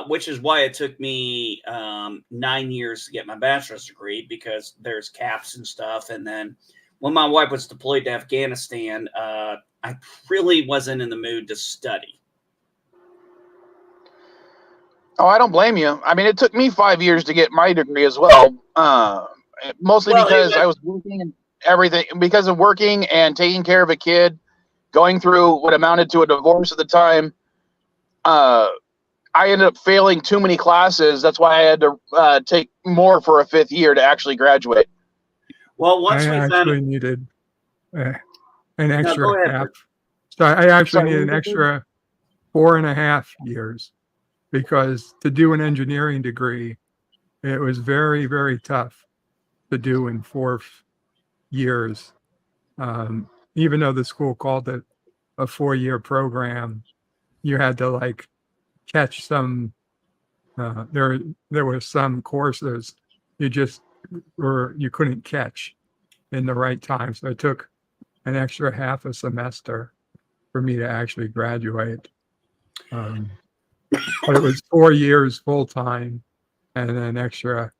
which is why it took me 9 years to get my bachelor's degree, because there's caps and stuff. And then when my wife was deployed to Afghanistan, I really wasn't in the mood to study.
Oh, I don't blame you. I mean, it took me 5 years to get my degree as well. Mostly because I was working and everything, because of working and taking care of a kid, going through what amounted to a divorce at the time. I ended up failing too many classes. That's why I had to take more for a 5th year to actually graduate.
Well, once
I
we
actually
found
needed an
go
extra
ahead,
half.
Rich.
So I actually
Sorry,
needed
what
an
did you say?
extra 4.5 years, because to do an engineering degree, it was very, very tough to do in 4 years. Even though the school called it a 4-year program, you had to like catch some, there were some courses you couldn't catch in the right time. So it took an extra half a semester for me to actually graduate. But it was 4 years full time and an extra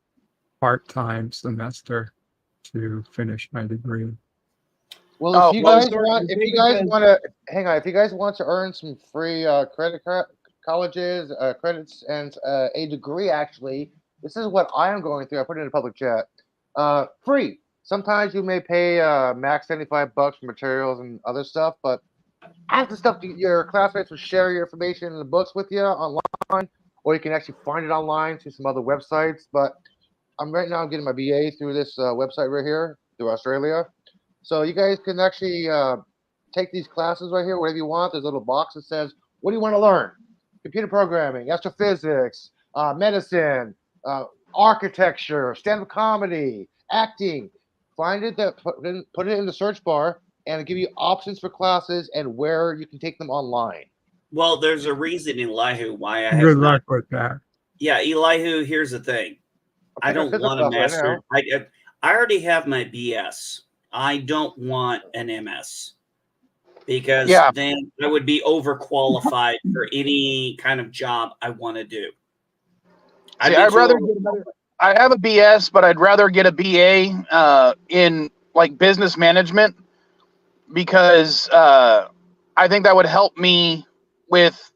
part-time semester to finish my degree.
Well, if you guys want to earn some free colleges, credits, and a degree, actually, this is what I am going through. I put it in a public chat. Free. Sometimes you may pay max $75 for materials and other stuff, but half the stuff your classmates will share your information in the books with you online, or you can actually find it online through some other websites. But I'm getting my BA through this website right here through Australia. So you guys can actually take these classes right here, whatever you want. There's a little box that says, what do you want to learn? computer programming, astrophysics, medicine, architecture, stand-up comedy, acting. Find it, put it in the search bar, and it'll give you options for classes and where you can take them online.
Well, there's a reason, Elihu, why I have
Good
not.
luck with that.
Yeah, Elihu, here's the thing. I
Take our
don't
physics
want a
class right
master. I already have my BS. I don't want an MS because
Yeah.
then I would be overqualified for any kind of job I want to do.
See, I'd rather get another. I have a BS, but I'd rather get a BA in like business management because I think that would help me with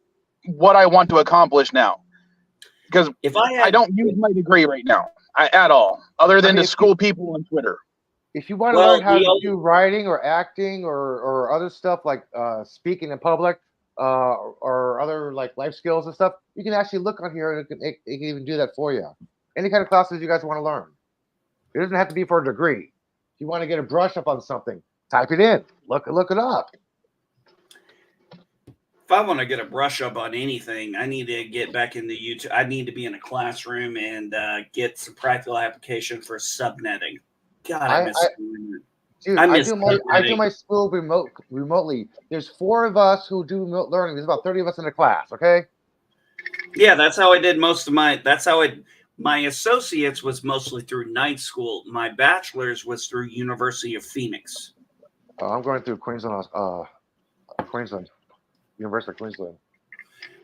what I want to accomplish now. Because
if I
don't use my degree right now at all, other than to school people on Twitter.
If you want to learn how to do writing or acting or other stuff like speaking in public or other like life skills and stuff, you can actually look on here and it can even do that for you. Any kind of classes you guys want to learn. It doesn't have to be for a degree. If you want to get a brush up on something, type it in. Look it up.
If I want to get a brush up on anything, I need to get back into YouTube. I need to be in a classroom and get some practical application for subnetting. God, I miss subnetting.
Dude, I do my school remotely. There's 4 of us who do remote learning. There's about 30 of us in the class, okay?
Yeah, that's how I did most of my associates was mostly through night school. My bachelor's was through University of Phoenix.
I'm going through Queensland, University of Queensland.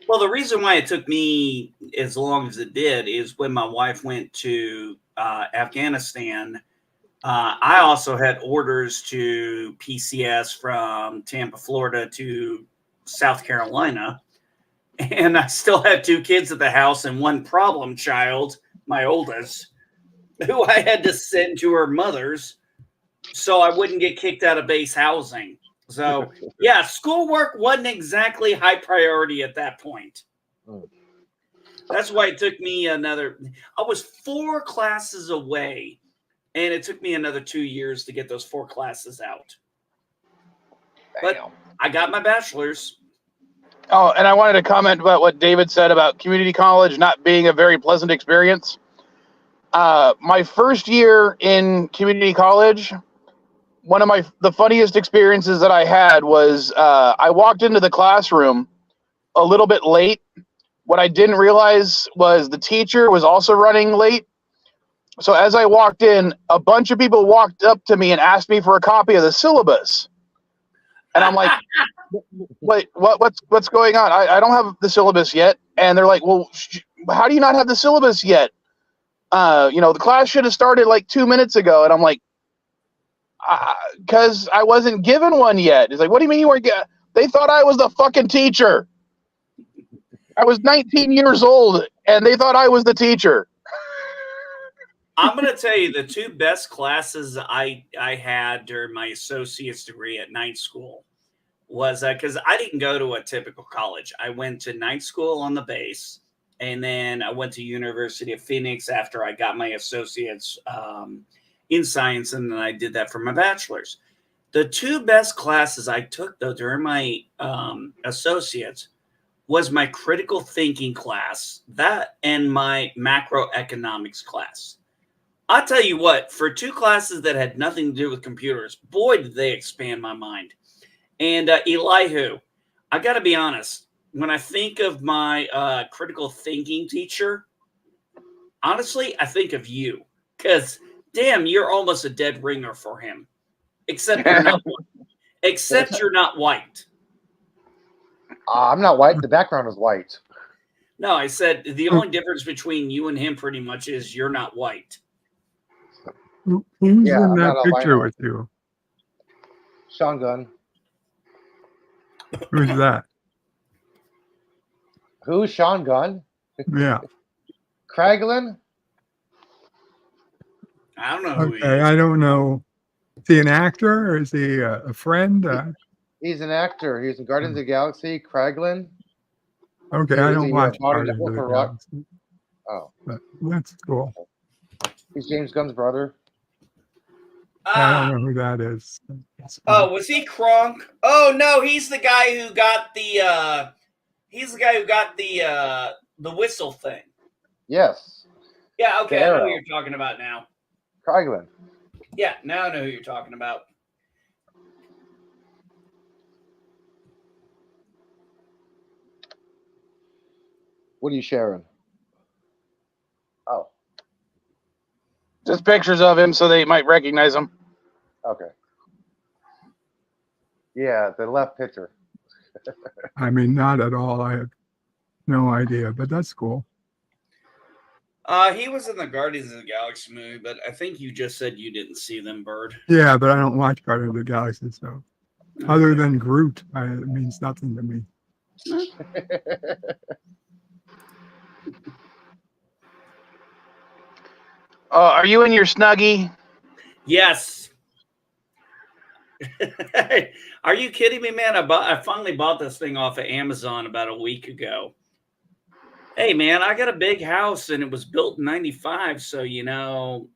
Well, the reason why it took me as long as it did is when my wife went to Afghanistan, I also had orders to PCS from Tampa, Florida to South Carolina. And I still had 2 kids at the house and one problem child, my oldest, who I had to send to her mother's so I wouldn't get kicked out of base housing. So, yeah, schoolwork wasn't exactly high priority at that point. That's why it took me I was 4 classes away, and it took me another 2 years to get those 4 classes out. But I got my bachelor's.
Oh, and I wanted to comment about what David said about community college not being a very pleasant experience. My first year in community college, one of the funniest experiences that I had was I walked into the classroom a little bit late. What I didn't realize was the teacher was also running late. So as I walked in, a bunch of people walked up to me and asked me for a copy of the syllabus. And I'm like, wait, what's going on? I don't have the syllabus yet. And they're like, well, how do you not have the syllabus yet? The class should have started like 2 minutes ago. And I'm like, because I wasn't given one yet. It's like, what do you mean you weren't getting? They thought I was the fucking teacher. I was 19 years old, and they thought I was the teacher.
I'm going to tell you the 2 best classes I had during my associate's degree at night school was because I didn't go to a typical college. I went to night school on the base, and then I went to University of Phoenix after I got my associate's in science, and then I did that for my bachelor's. The 2 best classes I took, though, during my associates was my critical thinking class, that and my macroeconomics class. I'll tell you what, for 2 classes that had nothing to do with computers, boy, did they expand my mind. And Elihu, I got to be honest, when I think of my critical thinking teacher, honestly, I think of you because, damn, you're almost a dead ringer for him. Except you're not white. Except you're not white.
I'm not white. The background is white.
No, I said the only difference between you and him pretty much is you're not white.
Who's
Yeah,
in
I'm
that
not a
picture
white-
with you?
Sean Gunn.
Who's that?
Who's Sean Gunn?
Yeah.
Craiglin?
I don't know who he
Okay,
is.
I don't know. Is he an actor or is he a friend?
He's an actor. He's in Guardians of the Galaxy. Craiglin.
Okay,
He
I
was
don't
the,
watch
body
Guardians
double
of the
for Rock.
Galaxy,
Oh,
but that's cool.
he's James Gunn's brother.
I don't know who that is.
Oh, was he Kronk? Oh no, he's the guy who got the He's the guy who got the whistle thing.
Yes,
Yeah, okay,
The
I know
arrow.
who you're talking about now.
Kraglin.
Yeah, now I know who you're talking about.
What are you sharing? Oh,
Just pictures of him so they might recognize him.
okay. Yeah, the left pitcher.
I mean, not at all. I have no idea, but that's cool.
He was in the Guardians of the Galaxy movie, but I think you just said you didn't see them, Bird.
Yeah, but I don't watch Guardians of the Galaxy, so other than Groot, it means nothing to me.
Are you in your Snuggie?
Yes. Are you kidding me, man? I finally bought this thing off of Amazon about a week ago. Hey, man, I got a big house and it was built in 95, so, you know,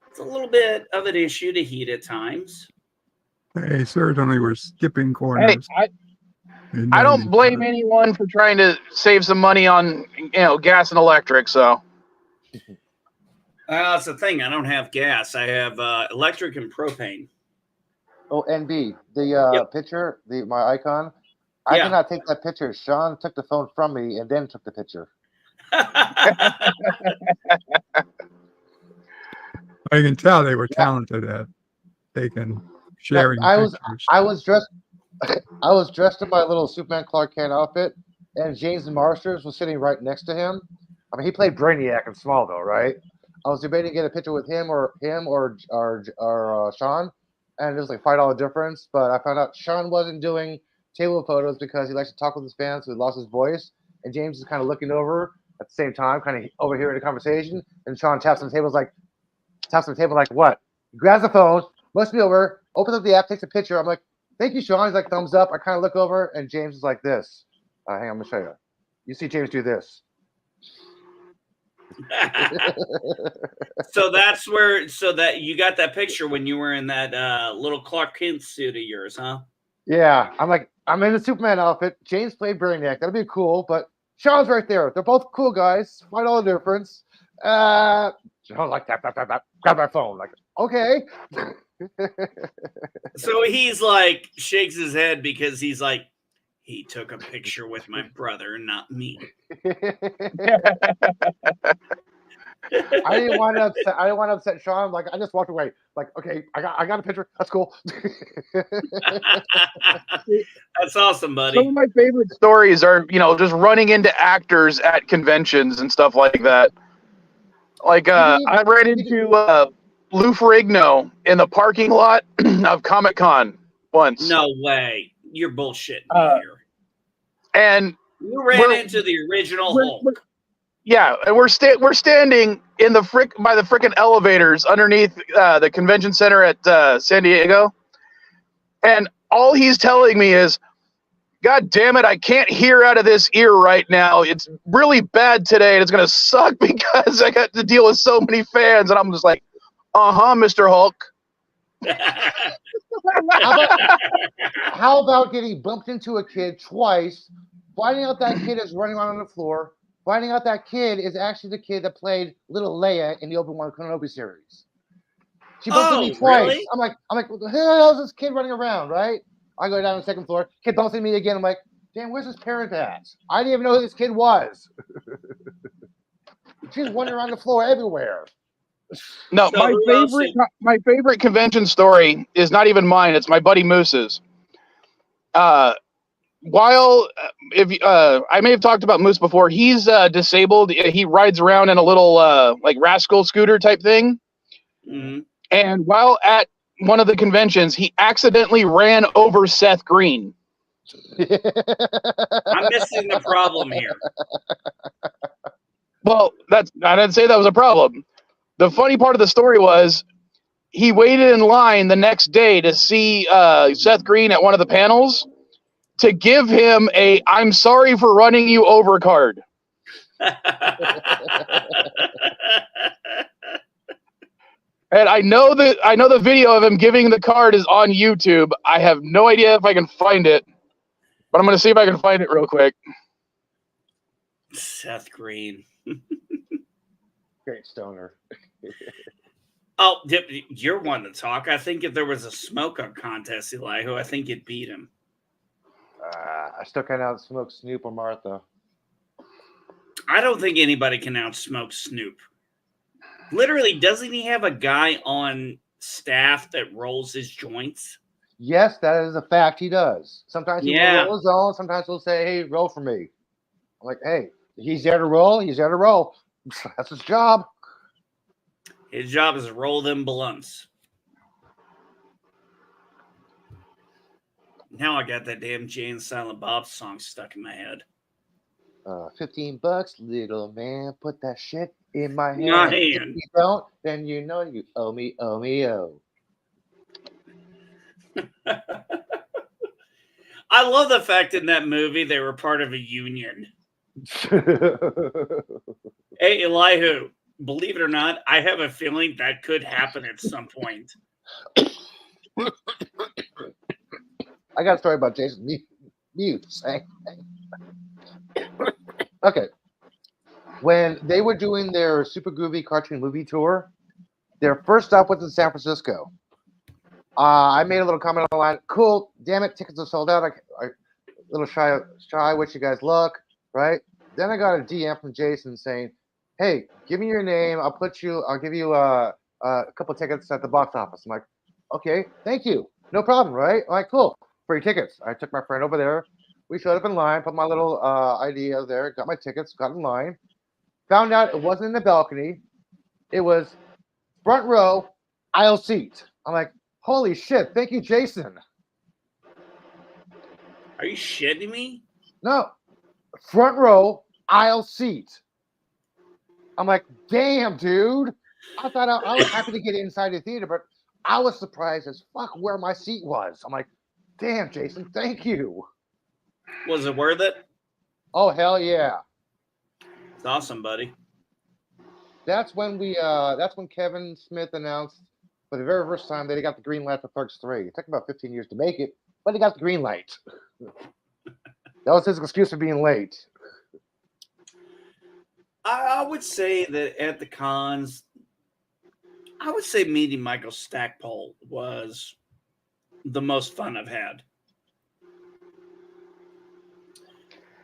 it's a little bit of an issue to heat at times.
Hey, certainly we're skipping
Hey,
corners.
I don't blame anyone for trying to save some money on gas and electric. So
That's the thing. I don't have gas. I have electric and propane.
Oh, NB, the
Yep.
picture, my icon. I
Yeah.
cannot take that picture. Sean took the phone from me and then took the picture.
I can tell they were talented at sharing
I was-
pictures.
I was dressed. I was dressed in my little Superman Clark Kent outfit, and James Marsters was sitting right next to him. I mean, he played Brainiac in Smallville, right? I was debating to get a picture with him or Sean, and it was like $5 difference. But I found out Sean wasn't doing table photos because he likes to talk with his fans, so he lost his voice. And James is kind of looking over at the same time, kind of overhearing the conversation. And Sean taps on the table, like what? He grabs the phone, looks me over, opens up the app, takes a picture. I'm like, thank you, Sean. He's like, thumbs up. I kind of look over, and James is like this. Hang on, I'm gonna show you. You see James do this.
So that you got that picture when you were in that little Clark Kent suit of yours, huh?
Yeah, I'm like, I'm in the Superman outfit. James played Brainiac. That'd be cool, but Sean's right there. They're both cool guys. $5 difference. Sean like tap. Grab my phone. Like, okay.
So he's like shakes his head because he's like, he took a picture with my brother, not me.
I didn't want to upset Sean. Like, I just walked away. Like, okay, I got a picture. That's cool.
That's awesome,
some
buddy.
of my favorite stories are just running into actors at conventions and stuff like that. Like I ran into Lou Ferrigno in the parking lot of Comic-Con once.
No way. You're bullshitting me here.
And
You ran into the original Hulk.
yeah, and we're standing in the by the frickin' elevators underneath the convention center at San Diego, and all he's telling me is, "God damn it, I can't hear out of this ear right now. It's really bad today, and it's gonna suck because I got to deal with so many fans." And I'm just like, Mr. Hulk.
How about getting bumped into a kid twice, finding out that kid is running around on the floor, finding out that kid is actually the kid that played little Leia in the Obi-Wan Kenobi series. She bumped into me twice.
Really?
I'm like, what the hell is this kid running around, right? I go down to the second floor. Kid bumps into me again. I'm like, damn, where's his parent at? I didn't even know who this kid was. She's wandering around the floor everywhere.
No,
So who else
my favorite convention story is not even mine. It's my buddy Moose's. I may have talked about Moose before. He's disabled. He rides around in a little like rascal scooter type thing.
Mhm.
And while at one of the conventions, he accidentally ran over Seth Green.
I'm missing the problem here.
Well, I didn't say that was a problem. The funny part of the story was he waited in line the next day to see Seth Green at one of the panels to give him a "I'm sorry for running you over" card. And I know the video of him giving the card is on YouTube. I have no idea if I can find it, but I'm going to see if I can find it real quick.
Seth Green.
Great stoner.
Oh, you're one to talk. I think if there was a smoke-up contest, Elihu, I think you'd beat him.
I still can't outsmoke Snoop or Martha.
I don't think anybody can outsmoke Snoop. Literally, doesn't he have a guy on staff that rolls his joints?
Yes, that is a fact. He does. Sometimes he
Yeah.
will roll his own. Sometimes he'll say, "Hey, roll for me." I'm like, "Hey, he's there to roll. He's there to roll. That's his job."
His job is to roll them blunts. Now I got that damn Jay and Silent Bob song stuck in my head.
$15, little man. Put that shit in my hand.
My
If
hand.
you don't, then you know you owe me, oh.
I love the fact in that movie they were part of a union. Hey, Elihu, believe it or not, I have a feeling that could happen at some point.
I got a story about Jason Mewes. Okay. When they were doing their Super Groovy cartoon movie tour, their first stop was in San Francisco. I made a little comment online. Cool, damn it, tickets are sold out. I little shy. Wish you guys luck, right? Then I got a DM from Jason saying, "Hey, give me your name. I'll give you a couple tickets at the box office." I'm like, "Okay, thank you, no problem, right?" I'm like, "Cool, free tickets." I took my friend over there. We showed up in line, put my little ID out there, got my tickets, got in line. Found out it wasn't in the balcony. It was front row, aisle seat. I'm like, holy shit, thank you, Jason.
Are you shitting me?
No, front row, aisle seat. I'm like, damn, dude. I thought I was happy to get inside the theater, but I was surprised as fuck where my seat was. I'm like, damn, Jason, thank you.
Was it worth it?
Oh, hell yeah.
It's awesome, buddy.
That's when Kevin Smith announced for the very first time that he got the green light for Clerks 3. It took about 15 years to make it, but he got the green light. That was his excuse for being late.
I would say that at the cons, I would say meeting Michael Stackpole was the most fun I've had.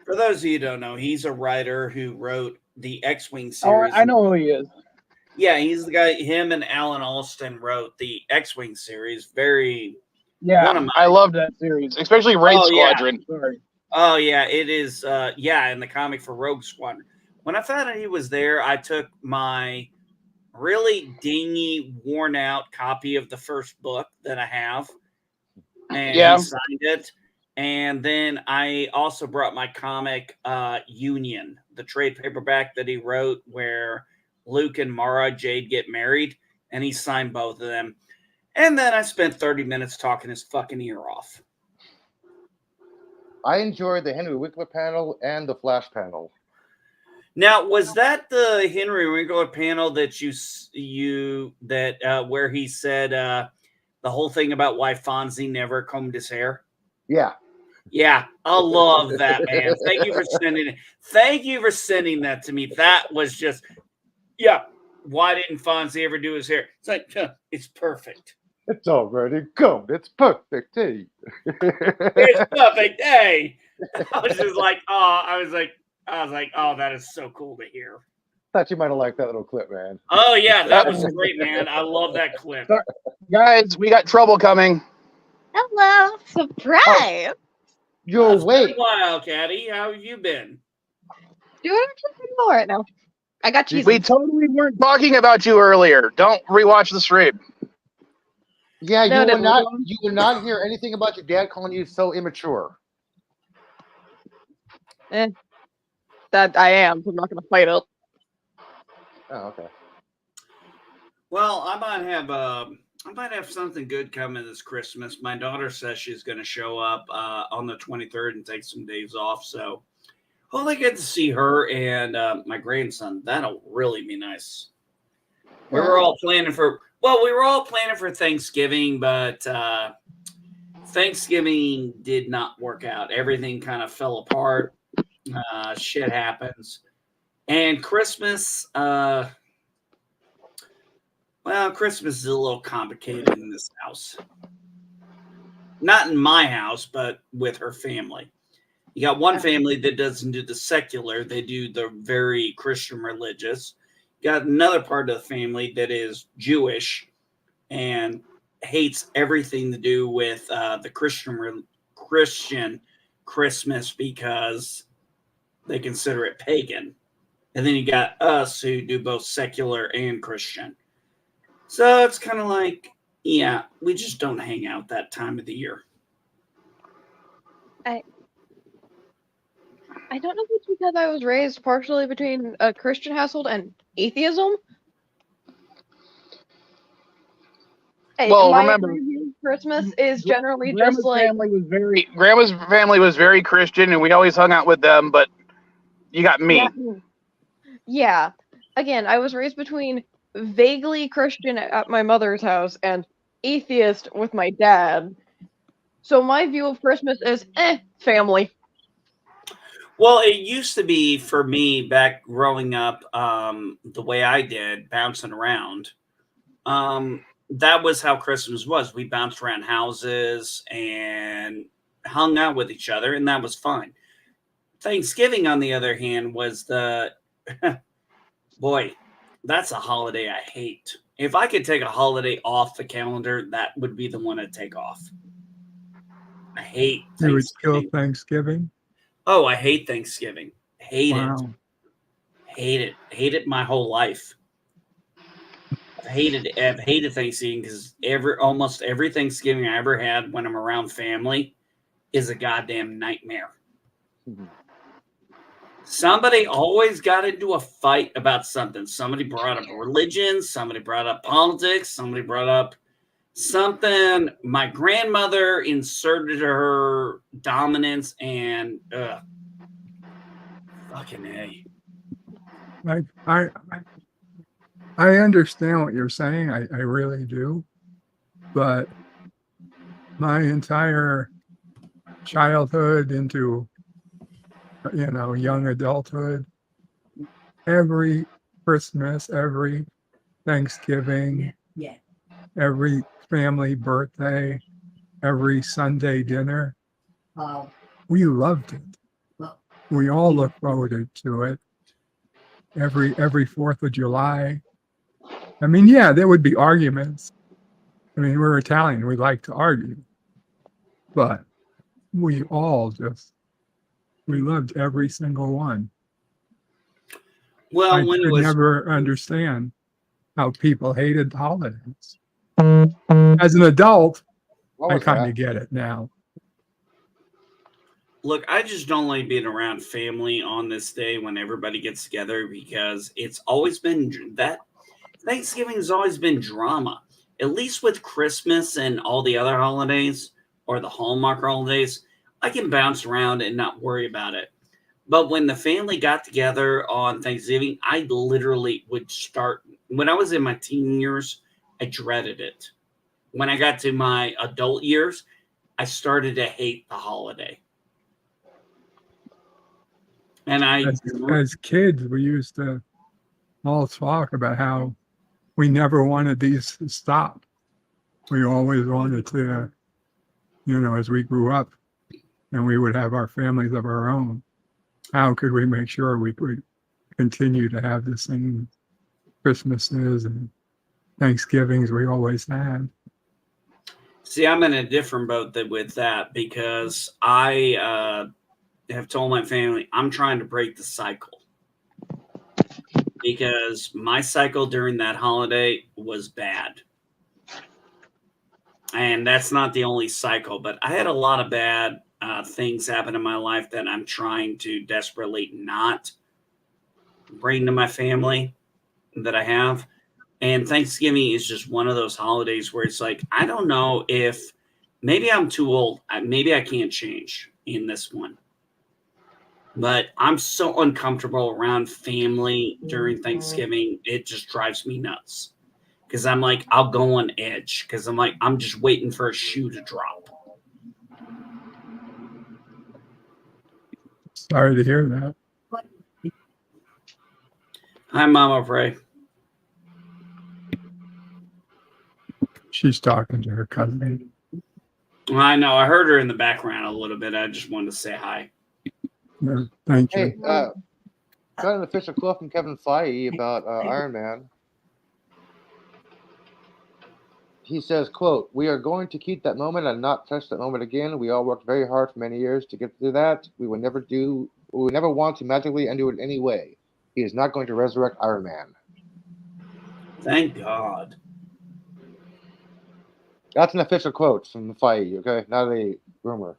For those of you who don't know, he's a writer who wrote the X-Wing series.
Oh, I know who he is.
Yeah, he's the guy. Him and Alan Alston wrote the X-Wing series.
Yeah, I loved that series, especially Raid Squadron.
Yeah. Sorry. Oh yeah, it is. In the comic for Rogue Squadron. When I found out he was there, I took my really dingy, worn-out copy of the first book that I have, and he signed it. And then I also brought my comic Union, the trade paperback that he wrote where Luke and Mara Jade get married, and he signed both of them. And then I spent 30 minutes talking his fucking ear off.
I enjoyed the Henry Winkler panel and the Flash panel.
Now, was that the Henry Winkler panel that where he said the whole thing about why Fonzie never combed his hair?
Yeah.
Yeah, I love that, man. Thank you for sending it. Thank you for sending that to me. That was just, why didn't Fonzie ever do his hair? It's like, it's perfect.
It's already combed. It's perfect. Hey.
It's perfect. Hey. I was just like, oh, that is so cool to hear.
Thought you might have liked that little clip, man.
Oh, yeah, that was great, man. I love that clip.
Guys, we got trouble coming.
Hello. Surprise.
You're awake.
Wildcatty, how have you been?
Doing pretty well right now. I got cheese.
We totally weren't talking about you earlier. Don't rewatch the stream.
Yeah, you will not hear anything about your dad calling you so immature.
That I am. I'm not going to fight it.
Oh, okay.
Well, I might have something good coming this Christmas. My daughter says she's going to show up on the 23rd and take some days off. So hopefully I get to see her and my grandson. That'll really be nice. We were all planning for Thanksgiving, but Thanksgiving did not work out. Everything kind of fell apart. Shit happens. And Christmas, Christmas is a little complicated in this house. Not in my house, but with her family. You got one family that doesn't do the secular, they do the very Christian religious. You got another part of the family that is Jewish and hates everything to do with the Christian Christmas because they consider it pagan. And then you got us who do both secular and Christian. So it's kind of like, yeah, we just don't hang out that time of the year.
I don't know if it's because I was raised partially between a Christian household and atheism.
Well,
My
remember,
review of Christmas is generally
Grandma's
just like,
Grandma's family was very Christian, and we always hung out with them. But you got me.
yeah. Again, I was raised between vaguely Christian at my mother's house and atheist with my dad. So my view of Christmas is family.
Well, it used to be for me back growing up, the way I did, bouncing around. That was how Christmas was. We bounced around houses and hung out with each other, and that was fine. Thanksgiving, on the other hand, was the boy, that's a holiday I hate. If I could take a holiday off the calendar, that would be the one I'd take off. I hate
You would kill
Thanksgiving.
Thanksgiving?
Oh, I hate Thanksgiving. Hate
Wow.
it. Hate it. Hate it my whole life. I've hated Thanksgiving because almost every Thanksgiving I ever had when I'm around family is a goddamn nightmare. Somebody always got into a fight about something. Somebody brought up religion. Somebody brought up politics. Somebody brought up something. My grandmother inserted her dominance and fucking A.
Like I understand what you're saying. I really do. But my entire childhood into young adulthood, every Christmas, every Thanksgiving, every family birthday, every Sunday dinner, we loved it. We all looked forward to it. Every 4th of July. I mean, yeah, there would be arguments. I mean, we're Italian, we like to argue. But we loved every single one.
Well,
I
when it
could
was
never understand how people hated the holidays. As an adult, I kind of get it now.
Look, I just don't like being around family on this day when everybody gets together because it's always been that Thanksgiving has always been drama. At least with Christmas and all the other holidays or the Hallmark holidays, I can bounce around and not worry about it. But when the family got together on Thanksgiving, I literally would start, when I was in my teen years, I dreaded it. When I got to my adult years, I started to hate the holiday. And
as kids, we used to all talk about how we never wanted these to stop. We always wanted to, as we grew up and we would have our families of our own, how could we make sure we could continue to have the same Christmases and Thanksgivings we always had?
See, I'm in a different boat with that because I have told my family I'm trying to break the cycle because my cycle during that holiday was bad. And that's not the only cycle, but I had a lot of bad things happen in my life that I'm trying to desperately not bring to my family that I have. And Thanksgiving is just one of those holidays where it's like, I don't know if maybe I'm too old. Maybe I can't change in this one. But I'm so uncomfortable around family during Thanksgiving. It just drives me nuts. Because I'm like, I'll go on edge. Because I'm like, I'm just waiting for a shoe to drop.
Sorry to hear that.
Hi, Mama Pray.
She's talking to her cousin.
I know. I heard her in the background a little bit. I just wanted to say hi.
No, thank you.
Hey, got an official quote from Kevin Feige about Iron Man. He says, quote, "We are going to keep that moment and not touch that moment again. We all worked very hard for many years to get to that. We would never want to magically undo it in any way. He is not going to resurrect Iron Man."
Thank God.
That's an official quote from Feige, okay? Not a rumor.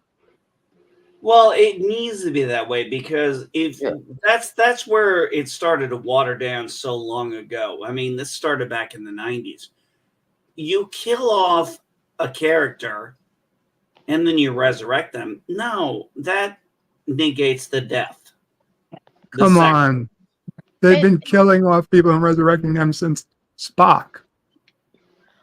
Well, it needs to be that way because if that's where it started to water down so long ago. I mean, this started back in the 90s. You kill off a character and then you resurrect them. No, that negates the death.
Come on. They've been killing off people and resurrecting them since Spock.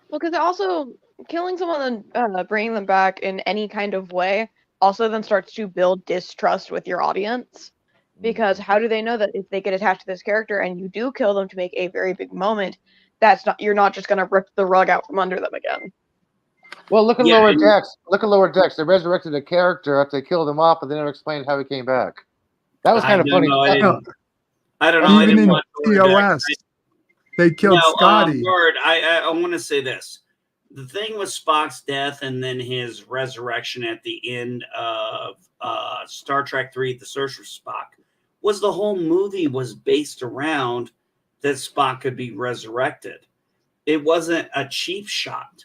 Well, because also killing someone and bringing them back in any kind of way also then starts to build distrust with your audience. Because how do they know that if they get attached to this character and you do kill them to make a very big moment, you're not just going to rip the rug out from under them again?
Well, look at Lower Decks. Look at Lower Decks. They resurrected a character after they killed him off, but they never explained how he came back. That was kind of funny.
I don't know.
Even in TOS, they killed Scotty.
I want to say this. The thing with Spock's death and then his resurrection at the end of Star Trek III, The Search for Spock, was the whole movie was based around that Spock could be resurrected. It wasn't a cheap shot.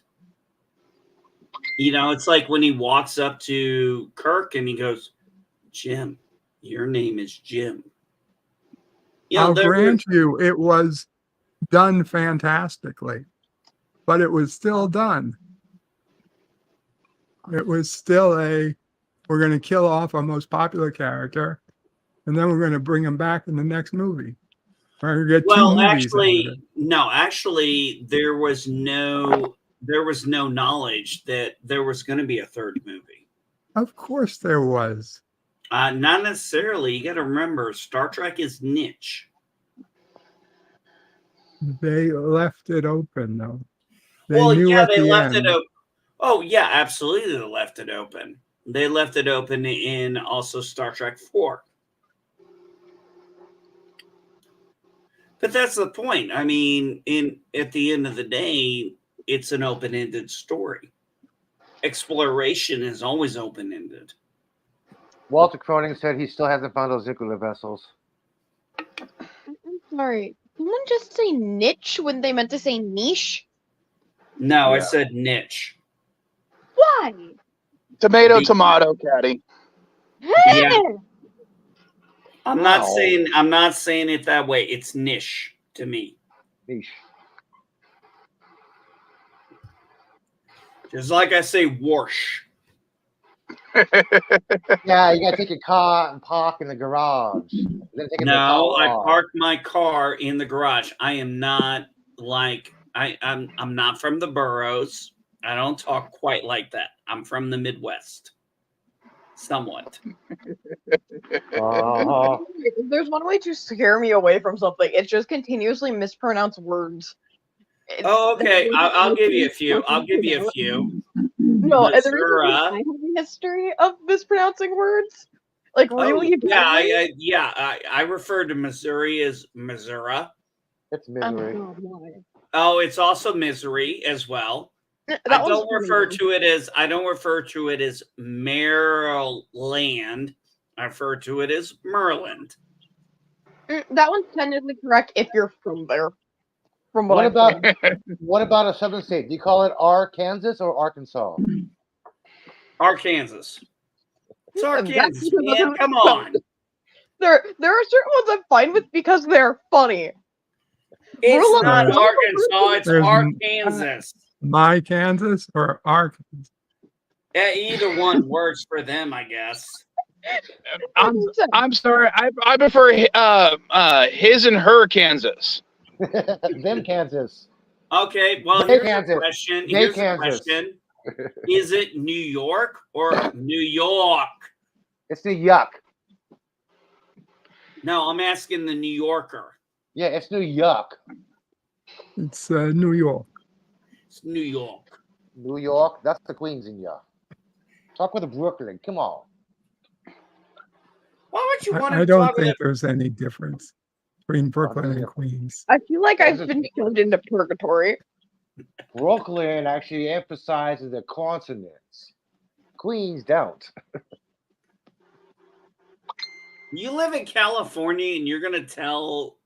You know, it's like when he walks up to Kirk and he goes, "Jim, your name is Jim." You know,
I'll grant you it was done fantastically, but it was still done. It was still we're going to kill off our most popular character, and then we're going to bring him back in the next movie.
Well, actually, there was no knowledge that there was going to be a third movie.
Of course there was.
Not necessarily. You got to remember, Star Trek is niche.
They left it open, though.
They left it open. Oh, yeah, absolutely. They left it open. They left it open in also Star Trek 4. But that's the point. I mean, at the end of the day, it's an open-ended story. Exploration is always open-ended.
Walter Cronin said he still hasn't found those nuclear vessels.
I'm sorry. Someone just say niche when they meant to say niche?
No, I said niche.
Why?
Tomato, Caddy.
Yeah. I'm not saying it that way. It's niche to me.
Niche.
Just like I say wash.
Yeah, you gotta take your car and park in the garage.
No, I parked my car in the garage. I am not like I'm not from the boroughs. I don't talk quite like that. I'm from the Midwest. Somewhat.
There's one way to scare me away from something. It's just continuously mispronounce words.
Oh, okay. I'll give you a few.
No, and there
Missouri.
is a history of mispronouncing words. Like really?
I refer to Missouri as Missouri.
It's Missouri.
Oh, it's also Misery as well. I don't refer to it as Maryland. I refer to it as Maryland.
That one's technically correct if you're from there. From
what about a southern state? Do you call it Arkansas or Arkansas?
Arkansas. It's Arkansas, man. Come on.
There are certain ones I'm fine with because they're funny.
It's not Arkansas, it's Arkansas.
My Kansas or Arkansas?
Yeah, either one works for them, I guess.
I'm sorry. I prefer his and her Kansas.
Them Kansas.
Okay, well,
Here's
a question. Here's a question. Is it New York or New York?
It's New Yuck.
No, I'm asking the New Yorker.
Yeah, it's New York.
It's New York.
It's New York.
New York. That's the Queens in ya. Talk with the Brooklyn. Come on.
Why would you want
I
to
don't
talk with
think there's any difference between Brooklyn and
yeah.
Queens.
I feel like
Yeah,
I've
this
been
is-
shoved into purgatory.
Brooklyn actually emphasizes the consonants. Queens don't.
You live in California and you're going to tell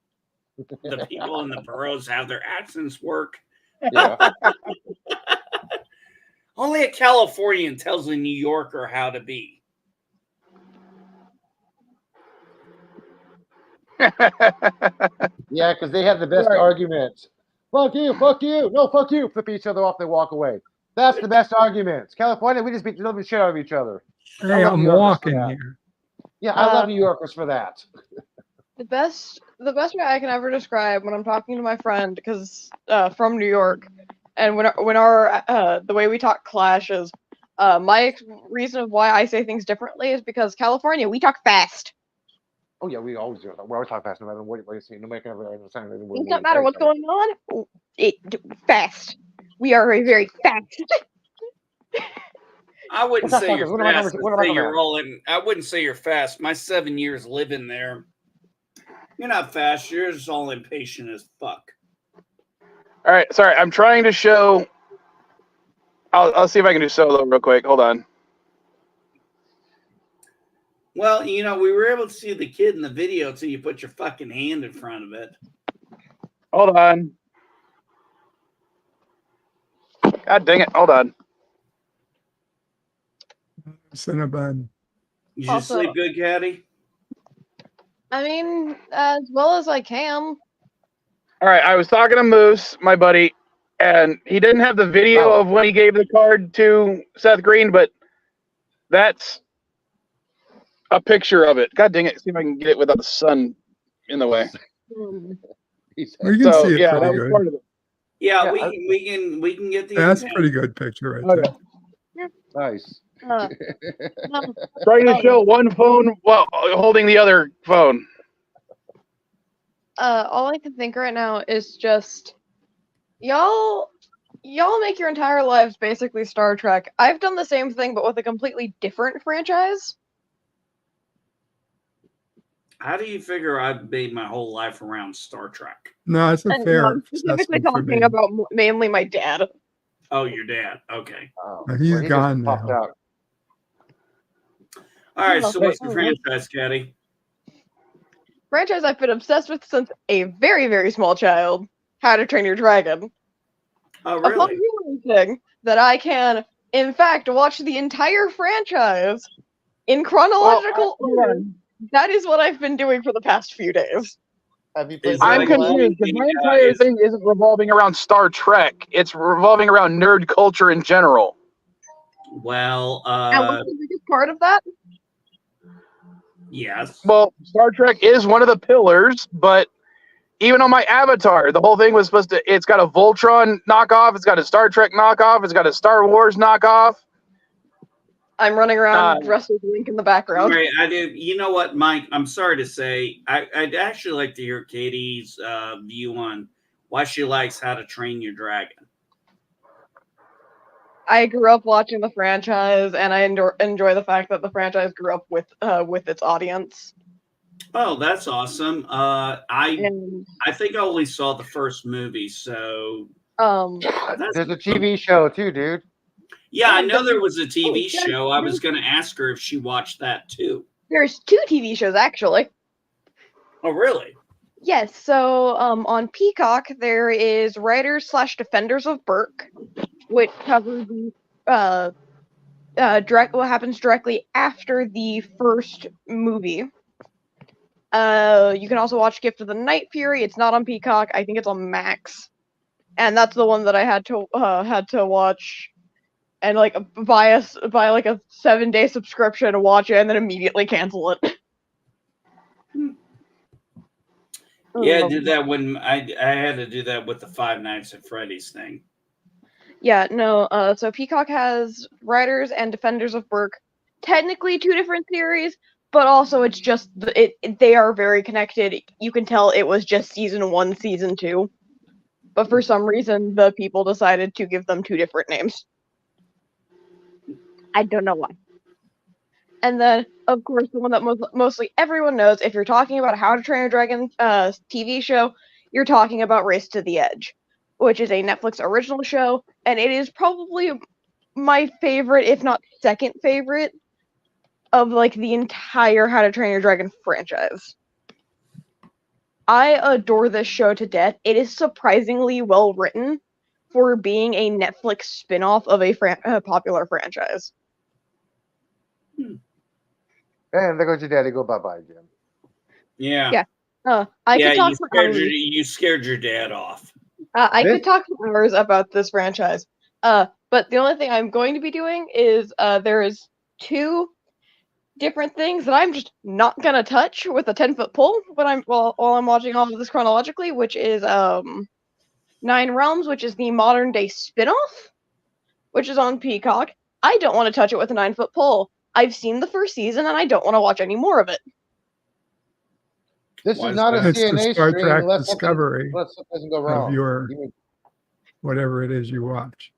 the people in the boroughs how their accents work?
Yeah.
Only a Californian tells a New Yorker how to be.
Yeah, because they have the best
Right.
arguments. Fuck you, fuck you. No, fuck you. Flip each other off, they walk away. That's the best arguments. California, we just beat the living shit out of each other.
Hey,
love
I'm
New Yorkers for
walking
that.
here.
Yeah, I love New Yorkers for that.
The best way I can ever describe when I'm talking to my friend, because from New York, and when our the way we talk clashes, my reason of why I say things differently is because California, we talk fast.
Oh yeah, we always do. We always talk fast, no matter what you see. No matter ever understand.
It doesn't matter what's going on. Fast. We are very fast.
I wouldn't
What's that
say you're
fuckers? What am I
fast.
talking- what
I'd
am I
say
talking
you're
about?
rolling. I wouldn't say you're fast. My 7 years living there, you're not fast. You're just all impatient as fuck.
All right, sorry. I'm trying to show. I'll see if I can do solo real quick. Hold on.
Well, you know, we were able to see the kid in the video until you put your fucking hand in front of it.
Hold on. God dang it. Hold on.
Cinnabon.
You
Also-
sleep good, Caddy?
I mean, as well as I can.
All right, I was talking to Moose, my buddy, and he didn't have the video
Oh.
of when he gave the card to Seth Green, but that's a picture of it. God dang it. See if I can get it without the sun in the way.
He said,
We can
So,
see it
yeah, that
pretty
was
good.
part of it.
Yeah,
Yeah,
we can get the.
That's a pretty good picture right
Okay.
there.
nice.
Uh,
Trying to show one phone while holding the other phone.
all I can think right now is just y'all make your entire lives basically Star Trek. I've done the same thing but with a completely different franchise.
How do you figure I've made my whole life around Star Trek?
No, it's a
And
fair
I'm specifically
assessment for
talking
me.
about mainly my dad.
Oh, your dad. Okay.
Oh,
He's
well, he just
gone
popped
now.
out.
All right.
Oh,
So what's the
wait.
franchise, Caddy?
Franchise I've been obsessed with since a very, very small child. How to Train Your Dragon.
Oh,
Upon
really?
realizing that I can, in fact, watch the entire franchise in chronological order, that is what I've been doing for the past few days.
Have you played
Is that
I'm
a
Dragon
good
Ball?
confused because my
Yeah,
entire
it's-
thing isn't revolving around Star Trek. It's revolving around nerd culture in general.
Well,
And what's the biggest part of that?
yes.
Well, Star Trek is one of the pillars, but even on my avatar, the whole thing was supposed to. It's got a Voltron knockoff. It's got a Star Trek knockoff. It's got a Star Wars knockoff.
I'm running around dressed as Link in the background.
Right, I do. You know what, Mike? I'm sorry to say, I'd actually like to hear Katie's view on why she likes How to Train Your Dragon.
I grew up watching the franchise, and I enjoy the fact that the franchise grew up with its audience.
Oh, that's awesome. I
And
think I only saw the first movie, so that's,
There's a TV show too, dude.
yeah, I know there was a TV
Oh,
show. I was going to ask her if she watched that too.
there's 2 TV shows actually.
Oh, really?
Yes, so on Peacock there is Writers / Defenders of Burke, which covers the what happens directly after the first movie. You can also watch Gift of the Night Fury. It's not on Peacock. I think it's on Max, and that's the one that I had to watch, and like buy like a 7-day subscription to watch it, and then immediately cancel it.
Yeah, I did that when I had to do that with the Five Nights at Freddy's thing.
Yeah, no. So Peacock has Writers and Defenders of Burke. Technically 2 different series, but also it's just they are very connected. You can tell it was just season 1, season 2, but for some reason the people decided to give them 2 different names. I don't know why. And then, of course, the one that mostly everyone knows, if you're talking about How to Train Your Dragon TV show, you're talking about Race to the Edge, which is a Netflix original show, and it is probably my favorite, if not second favorite, of like the entire How to Train Your Dragon franchise. I adore this show to death. It is surprisingly well written for being a Netflix spin-off of a popular franchise.
And there goes your daddy. Go bye-bye, Jim.
Yeah.
I could talk for hours.
You scared your dad off.
I could talk for hours about this franchise. But the only thing I'm going to be doing is there is 2 different things that I'm just not gonna touch with a 10-foot pole while I'm watching all of this chronologically, which is 9 Realms, which is the modern day spin-off, which is on Peacock. I don't want to touch it with a 9-foot pole. I've seen the first season and I don't want to watch any more of it.
This
Why
is
is
not a
that?
It's the
CNA
Star
stream
Trek
unless
Discovery
something doesn't go wrong.
of your whatever it is you watch.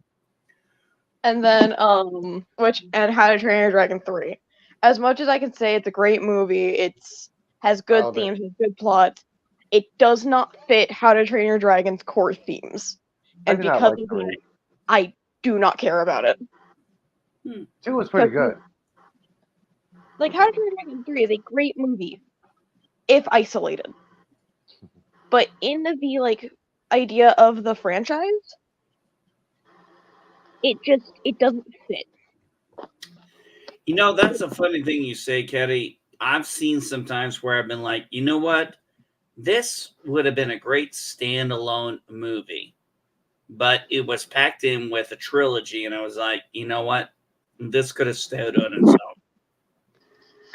And then and How to Train Your Dragon 3. As much as I can say it's a great movie, it's has good themes, has good plot, it does not fit How to Train Your Dragon's core themes. And because of that, I do not care about it.
2 was pretty good.
Like, How to Train Your Dragon 3 is a great movie, if isolated. But in the, like, idea of the franchise, it doesn't fit.
You know, that's a funny thing you say, Ketty. I've seen sometimes where I've been like, you know what? This would have been a great standalone movie. But it was packed in with a trilogy, and I was like, you know what? This could have stood on itself.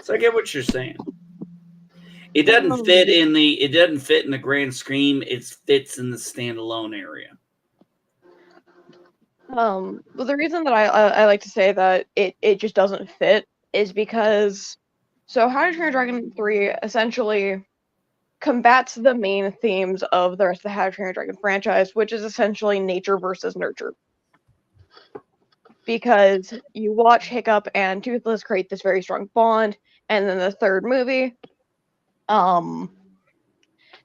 So I get what you're saying. It doesn't fit in the grand scheme. It fits in the standalone area.
Well, the reason that I like to say that it just doesn't fit is because How to Train Your Dragon 3 essentially combats the main themes of the rest of the How to Train Your Dragon franchise, which is essentially nature versus nurture. Because you watch Hiccup and Toothless create this very strong bond, and then the third movie,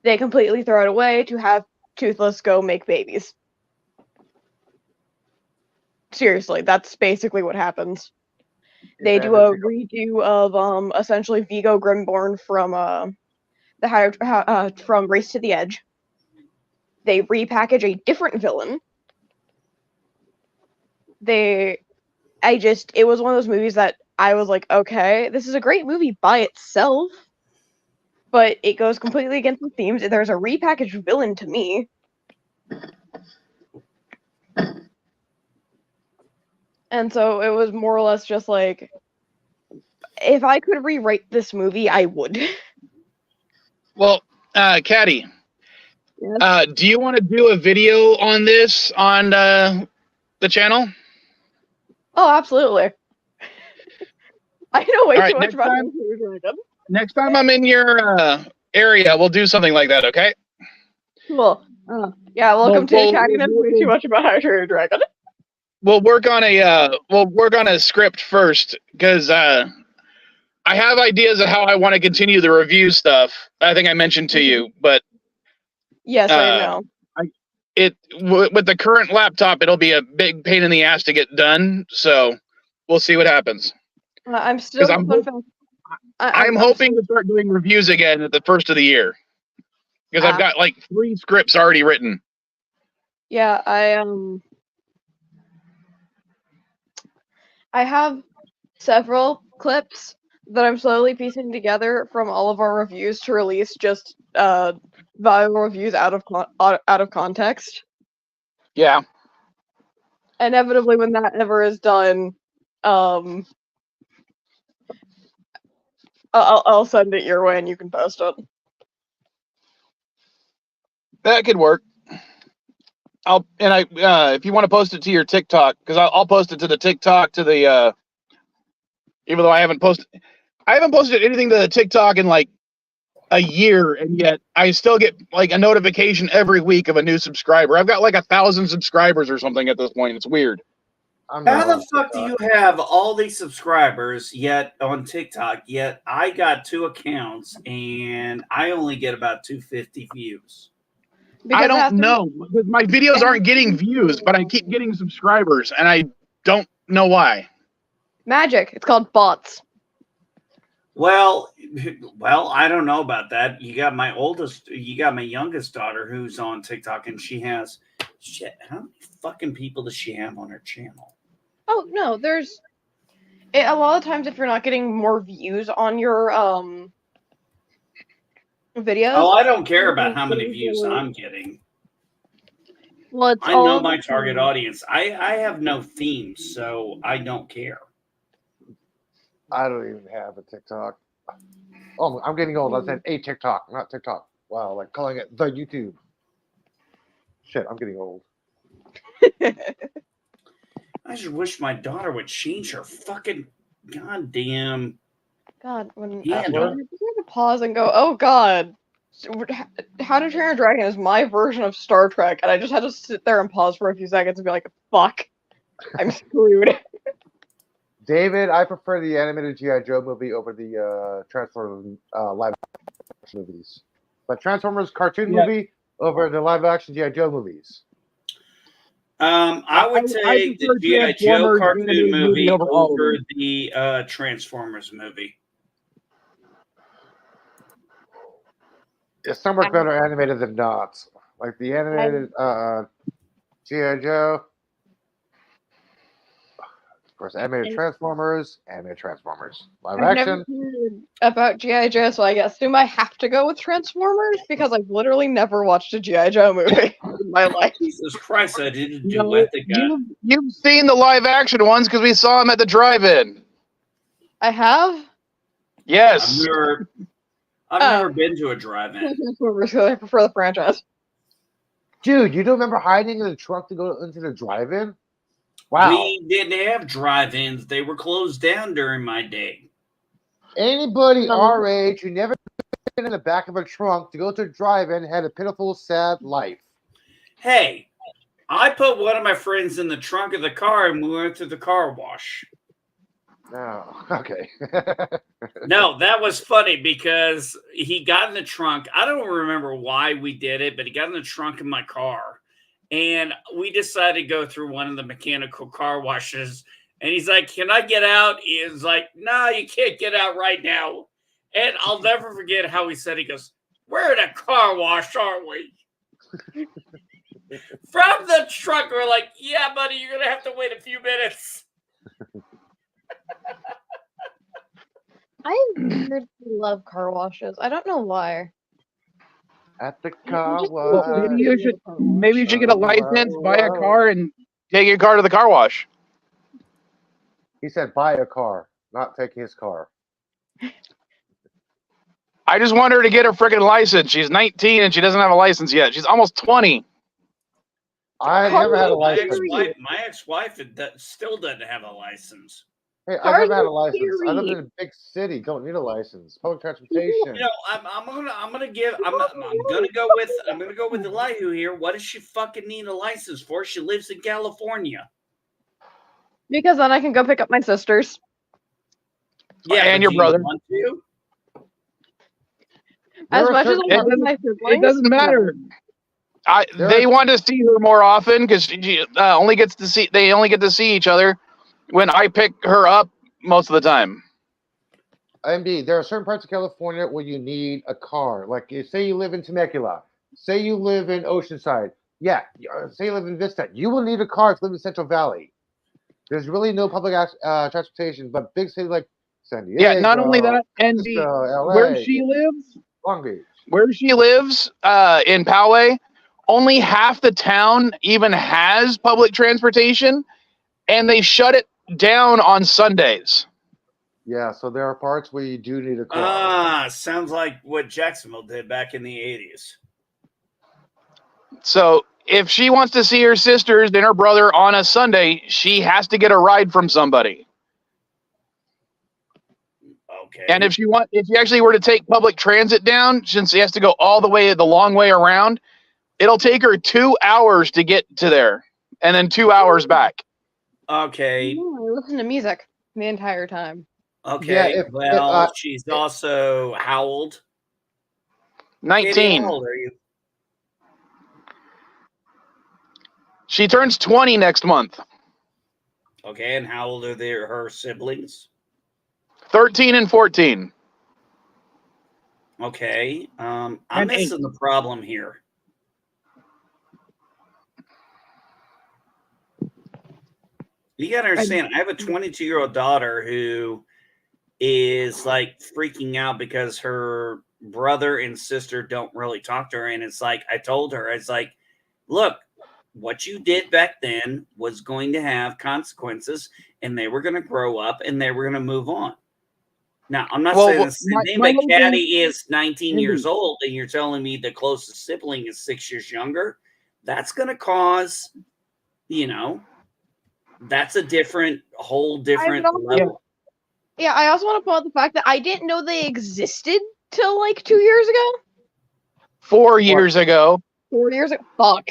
they completely throw it away to have Toothless go make babies. Seriously, that's basically what happens. They do a redo of essentially Vigo Grimborn from from Race to the Edge. They repackage a different villain. It was one of those movies that I was like, okay, this is a great movie by itself, but it goes completely against the themes. There's a repackaged villain to me. And so it was more or less just like, if I could rewrite this movie, I would.
Well, Caddy,
Yes.
do you want to do a video on this on the channel?
Oh, absolutely. I know way
All right,
too much
next
about
time-
Dragon.
Next time I'm in your area, we'll do something like that, okay?
Cool. Yeah, welcome to
Well,
Chatting That's way too much about How to Train Your Dragon.
We'll work on a script first, because I have ideas of how I want to continue the review stuff. I think I mentioned to you, but
Yes, I know.
with the current laptop, it'll be a big pain in the ass to get done. So we'll see what happens.
I'm still.
I'm hoping to start doing reviews again at the first of the year, because I've got like 3 scripts already written.
Yeah, I have several clips that I'm slowly piecing together from all of our reviews to release just valuable reviews out of context.
Yeah.
Inevitably, when that ever is done, I'll send it your way and you can post it.
That could work. If you want to post it to your TikTok, because I'll post it to the TikTok, to the even though I haven't posted. I haven't posted anything to TikTok in like a year, and yet I still get like a notification every week of a new subscriber. I've got like 1,000 subscribers or something at this point. It's weird.
I'm
How
not
the
on
fuck do
TikTok.
you have all these subscribers yet on TikTok? Yet I got 2 accounts and I only get about 250 views.
Because
I
it has
don't
to be-
know. Because my videos aren't getting views, but I keep getting subscribers, and I don't know why.
Magic. It's called bots.
Well, I don't know about that. You got my youngest daughter who's on TikTok, and she has shit. How many fucking people does she have on her channel?
Oh no, there's a lot of times if you're not getting more views on your videos.
Oh, I don't care about how many views I'm getting.
Well, it's
I
all
know my target audience. I have no theme, so I don't care.
I don't even have a TikTok. Oh, I'm getting old. I said a TikTok, not TikTok. Wow, like calling it the YouTube. Shit, I'm getting old.
I just wish my daughter would change her fucking goddamn.
God, when
Yeah,
I
no.
had to pause and go, oh God, How to Train Your Dragon is my version of Star Trek, and I just had to sit there and pause for a few seconds and be like, fuck, I'm screwed.
David, I prefer the animated G.I. Joe movie over the Transformers live action movies. But Transformers cartoon movie over the live action G.I. Joe movies.
I would
I
take the
prefer
G.I. Joe
Transformers
cartoon
animated
movie
over all of
over
them.
the Transformers movie.
It's so much better animated than not. Like the animated G.I. Joe. Of course, animated Transformers. Live
I've
action.
never heard about G.I. Joe, so I assume I have to go with Transformers because I've literally never watched a G.I. Joe movie in my life.
Jesus Christ, I didn't
No,
duet the guy.
you've seen the live action ones because we saw them at the drive-in.
I have?
Yes.
I've never been to a drive-in.
Transformers, 'cause I prefer the franchise.
Dude, you don't remember hiding in the truck to go into the drive-in? Wow.
We didn't have drive-ins. They were closed down during my day.
Anybody our age who never been in the back of a trunk to go to a drive-in had a pitiful, sad life.
Hey, I put one of my friends in the trunk of the car and we went to the car wash.
No, okay.
No, that was funny because he got in the trunk. I don't remember why we did it, but he got in the trunk of my car. And we decided to go through one of the mechanical car washes. And he's like, can I get out? He's like, no, you can't get out right now. And I'll never forget how he said, he goes, we're in a car wash, aren't we? From the truck, we're like, yeah, buddy, you're going to have to wait a few minutes.
I weirdly love car washes. I don't know why.
At the car
Just-
wash.
Well, maybe you should get a license, buy a car, and take your car to the car wash.
He said buy a car, not take his car.
I just want her to get her freaking license. She's 19 and she doesn't have a license yet. She's almost 20.
I
Car
never had a
wash.
license.
My ex-wife still doesn't have a license.
Hey,
Are
I never had
you
a license. I live
serious?
in a big city. Don't need a license. Public transportation.
You know, I'm gonna go with Elihu here. What does she fucking need a license for? She lives in California.
Because then I can go pick up my sisters.
Yeah,
And
but
your
do you
brother.
want to?
As
There are
much as
certain-
I love my siblings.
It doesn't matter.
There
They
are-
want to see her more often because she only gets to see. They only get to see each other when I pick her up most of the time.
MD, there are certain parts of California where you need a car. Like, say you live in Temecula, say you live in Oceanside. Yeah, say you live in Vista. You will need a car to live in Central Valley. There's really no public transportation, but big cities like San Diego.
Yeah, not only that, and
LA,
where she lives,
Long Beach.
in Poway, only half the town even has public transportation, and they shut it down on Sundays.
Yeah, so there are parts where you do need a car.
Sounds like what Jacksonville did back in the 80s.
So if she wants to see her sisters and her brother on a Sunday, she has to get a ride from somebody.
Okay.
And if you actually were to take public transit down, since he has to go all the way the long way around, it'll take her 2 hours to get to there, and then 2 hours back.
Okay.
No, I listen to music the entire time.
Okay.
if-
well, she's also how old? Katie,
19.
how old are you?
She turns 20 next month.
Okay, and how old are her siblings?
13 and 14.
Okay. I'm
And
missing the problem here. You gotta understand, I have a 22-year-old daughter who is like freaking out because her brother and sister don't really talk to her. And it's like, I told her, it's like, look, what you did back then was going to have consequences, and they were going to grow up and they were going to move on. Now, I'm not saying the same thing, but Caddy is 19 years old, and you're telling me the closest sibling is 6 years younger. That's going to cause, that's a whole different level.
Yeah, I also want to point out the fact that I didn't know they existed till like 2 years ago.
4 years ago.
4 years ago. Fuck.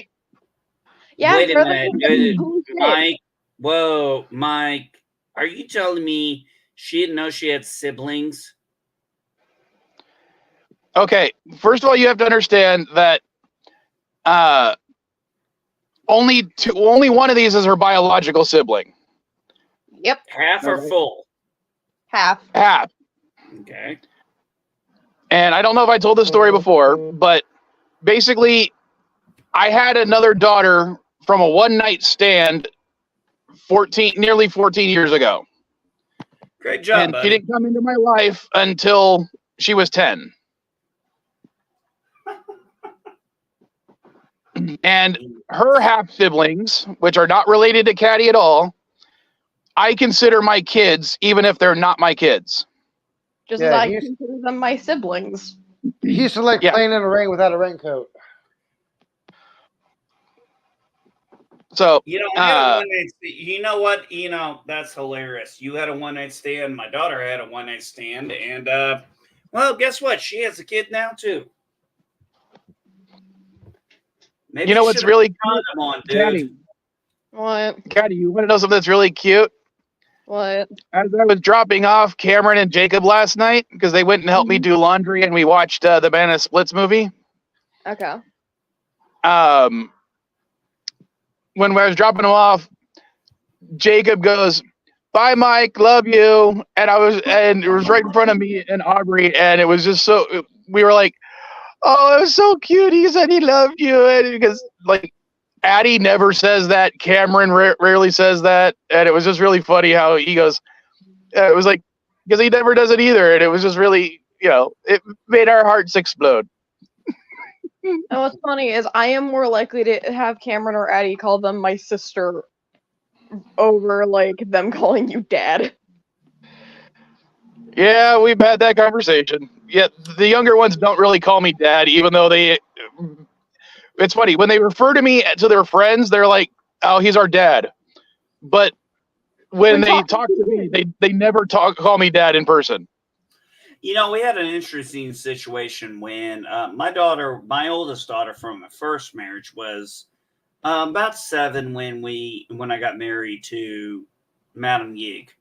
Yeah,
Wait a
brother,
minute.
holy shit.
Mike, whoa, Mike, are you telling me she didn't know she had siblings?
Okay, first of all, you have to understand that only one of these is her biological sibling.
Yep.
Half or full?
Half.
Okay.
And I don't know if I told this story before, but basically, I had another daughter from a one-night stand nearly 14 years ago.
Great job,
And
buddy.
she didn't come into my life until she was 10. And her half-siblings, which are not related to Caddy at all, I consider my kids, even if they're not my kids.
Just
Yeah,
as I
he's-
consider them my siblings.
He used to like
Yeah.
playing in the rain without a raincoat.
So,
You know what? That's hilarious. You had a one-night stand. My daughter had a one-night stand. And, well, guess what? She has a kid now, too. Maybe
you know what's really
cute? On, dude.
Caddy,
What?
Caddy, you want to know something that's really cute?
What?
As I was dropping off Cameron and Jacob last night, because they went and helped me do laundry, and we watched the Banana Splits movie.
Okay.
When I was dropping them off, Jacob goes, "Bye, Mike, love you," and it was right in front of me and Aubrey, and it was just so. We were like, "Oh, it was so cute." He said he loved you, and because like Addie never says that, Cameron rarely says that, and it was just really funny how he goes. It was like because he never does it either, and it was just really, it made our hearts explode.
And what's funny is I am more likely to have Cameron or Addie call them my sister over like them calling you dad.
Yeah, we've had that conversation. Yeah, the younger ones don't really call me dad, even though it's funny when they refer to me to their friends, they're like, "Oh, he's our dad," but when they talk to me, they never call me dad in person.
We had an interesting situation when my oldest daughter from my first marriage was about 7 when I got married to Madam Yeeg.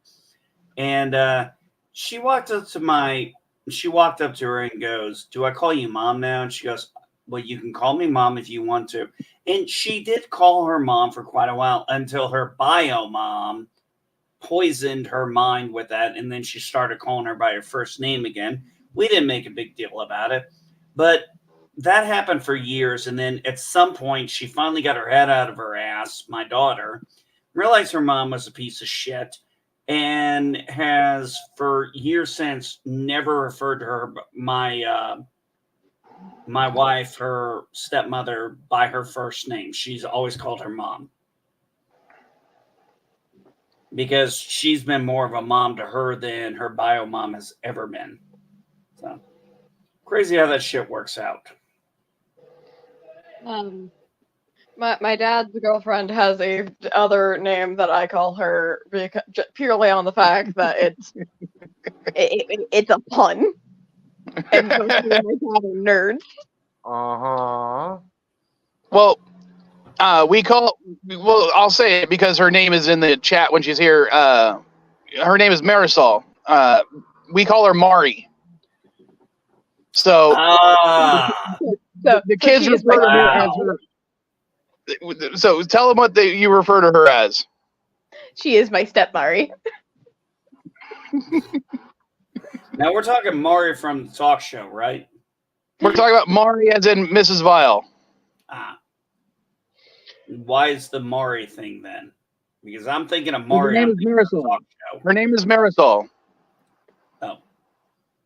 And she walked up to her and goes, "Do I call you mom now?" And she goes, "Well, you can call me mom if you want to." And she did call her mom for quite a while until her bio mom poisoned her mind with that, and then she started calling her by her first name again. We didn't make a big deal about it, but that happened for years. And then at some point she finally got her head out of her ass, my daughter, realized her mom was a piece of shit, and has for years since never referred to her, my wife, her stepmother, by her first name. She's always called her mom, because she's been more of a mom to her than her bio mom has ever been. So crazy how that shit works out.
My dad's girlfriend has a other name that I call her purely on the fact that it's It's a pun. And both me and my dad are nerds.
Uh-huh.
Well, I'll say it because her name is in the chat when she's here. Her name is Marisol. We call her Mari. So the kids
she is
refer to her
wow.
as her. So tell them what you refer to her as.
She is my stepmari.
Now we're talking Mari from the talk show, right?
We're talking about Mari as in Mrs. Vile.
Ah. Why is the Mari thing then? Because I'm thinking of Mari.
Her name
on
is
the
Marisol.
talk show.
Her name is Marisol.
Oh.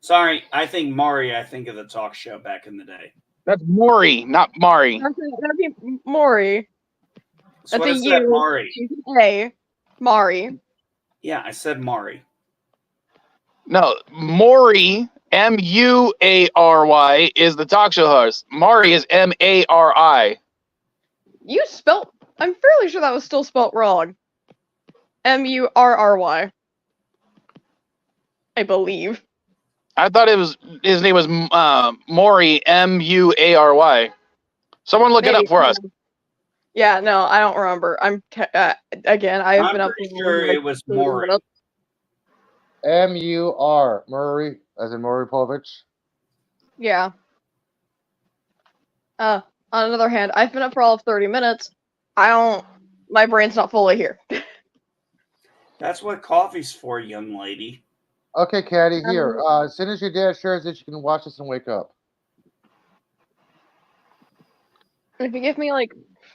Sorry, I think Mari, I think of the talk show back in the day.
That's Maury, not Mari.
That'd be Maury.
So
That's
what
a
is that,
U.
Mari?
She's an A. Mari.
Yeah, I said Mari.
No, Maury, Muary, is the talk show host. Mari is Mari.
You spelt. I'm fairly sure that was still spelt wrong. Murry. I believe.
I thought his name was Maury, Muary. Someone look it up for us.
Yeah, no, I don't remember. Again, I've been up
pretty
to
sure it was Maury.
M-U-R. Murray, as in Murray Povich.
Yeah. On another hand, I've been up for all of 30 minutes. My brain's not fully here.
That's what coffee's for, young lady.
Okay, Caddy, here. As soon as your dad shares it, you can watch this and wake up.
If you give me like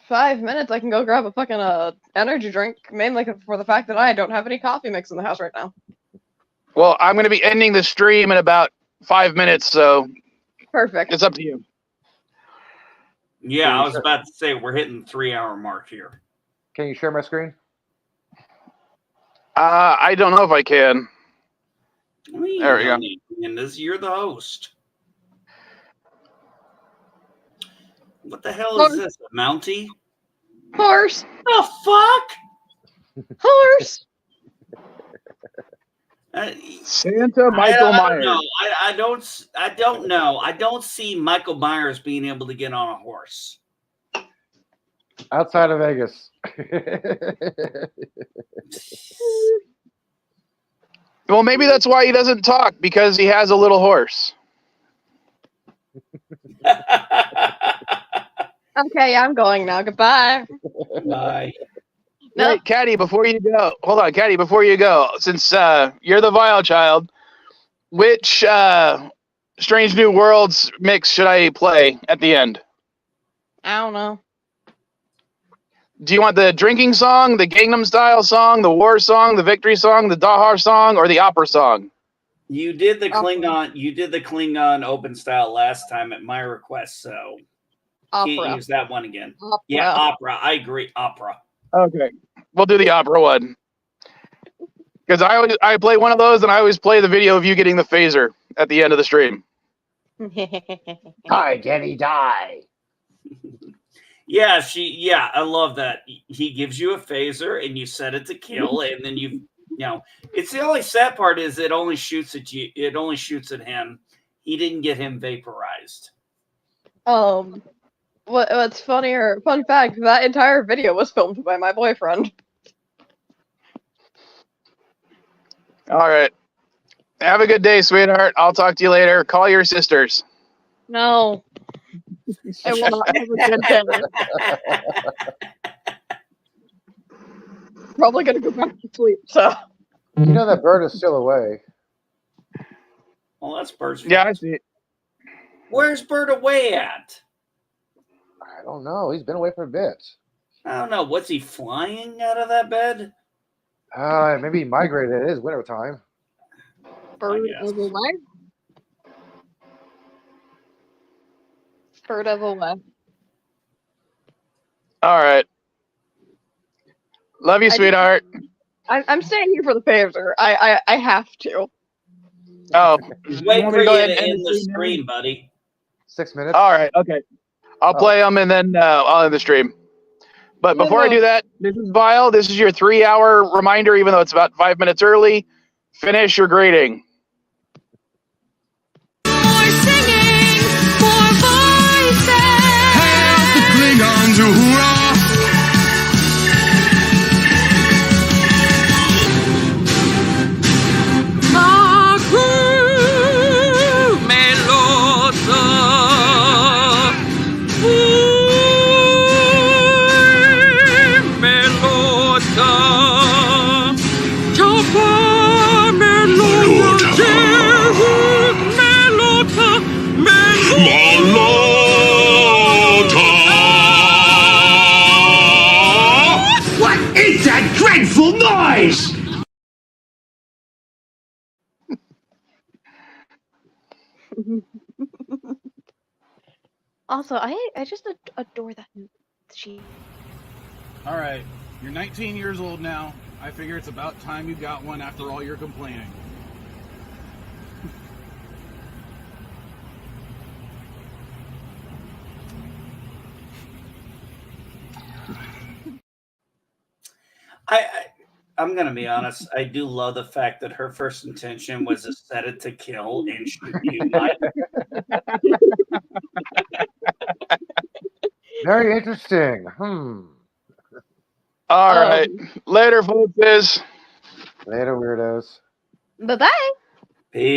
5 minutes, I can go grab a fucking energy drink, mainly for the fact that I don't have any coffee mix in the house right now.
Well, I'm going to be ending the stream in about 5 minutes, so
Perfect.
it's up to you.
Yeah, I was about to say we're hitting the 3-hour mark here.
Can you share my screen?
I don't know if I can. There we go.
And you're the host. What the hell is this? A Mountie?
Horse.
The fuck?
Horse.
Santa Michael Myers.
I don't know. I don't see Michael Myers being able to get on a horse.
Outside of Vegas.
Well, maybe that's why he doesn't talk, because he has a little horse.
Okay, I'm going now. Goodbye.
Bye.
No.
Wait, Caddy, before you go, hold on, Caddy, before you go, since you're the Vile Child, which Strange New Worlds mix should I play at the end?
I don't know.
Do you want the drinking song, the Gangnam Style song, the war song, the victory song, the Dahar song, or the opera song?
You did the Klingon. You did the Klingon open style last time at my request, so can't
Opera.
use that one again.
Opera.
Yeah, opera. I agree. Opera.
Okay, we'll do the opera one. Because I play one of those, and I always play the video of you getting the phaser at the end of the stream.
Die, Denny, die.
Yeah, I love that. He gives you a phaser and you set it to kill, and then you know, it's the only sad part is it only shoots at you. It only shoots at him. He didn't get him vaporized.
What's funnier? Fun fact: that entire video was filmed by my boyfriend.
All right. Have a good day, sweetheart. I'll talk to you later. Call your sisters.
No. I will not have a good day. Probably gonna go back to sleep. So.
You know that bird is still away.
Well, that's Bird's.
Yeah, I see it.
Where's Bird away at?
I don't know. He's been away for a bit.
I don't know. Was he flying out of that bed?
Maybe he migrated. It is winter time.
Bird
guess.
of away. Bird of away.
All right. Love you, sweetheart.
I'm staying here for the phaser. I have to.
Oh.
Wait
Want
for
me
you
to go ahead
to
and
end the stream, buddy.
6 minutes.
All right. Okay. I'll play them and then I'll end the stream. But before I do that, this is Vile. This is your 3-hour reminder, even though it's about 5 minutes early. Finish your grading.
face!
Also, I just adore that she.
All right, you're 19 years old now. I figure it's about time you got one after all your complaining.
I'm gonna be honest. I do love the fact that her first intention was to set it to kill and shoot you.
Very interesting.
All right. Later, folks.
Later, weirdos.
Bye bye.
Peace.